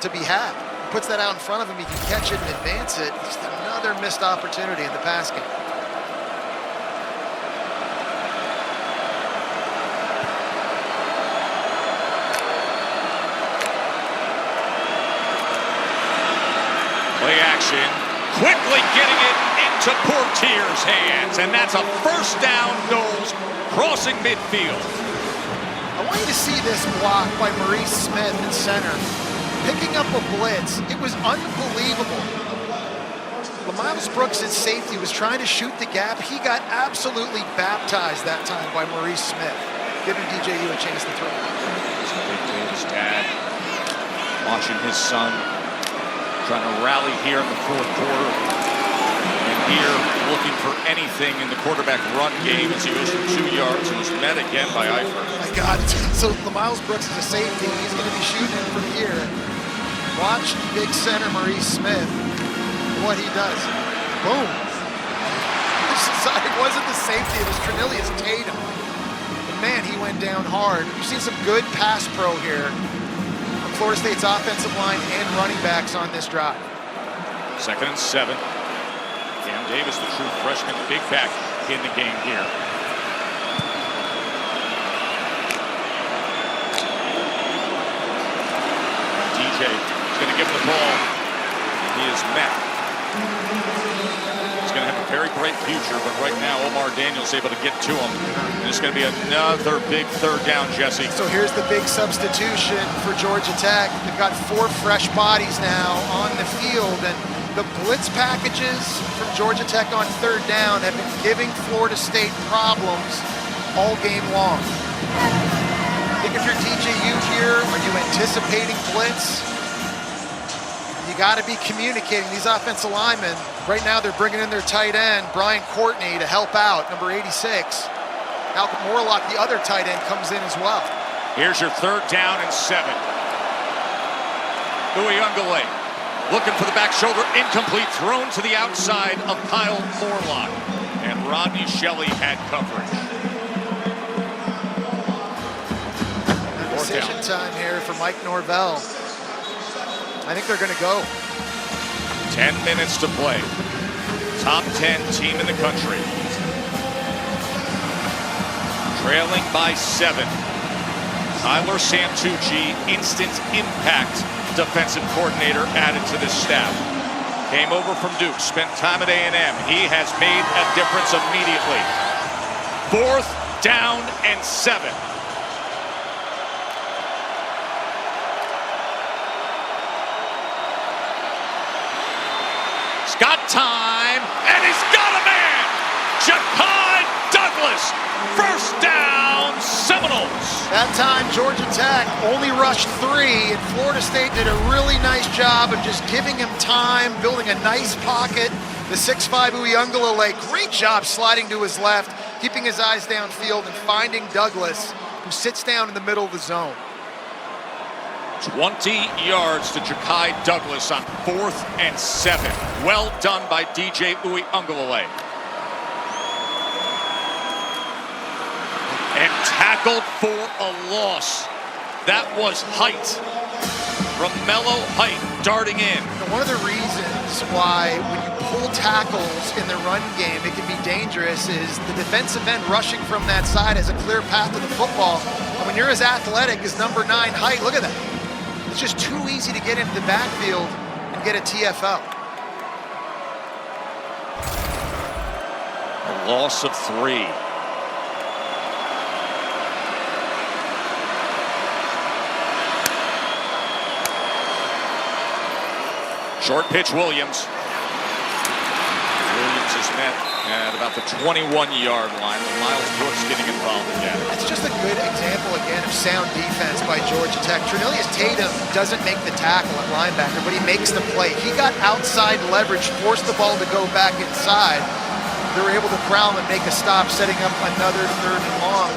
to be had. He puts that out in front of him. He can catch it and advance it. Just another missed opportunity in the pass game. Play action, quickly getting it into Portier's hands, and that's a first down, Knowles, crossing midfield. I want you to see this block by Maurice Smith in center, picking up a blitz. It was unbelievable. LaMiles Brooks' safety was trying to shoot the gap. He got absolutely baptized that time by Maurice Smith, giving DJU a chance to throw. Big Davis' dad watching his son trying to rally here in the 4th quarter. And here, looking for anything in the quarterback run game as he goes for 2 yards and was met again by Eifert. Oh my God, so LaMiles Brooks is a safety. He's going to be shooting it from here. Watch big center Maurice Smith, what he does. Boom. It wasn't the safety, it was Trinilius Tatum. And man, he went down hard. We've seen some good pass pro here. Florida State's offensive line and running backs on this drive. 2nd and 7. Cam Davis, the true freshman big back in the game here. DJ is going to give him the ball. He is met. He's going to have a very bright future, but right now Omar Daniels able to get to him. And it's going to be another big 3rd down, Jesse. So here's the big substitution for Georgia Tech. They've got 4 fresh bodies now on the field, and the blitz packages from Georgia Tech on 3rd down have been giving Florida State problems all game long. I think if you're DJU here, are you anticipating blitz? You got to be communicating. These offensive linemen, right now they're bringing in their tight end, Brian Courtney, to help out, number 86. Malcolm Morlock, the other tight end, comes in as well. Here's your 3rd down and 7. Uiagalelei looking for the back shoulder, incomplete, thrown to the outside of Kyle Morlock. And Rodney Shelley had coverage. Decision time here for Mike Norvell. I think they're going to go. 10 minutes to play. Top 10 team in the country. Trailing by 7. Tyler Santucci, instant impact defensive coordinator added to this staff. Came over from Duke, spent time at A&M. He has made a difference immediately. 4th down and 7. He's got time, and he's got a man! Ja'Kai Douglas, 1st down, Seminoles. That time, Georgia Tech only rushed 3, and Florida State did a really nice job of just giving him time, building a nice pocket. The 6'5" Uiagalelei, great job sliding to his left, keeping his eyes downfield and finding Douglas who sits down in the middle of the zone. 20 yards to Ja'Kai Douglas on 4th and 7. Well done by DJ Uiagalelei. And tackled for a loss. That was Height. Romello Height darting in. One of the reasons why when you pull tackles in the run game, it can be dangerous is the defensive end rushing from that side has a clear path to the football. And when you're as athletic as number 9 Height, look at that. It's just too easy to get into the backfield and get a TFL. A loss of 3. Short pitch, Williams. Williams is met at about the 21-yard line. Miles Brooks getting involved again. That's just a good example, again, of sound defense by Georgia Tech. Trinilius Tatum doesn't make the tackle at linebacker, but he makes the play. He got outside leverage, forced the ball to go back inside. They were able to corral him and make a stop, setting up another 3rd and long.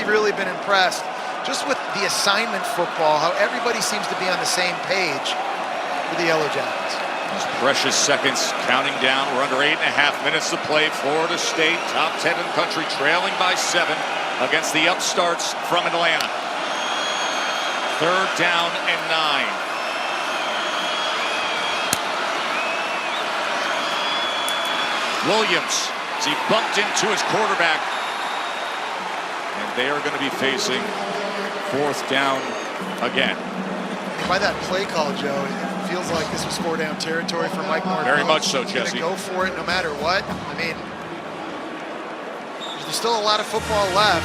Really been impressed just with the assignment football, how everybody seems to be on the same page for the Yellow Jackets. Those precious seconds counting down. We're under 8.5 minutes to play. Florida State, top 10 in the country, trailing by 7 against the upstarts from Atlanta. 3rd down and 9. Williams, as he bumped into his quarterback. And they are going to be facing 4th down again. By that play call, Joe, it feels like this was 4-down territory for Mike Norvell. Very much so, Jesse. He's going to go for it no matter what. I mean, there's still a lot of football left.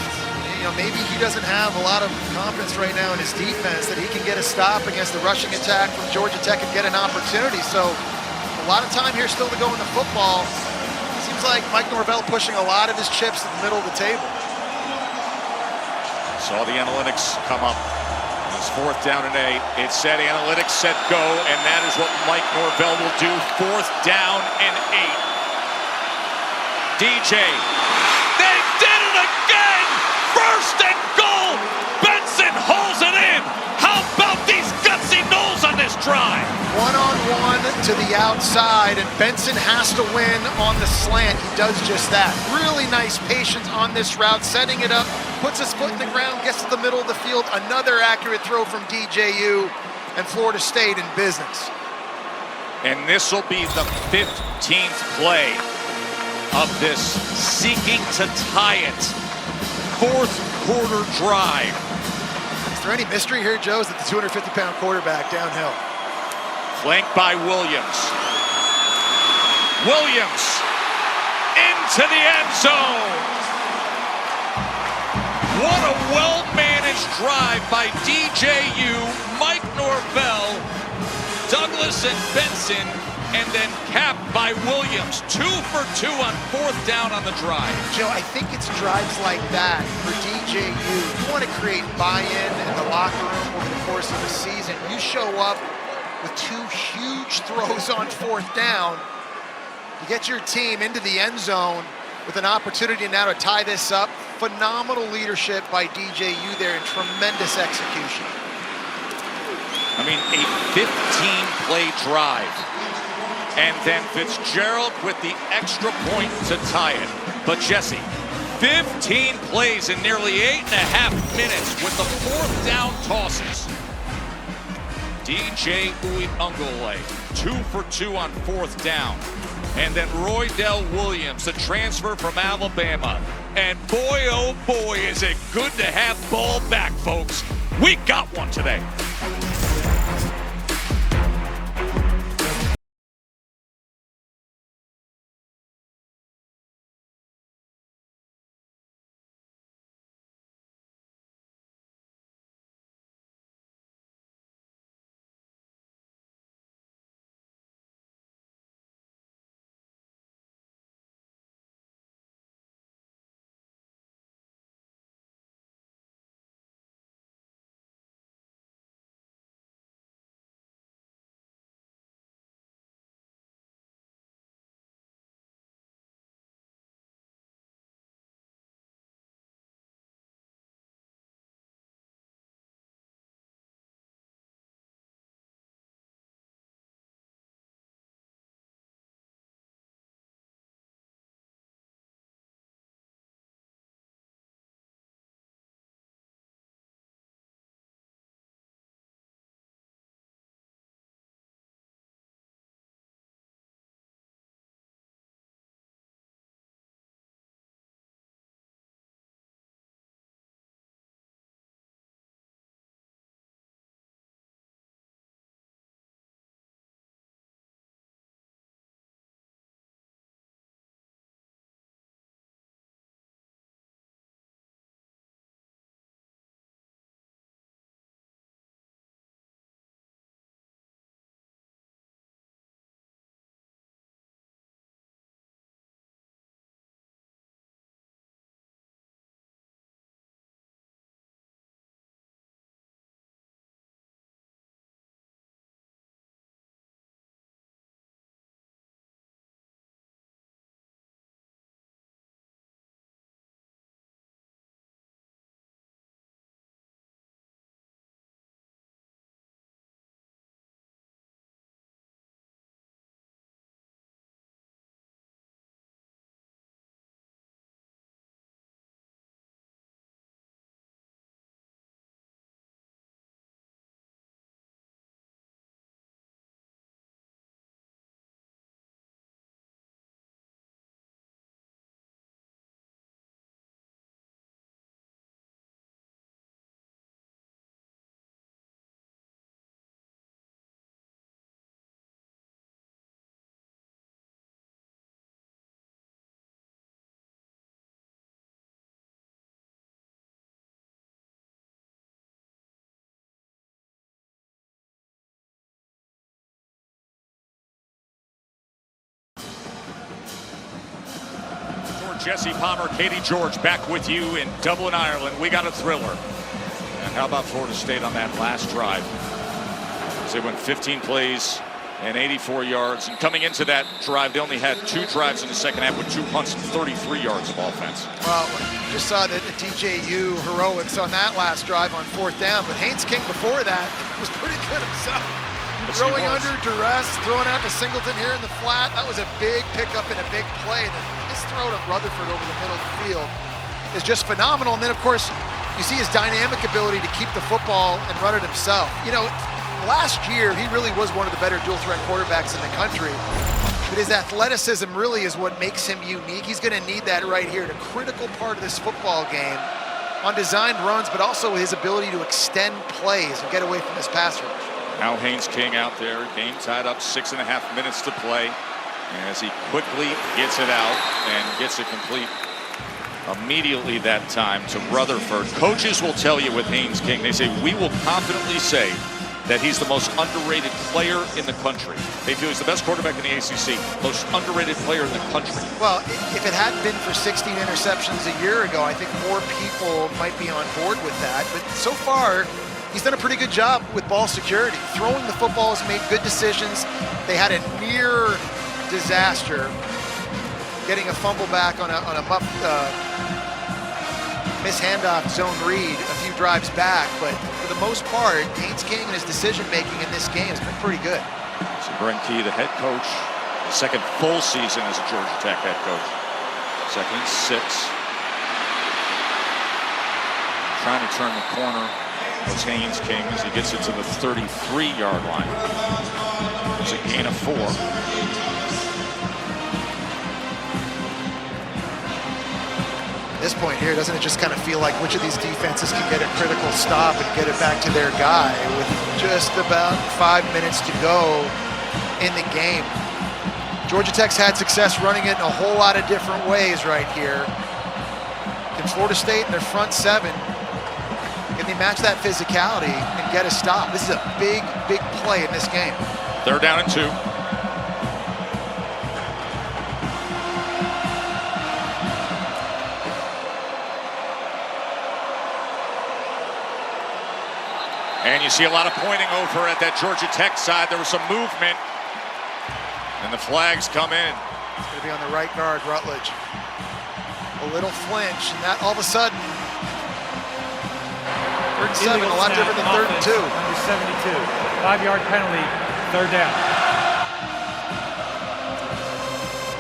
You know, maybe he doesn't have a lot of confidence right now in his defense that he can get a stop against the rushing attack from Georgia Tech and get an opportunity. So a lot of time here still to go in the football. Seems like Mike Norvell pushing a lot of his chips to the middle of the table. Saw the analytics come up. It's 4th down and 8. It said analytics, set go, and that is what Mike Norvell will do. 4th down and 8. DJ. They did it again! 1st and goal! Benson holds it in! How about these gutsy Noles on this drive? One-on-one to the outside, and Benson has to win on the slant. He does just that. Really nice patience on this route, setting it up, puts his foot in the ground, gets to the middle of the field. Another accurate throw from DJU, and Florida State in business. And this will be the 15th play of this seeking to tie it 4th quarter drive. Is there any mystery here, Joe? Is that the 250-pound quarterback downhill? Flanked by Williams. Williams into the end zone. What a well-managed drive by DJU, Mike Norvell, Douglas and Benson, and then capped by Williams. 2 for 2 on 4th down on the drive. Joe, I think it's drives like that for DJU. You want to create buy-in in the locker room over the course of the season. You show up with 2 huge throws on 4th down. You get your team into the end zone with an opportunity now to tie this up. Phenomenal leadership by DJU there and tremendous execution. I mean, a 15-play drive. And then Fitzgerald with the extra point to tie it. But Jesse, 15 plays in nearly 8.5 minutes with the 4th down tosses. DJ Uiagalelei, 2 for 2 on 4th down. And then Roydell Williams, the transfer from Alabama. And boy, oh boy, is it good to have ball back, folks. We got one today. Jesse Palmer, Katie George back with you in Dublin, Ireland. We got a thriller. And how about Florida State on that last drive? They went 15 plays and 84 yards. And coming into that drive, they only had 2 drives in the second half with 2 punts and 33 yards of offense. Well, just saw the DJU heroics on that last drive on 4th down. But Haynes King before that was pretty good himself. Yes, throwing under duress, throwing out to Singleton here in the flat. That was a big pickup and a big play. And his throw to Rutherford over the middle of the field is just phenomenal. And then, of course, you see his dynamic ability to keep the football and run it himself. You know, last year, he really was one of the better dual-threat quarterbacks in the country. But his athleticism really is what makes him unique. He's going to need that right here, the critical part of this football game on designed runs, but also his ability to extend plays and get away from this pass rush. Now Haynes King out there, game tied up, 6.5 minutes to play. As he quickly gets it out and gets it complete immediately that time to Rutherford. Coaches will tell you with Haynes King, they say, we will confidently say that he's the most underrated player in the country. They feel he's the best quarterback in the ACC, most underrated player in the country. Well, if it hadn't been for 16 interceptions a year ago, I think more people might be on board with that. But so far, he's done a pretty good job with ball security. Throwing the football, has made good decisions. They had a near disaster getting a fumble back on a miss handoff zone read a few drives back, but for the most part, Haynes King and his decision-making in this game has been pretty good. So Brent Key, the head coach, the second full season as a Georgia Tech head coach. 2nd and 6. Trying to turn the corner was Haynes King as he gets it to the 33-yard line. It's a gain of 4. This point here, doesn't it just kind of feel like which of these defenses can get a critical stop and get it back to their guy with just about 5 minutes to go in the game? Georgia Tech's had success running it in a whole lot of different ways right here. Can Florida State in their front 7, can they match that physicality and get a stop? This is a big, big play in this game. 3rd down and 2. And you see a lot of pointing over at that Georgia Tech side. There was some movement. And the flags come in. It's going to be on the right guard, Rutledge. A little flinch, and that all of a sudden, 3rd and 7, a lot different than 3rd and 2. Number 72, 5-yard penalty, 3rd down.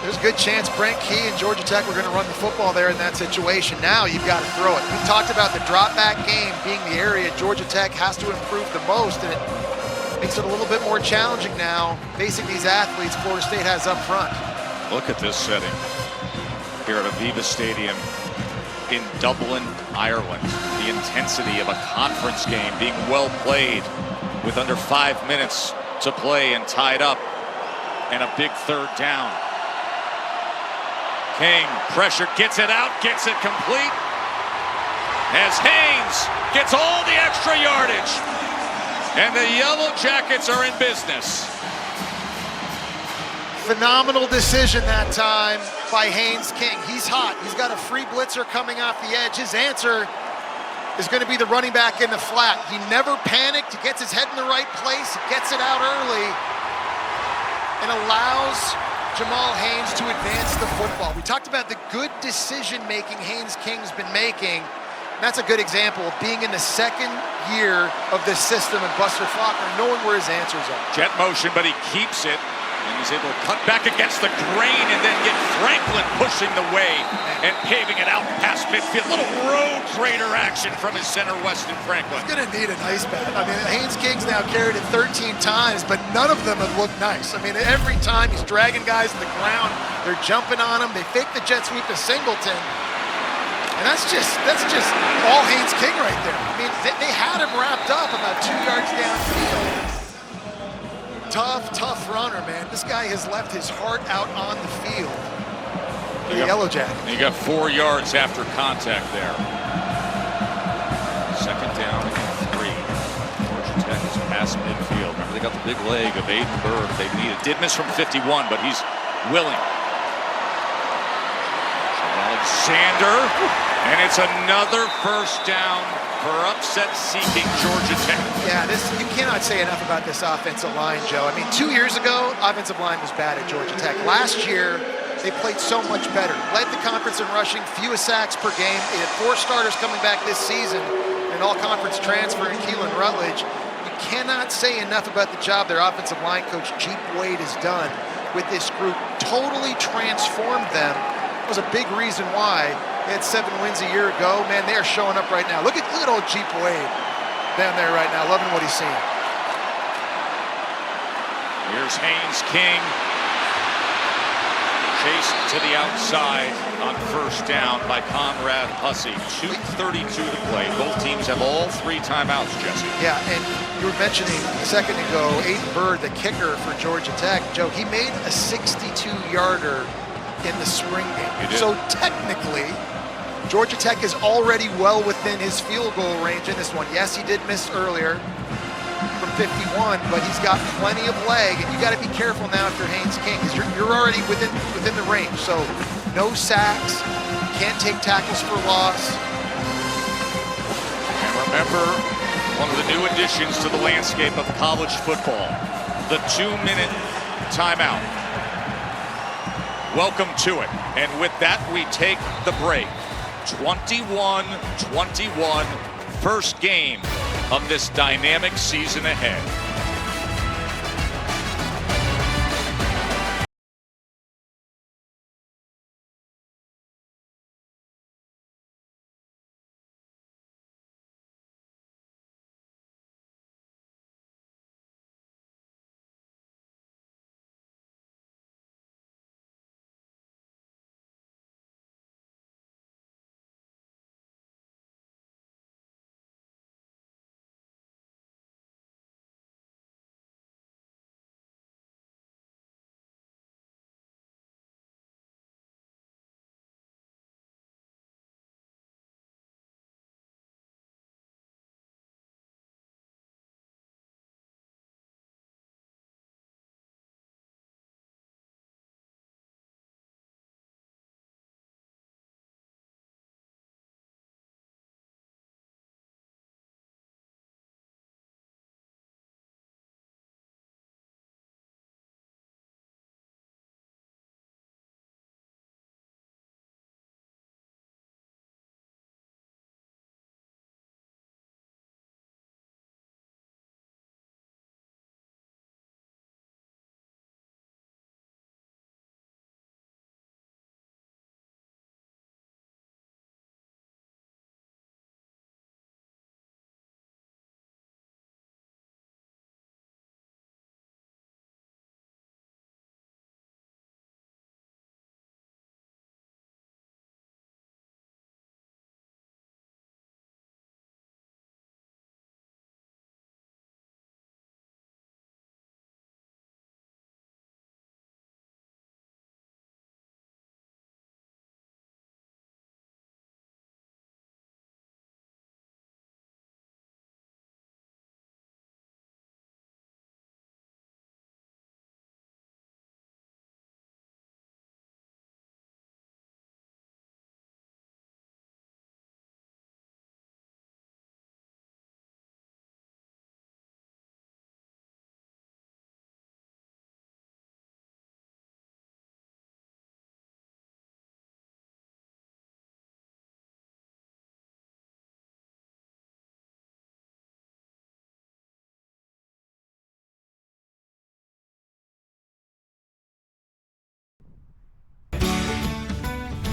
There's a good chance Brent Key and Georgia Tech were going to run the football there in that situation. Now you've got to throw it. We've talked about the drop-back game being the area Georgia Tech has to improve the most, and it makes it a little bit more challenging now facing these athletes Florida State has up front. Look at this setting here at Aviva Stadium in Dublin, Ireland. The intensity of a conference game being well played with under 5 minutes to play and tied up, and a big 3rd down. King, pressure, gets it out, gets it complete. As Haynes gets all the extra yardage. And the Yellow Jackets are in business. Phenomenal decision that time by Haynes King. He's hot. He's got a free blitzer coming off the edge. His answer is going to be the running back in the flat. He never panicked. He gets his head in the right place. He gets it out early and allows Jamal Haynes to advance the football. We talked about the good decision-making Haynes King's been making. That's a good example of being in the 2nd year of this system and Buster Faulkner knowing where his answers are. Jet motion, but he keeps it. And he's able to cut back against the grain and then get Franklin pushing the way and paving it out past midfield. Little road grader action from his center, Weston Franklin. He's going to need an ice bath. I mean, Haynes King's now carried it 13 times, but none of them have looked nice. I mean, every time he's dragging guys to the ground, they're jumping on him. They fake the jet sweep to Singleton. And that's just all Haynes King right there. I mean, they had him wrapped up about 2 yards downfield. Tough runner, man. This guy has left his heart out on the field. The Yellow Jacket. You got 4 yards after contact there. 2nd down and 3. Georgia Tech is past midfield. Remember, they got the big leg of Aiden Berg they needed. Did miss from 51, but he's willing. Alexander, and it's another first down for upset-seeking Georgia Tech. Yeah, you cannot say enough about this offensive line, Joe. I mean, 2 years ago, offensive line was bad at Georgia Tech. Last year, they played so much better. Led the conference in rushing, fewest sacks per game. They had 4 starters coming back this season, an all-conference transfer in Keelan Rutledge. You cannot say enough about the job their offensive line coach, Jeep Wade, has done with this group. Totally transformed them. That was a big reason why they had 7 wins a year ago. Man, they are showing up right now. Look at old Jeep Wade down there right now, loving what he's seeing. Here's Haynes King. Chased to the outside on first down by Conrad Hussey. 2:32 to play. Both teams have all 3 timeouts, Jesse. Yeah, and you were mentioning a second ago, Aiden Bird, the kicker for Georgia Tech. Joe, he made a 62-yarder in the spring game. So technically, Georgia Tech is already well within his field goal range in this one. Yes, he did miss earlier from 51, but he's got plenty of leg, and you got to be careful now if you're Haynes King, because you're already within the range. So no sacks, can't take tackles for loss. And remember, one of the new additions to the landscape of college football, the 2-minute timeout. Welcome to it. And with that, we take the break. 21-21, first game of this dynamic season ahead.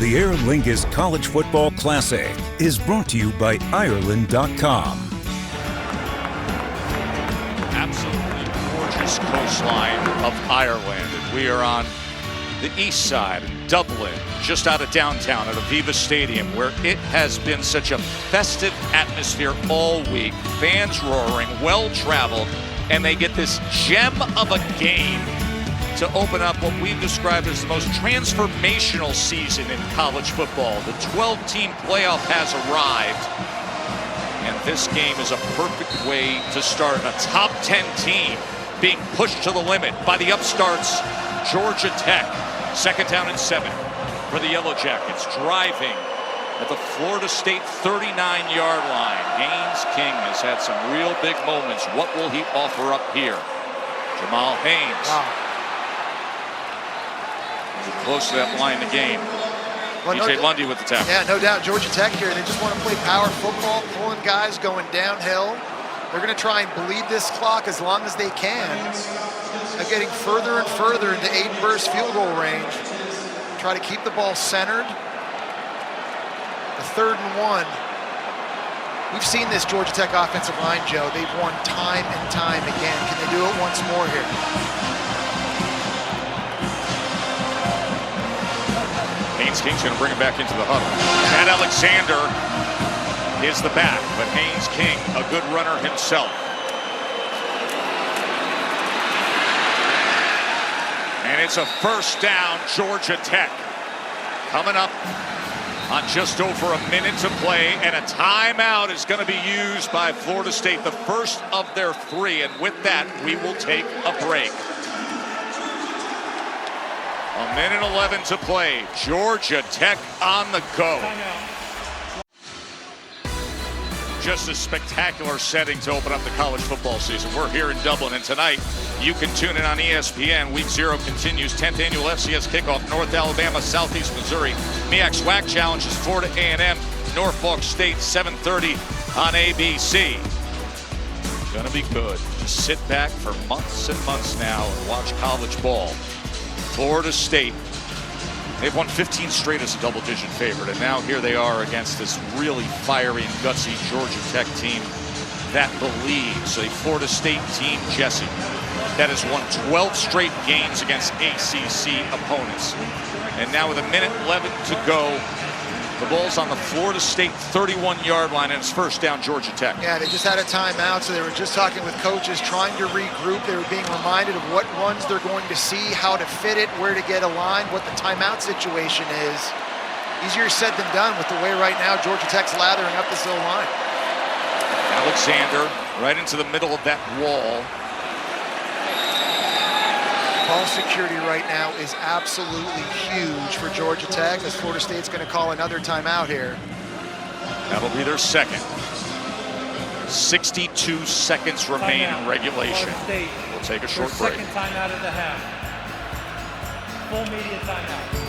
The Aer Lingus College Football Classic is brought to you by Ireland.com. Absolutely gorgeous coastline of Ireland. And we are on the east side in Dublin, just out of downtown at Aviva Stadium, where it has been such a festive atmosphere all week. Fans roaring, well-traveled, and they get this gem of a game to open up what we've described as the most transformational season in college football. The 12-team playoff has arrived, and this game is a perfect way to start. A top 10 team being pushed to the limit by the upstarts Georgia Tech. Second down and 7 for the Yellow Jackets, driving at the Florida State 39-yard line. Haynes King has had some real big moments. What will he offer up here? Jamal Haynes. Wow. Close to that line of the game. Well, DJ Lundy with the tackle. Yeah, no doubt. Georgia Tech here, they just want to play power football, pulling guys going downhill. They're going to try and bleed this clock as long as they can. They're getting further and further into 8-burst field goal range. Try to keep the ball centered. The 3rd and 1. We've seen this Georgia Tech offensive line, Joe. They've won time and time again. Can they do it once more here? Haynes King's going to bring him back into the huddle. Chad Alexander is the back, but Haynes King, a good runner himself. And it's a first down, Georgia Tech. Coming up on just over a minute to play, and a timeout is going to be used by Florida State, the first of their 3, and with that, we will take a break. A minute 11 to play. Georgia Tech on the go. Just a spectacular setting to open up the college football season. We're here in Dublin, and tonight you can tune in on ESPN. Week 0 continues. 10th annual FCS kickoff. North Alabama, Southeast Missouri. MEAC SWAC challenges Florida A&M, Norfolk State, 7:30 on ABC. Gonna be good. Just sit back for months and months now and watch college ball. Florida State, they've won 15 straight as a double-digit favorite, and now here they are against this really fiery and gutsy Georgia Tech team that believes. A Florida State team, Jesse, that has won 12 straight games against ACC opponents. And now with a minute 11 to go, the ball's on the Florida State 31-yard line, and it's first down, Georgia Tech. Yeah, they just had a timeout, so they were just talking with coaches, trying to regroup. They were being reminded of what runs they're going to see, how to fit it, where to get aligned, what the timeout situation is. Easier said than done with the way right now Georgia Tech's lathering up this O-line. Alexander right into the middle of that wall. Ball security right now is absolutely huge for Georgia Tech, as Florida State's going to call another timeout here. That'll be their second. 62 seconds remain in regulation. We'll take a short break. Second timeout of the half. Full media timeout.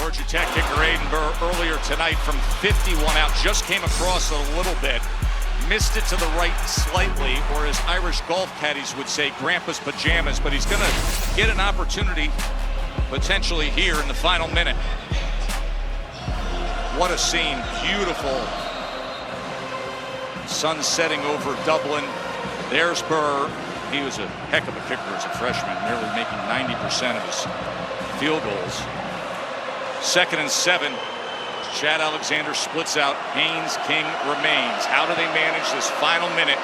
Georgia Tech kicker Aiden Burr earlier tonight from 51 out, just came across it a little bit, missed it to the right slightly, or as Irish golf caddies would say, Grandpa's pajamas, but he's going to get an opportunity potentially here in the final minute. What a scene, beautiful. Sun setting over Dublin. There's Burr. He was a heck of a kicker as a freshman, nearly making 90% of his field goals. 2nd and 7. Chad Alexander splits out. Haynes King remains. How do they manage this final minute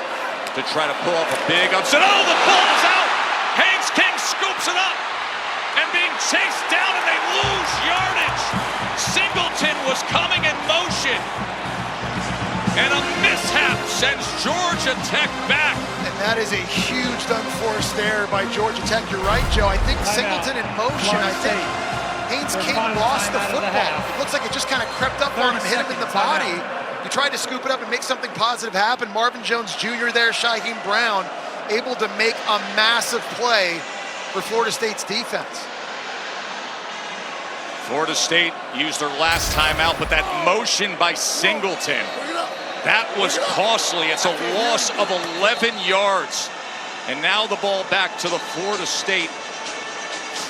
to try to pull off a big upset? Oh, the ball is out! Haynes King scoops it up and being chased down, and they lose yardage. Singleton was coming in motion, and a mishap sends Georgia Tech back. And that is a huge unforced error by Georgia Tech. You're right, Joe. I think Singleton in motion. I think Haynes King lost the football. It looks like it just kind of crept up on him, hit him in the body. He tried to scoop it up and make something positive happen. Marvin Jones Jr. there, Shaheem Brown, able to make a massive play for Florida State's defense. Florida State used their last timeout, but that motion by Singleton, that was costly. It's a loss of 11 yards. And now the ball back to the Florida State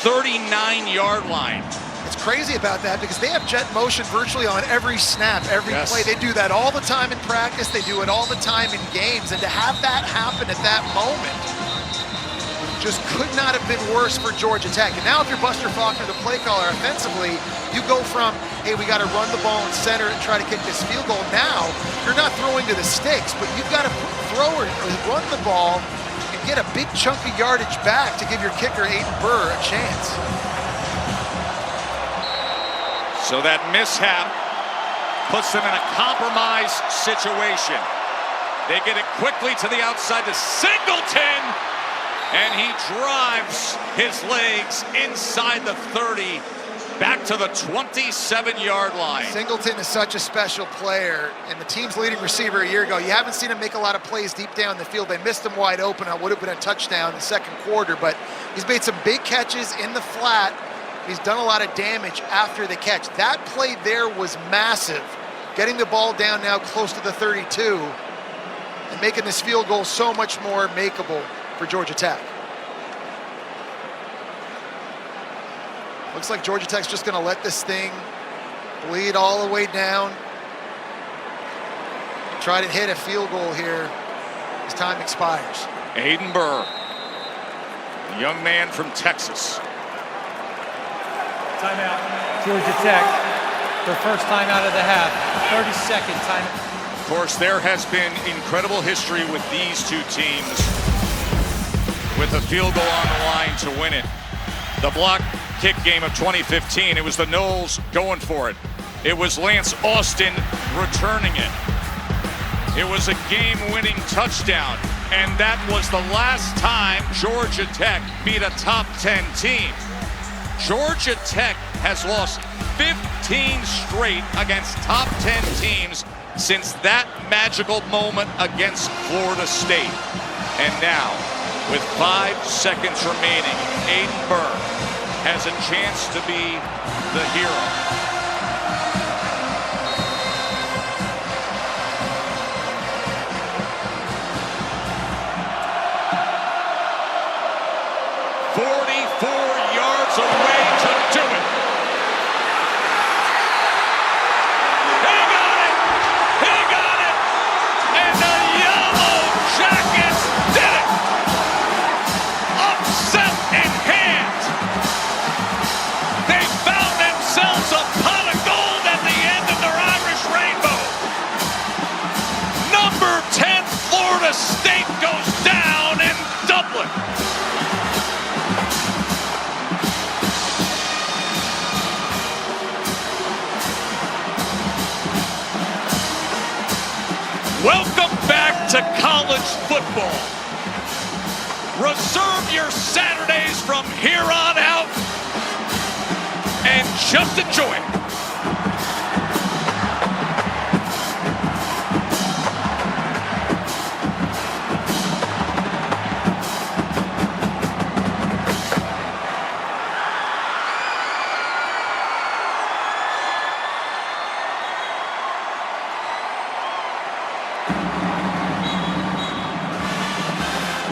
39-yard line. It's crazy about that because they have jet motion virtually on every snap, every play. They do that all the time in practice. They do it all the time in games. And to have that happen at that moment just could not have been worse for Georgia Tech. And now if you're Buster Faulkner, the play caller, offensively, you go from, hey, we got to run the ball in center and try to kick this field goal. Now, you're not throwing to the sticks, but you've got to throw or run the ball and get a big chunk of yardage back to give your kicker, Aiden Burr, a chance. So that mishap puts them in a compromised situation. They get it quickly to the outside to Singleton, and he drives his legs inside the 30, back to the 27-yard line. Singleton is such a special player, and the team's leading receiver a year ago. You haven't seen him make a lot of plays deep down the field. They missed him wide open. It would have been a touchdown in the second quarter, but he's made some big catches in the flat. He's done a lot of damage after the catch. That play there was massive, getting the ball down now close to the 32 and making this field goal so much more makeable for Georgia Tech. Looks like Georgia Tech's just going to let this thing bleed all the way down. Try to hit a field goal here as time expires. Aiden Burr, a young man from Texas. Timeout. Georgia Tech, their first timeout of the half. 30-second timeout. Of course, there has been incredible history with these two teams, with a field goal on the line to win it. The block kick game of 2015, it was the Noles going for it. It was Lance Austin returning it. It was a game-winning touchdown, and that was the last time Georgia Tech beat a top 10 team. Georgia Tech has lost 15 straight against top 10 teams since that magical moment against Florida State. And now, with 5 seconds remaining, Aiden Burr has a chance to be the hero. Away to do it. He got it! He got it! And the Yellow Jackets did it! Upset in hand. They found themselves a pot of gold at the end of their Irish rainbow. Number 10 Florida State goes down in Dublin. Welcome back to college football. Reserve your Saturdays from here on out and just enjoy it.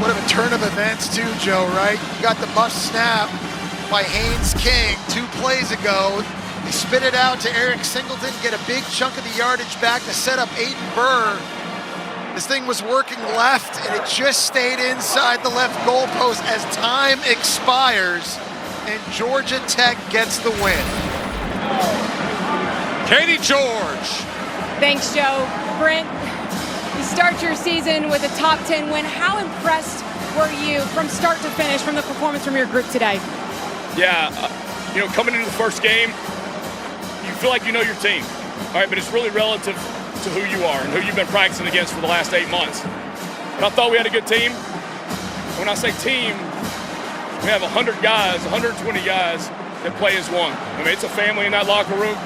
What a turn of events too, Joe, right? You got the muff snap by Haynes King 2 plays ago. He spit it out to Eric Singleton, get a big chunk of the yardage back to set up Aiden Burr. This thing was working left, and it just stayed inside the left goalpost as time expires, and Georgia Tech gets the win. Katie George. Thanks, Joe. Brent, you start your season with a top 10 win. How impressed were you from start to finish from the performance from your group today? Yeah, coming into the first game, you feel like you know your team, all right, but it's really relative to who you are and who you've been practicing against for the last 8 months. But I thought we had a good team. When I say team, we have 100 guys, 120 guys that play as one. I mean, it's a family in that locker room.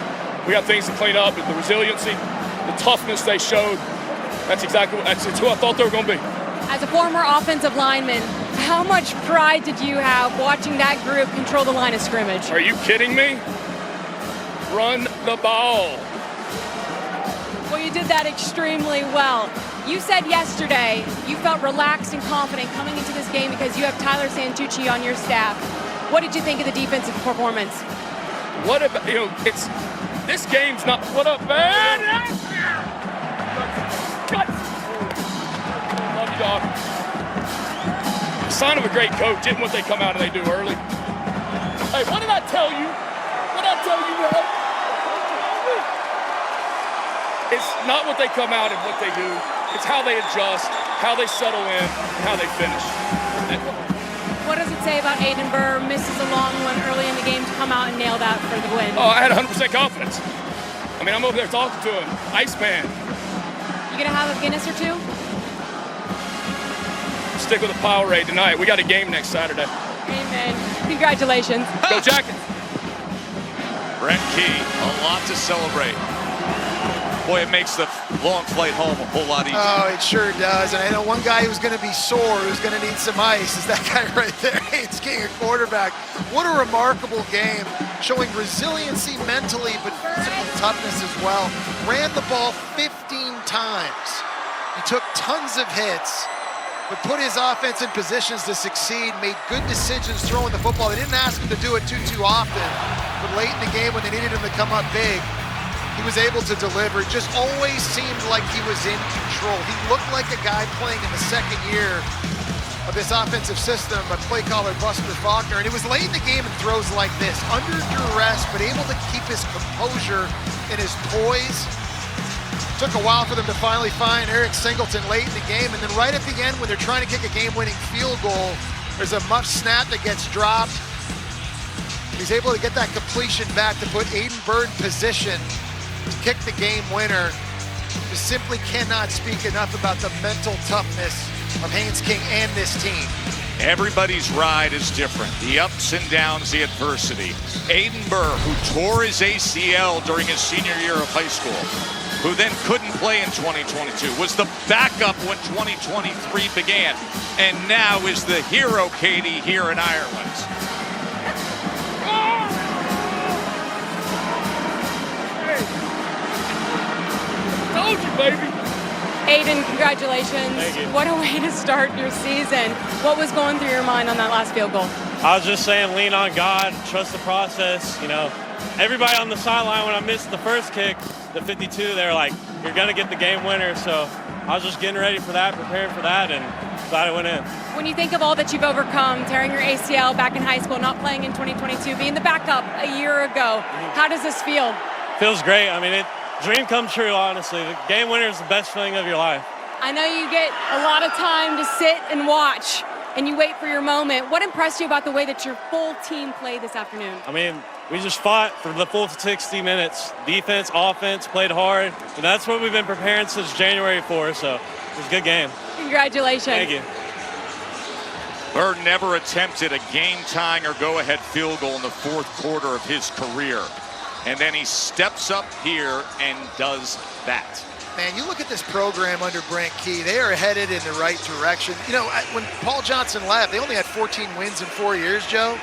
We got things to clean up, but the resiliency, the toughness they showed, that's who I thought they were going to be. As a former offensive lineman, how much pride did you have watching that group control the line of scrimmage? Are you kidding me? Run the ball. Well, you did that extremely well. You said yesterday you felt relaxed and confident coming into this game because you have Tyler Santucci on your staff. What did you think of the defensive performance? What about, this game's not, what up, man? Love you, dog. The sign of a great coach isn't what they come out and they do early. Hey, what did I tell you? What did I tell you, man? It's not what they come out and what they do. It's how they adjust, how they settle in, and how they finish. What does it say about Aiden Burr misses a long one early in the game to come out and nail that for the win? Oh, I had 100% confidence. I mean, I'm over there talking to him. Iceman. You gonna have a Guinness or two? Stick with the Powerade tonight. We got a game next Saturday. Amen. Congratulations. Go Jackets. Brent Key, a lot to celebrate. Boy, it makes the long flight home a whole lot easier. Oh, it sure does. And I know one guy who's going to be sore, who's going to need some ice, is that guy right there. Haynes King, a quarterback. What a remarkable game, showing resiliency mentally, but physical toughness as well. Ran the ball 15 times. He took tons of hits, but put his offense in positions to succeed, made good decisions throwing the football. They didn't ask him to do it too often, but late in the game when they needed him to come up big, he was able to deliver. It just always seemed like he was in control. He looked like a guy playing in the second year of this offensive system by play caller Buster Faulkner. And it was late in the game and throws like this, under duress, but able to keep his composure and his poise. Took a while for them to finally find Eric Singleton late in the game. And then right at the end, when they're trying to kick a game-winning field goal, there's a muff snap that gets dropped. He's able to get that completion back to put Aiden Burr in position to kick the game winner. Just simply cannot speak enough about the mental toughness of Haynes King and this team. Everybody's ride is different. The ups and downs, the adversity. Aiden Burr, who tore his ACL during his senior year of high school, who then couldn't play in 2022, was the backup when 2023 began, and now is the hero, Katie, here in Ireland. Told you, baby. Aiden, congratulations. Thank you. What a way to start your season. What was going through your mind on that last field goal? I was just saying, lean on God, trust the process. Everybody on the sideline when I missed the first kick, the 52, they were like, you're going to get the game winner. So I was just getting ready for that, preparing for that, and glad it went in. When you think of all that you've overcome, tearing your ACL back in high school, not playing in 2022, being the backup a year ago, how does this feel? Feels great. I mean, dream come true, honestly. The game winner is the best feeling of your life. I know you get a lot of time to sit and watch, and you wait for your moment. What impressed you about the way that your full team played this afternoon? I mean, we just fought for the full 60 minutes. Defense, offense, played hard. And that's what we've been preparing since January 4th, so it was a good game. Congratulations. Thank you. Burr never attempted a game-tying or go-ahead field goal in the fourth quarter of his career. And then he steps up here and does that. Man, you look at this program under Brent Key, they are headed in the right direction. When Paul Johnson left, they only had 14 wins in 4 years, Joe.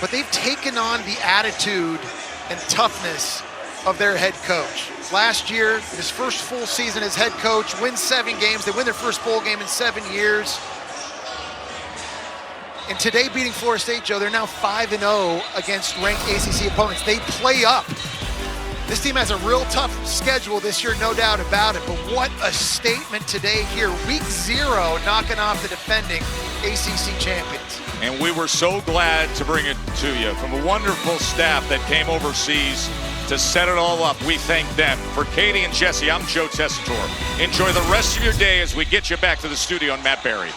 But they've taken on the attitude and toughness of their head coach. Last year, his first full season as head coach, wins 7 games. They win their first bowl game in 7 years. And today, beating Florida State, Joe, they're now 5-0 against ranked ACC opponents. They play up. This team has a real tough schedule this year, no doubt about it. But what a statement today here. Week 0, knocking off the defending ACC champions. And we were so glad to bring it to you from a wonderful staff that came overseas to set it all up. We thank them. For Katie and Jesse, I'm Joe Tessitore. Enjoy the rest of your day as we get you back to the studio and Matt Berry.